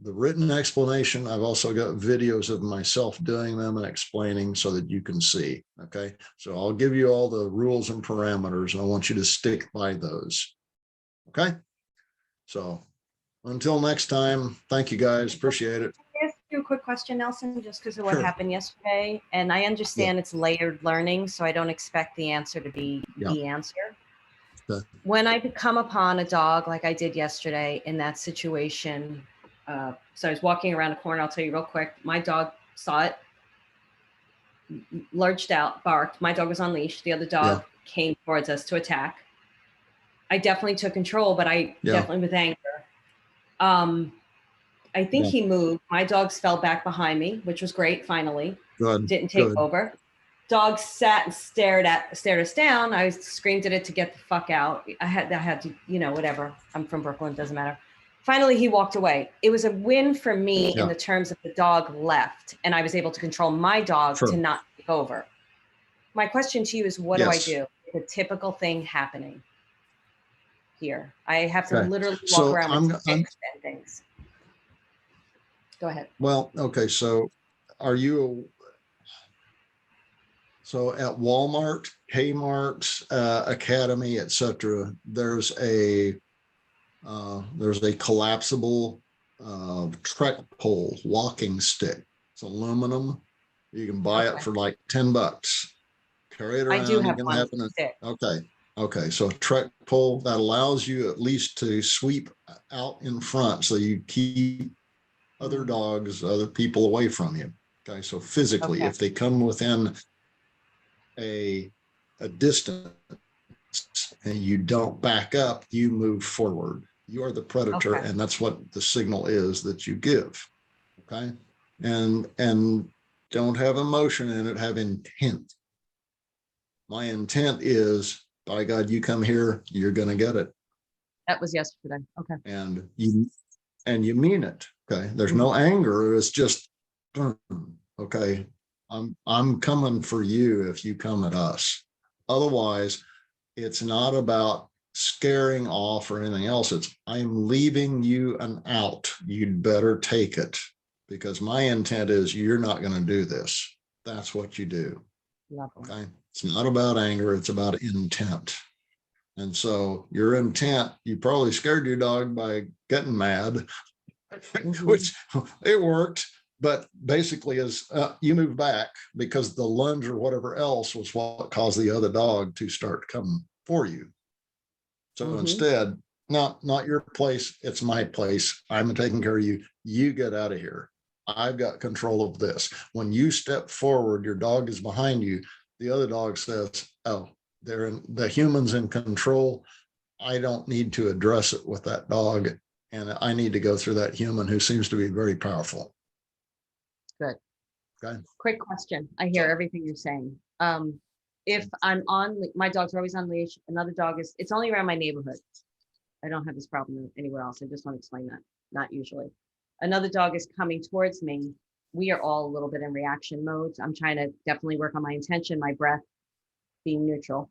The written explanation, I've also got videos of myself doing them and explaining so that you can see. Okay, so I'll give you all the rules and parameters, and I want you to stick by those. Okay, so until next time, thank you guys, appreciate it. Can I ask you a quick question, Nelson, just because of what Sure. happened yesterday? And I understand it's layered learning, so I don't expect the answer to be the answer. Okay. When I come upon a dog like I did yesterday in that situation, so I was walking around a corner, I'll tell you real quick, my dog saw it, lurched out, barked. My dog was on leash. The other dog came towards us to attack. I definitely took control, but I definitely with anger. I think he moved. My dogs fell back behind me, which was great. Finally, didn't take over. Dog sat and stared us down. I screamed at it to get the fuck out. I had to, whatever. I'm from Brooklyn, doesn't matter. Finally, he walked away. It was a win for me in the terms of the dog left, and I was able to control my dog to not take over. My question to you is, what do I do? The typical thing happening here. I have to literally walk around with sticks and things. Go ahead. Well, okay. So so at Walmart, Kmart, Academy, etc., there's a collapsible trek pole walking stick. It's aluminum. You can buy it for like $10. Carry it around. I do have one stick. Okay. So a trek pole that allows you at least to sweep out in front, so you keep other dogs, other people away from you. Okay. So physically, if they come within a distance and you don't back up, you move forward. You are the predator, and that's what the signal is that you give. Okay. And don't have emotion in it, have intent. My intent is, by God, you come here, you're going to get it. That was yesterday. Okay. And you mean it. Okay. There's no anger. It's just, okay, I'm coming for you if you come at us. Otherwise, it's not about scaring off or anything else. It's, I'm leaving you an out. You'd better take it, because my intent is you're not going to do this. That's what you do. Lovely. Okay. It's not about anger. It's about intent. And so your intent, you probably scared your dog by getting mad, which it worked, but basically is you move back because the lunge or whatever else was what caused the other dog to start coming for you. So instead, not your place, it's my place. I'm taking care of you. You get out of here. I've got control of this. When you step forward, your dog is behind you. The other dog says, oh, the human's in control. I don't need to address it with that dog. And I need to go through that human who seems to be very powerful. Good. Okay. Quick question. I hear everything you're saying. If I'm on, my dogs are always on leash. Another dog is, it's only around my neighborhood. I don't have this problem anywhere else. I just want to explain that. Not usually. Another dog is coming towards me. We are all a little bit in reaction mode. I'm trying to definitely work on my intention, my breath, being neutral.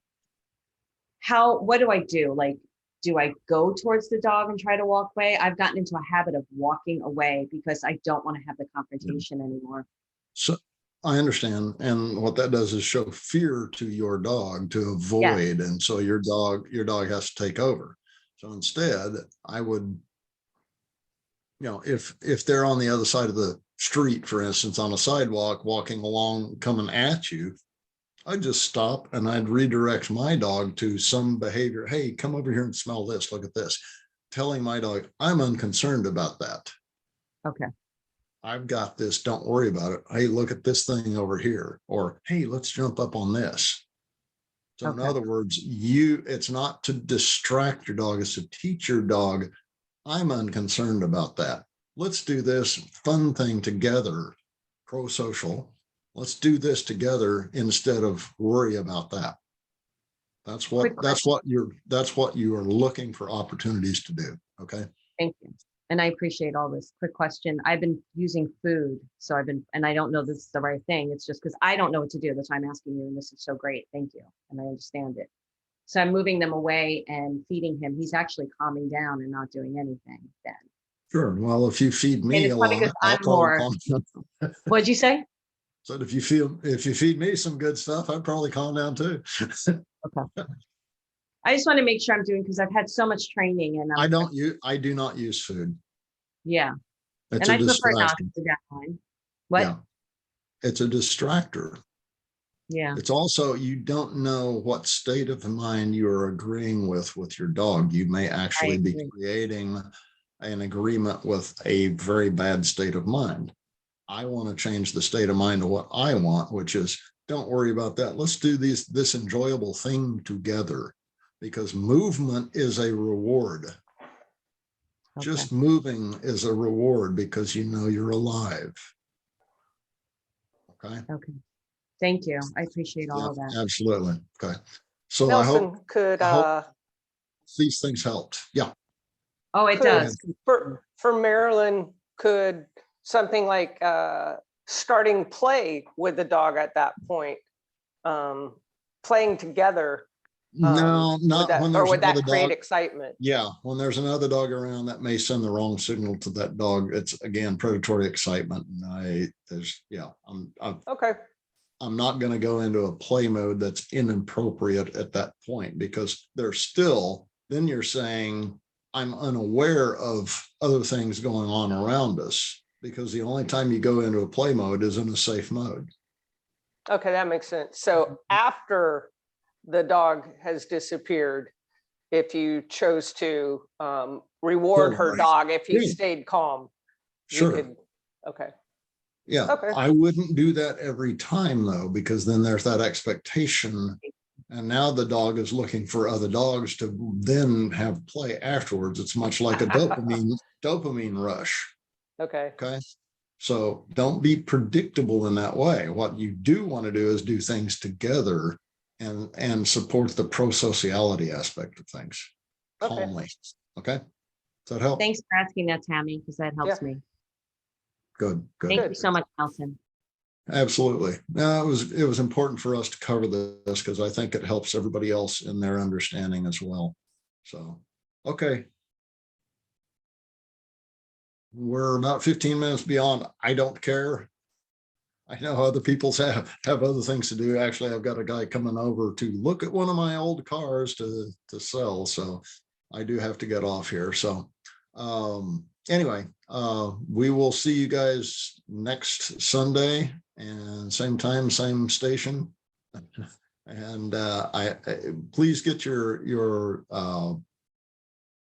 What do I do? Like, do I go towards the dog and try to walk away? I've gotten into a habit of walking away because I don't want to have the confrontation anymore. So I understand. And what that does is show fear to your dog to avoid. And so your dog has to take over. So instead, I would, if they're on the other side of the street, for instance, on a sidewalk, walking along, coming at you, I'd just stop and I'd redirect my dog to some behavior. Hey, come over here and smell this. Look at this. Telling my dog, I'm unconcerned about that. Okay. I've got this. Don't worry about it. Hey, look at this thing over here. Or, hey, let's jump up on this. So in other words, it's not to distract your dog. It's to teach your dog, I'm unconcerned about that. Let's do this fun thing together, pro-social. Let's do this together instead of worry about that. That's what you are looking for opportunities to do. Okay. Thank you. And I appreciate all this. Quick question. I've been using food. So and I don't know this is the right thing. It's just because I don't know what to do. That's why I'm asking you. And this is so great. Thank you. And I understand it. So I'm moving them away and feeding him. He's actually calming down and not doing anything then. Sure. Well, if you feed me along, I'm more. What'd you say? So if you feed me some good stuff, I'd probably calm down too. Okay. I just want to make sure I'm doing, because I've had so much training and I do not use food. Yeah. It's and I prefer not to do that line. What? Yeah. It's a distractor. Yeah. It's also, you don't know what state of mind you're agreeing with your dog. You may actually be creating an agreement with a very bad state of mind. I want to change the state of mind to what I want, which is, don't worry about that. Let's do this enjoyable thing together, because movement is a reward. Okay. Just moving is a reward because you're alive. Okay. Okay. Thank you. I appreciate all of that. Absolutely. Okay. So Nelson, I hope these things helped. Yeah. Oh, it does. For Marilyn, could something like starting play with the dog at that point, playing together? No, not when there's would that another create dog. Excitement? Yeah, when there's another dog around, that may send the wrong signal to that dog. It's again predatory excitement, and okay. I'm not going to go into a play mode that's inappropriate at that point, because then you're saying I'm unaware of other things going on around us, because the only time you go into a play mode is in a safe mode. Okay, that makes sense. So after the dog has disappeared, if you chose to reward her dog, if you stayed calm, sure. You could, okay. Yeah, okay. I wouldn't do that every time though, because then there's that expectation. And now the dog is looking for other dogs to then have play afterwards. It's much like a dopamine rush. Okay. Okay. So don't be predictable in that way. What you do want to do is do things together and support the pro-sociality aspect of things Okay. calmly. Okay? Does that help? Thanks for asking that, Tammy, because that helps Yeah. me. Good, good. Thank you so much, Nelson. Absolutely. No, it was important for us to cover this because I think it helps everybody else in their understanding as well. So, okay. We're about 15 minutes beyond. I don't care. I know other people have other things to do. Actually, I've got a guy coming over to look at one of my old cars to sell. So I do have to get off here. So anyway, we will see you guys next Sunday and same time, same station. And please get your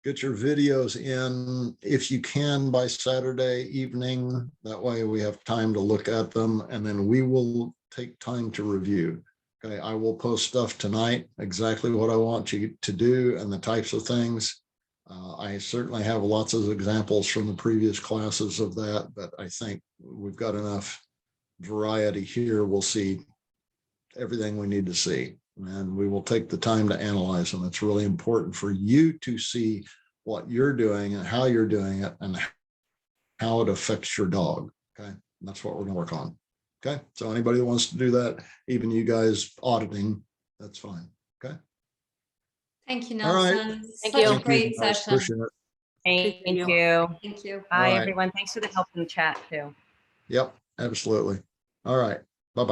videos in if you can by Saturday evening. That way we have time to look at them and then we will take time to review. Okay, I will post stuff tonight, exactly what I want you to do and the types of things. I certainly have lots of examples from the previous classes of that, but I think we've got enough variety here. We'll see everything we need to see, and we will take the time to analyze them. It's really important for you to see what you're doing and how you're doing it and how it affects your dog. Okay, and that's what we're going to work on. Okay, so anybody that wants to do that, even you guys auditing, that's fine. Okay. Thank you, All right. Nelson. Thank Such you. a Thank you, great guys. session. Appreciate it. Thank you. you. Thank you. Bye, right. everyone. Thanks for the help in the chat too. Yep, absolutely. All right.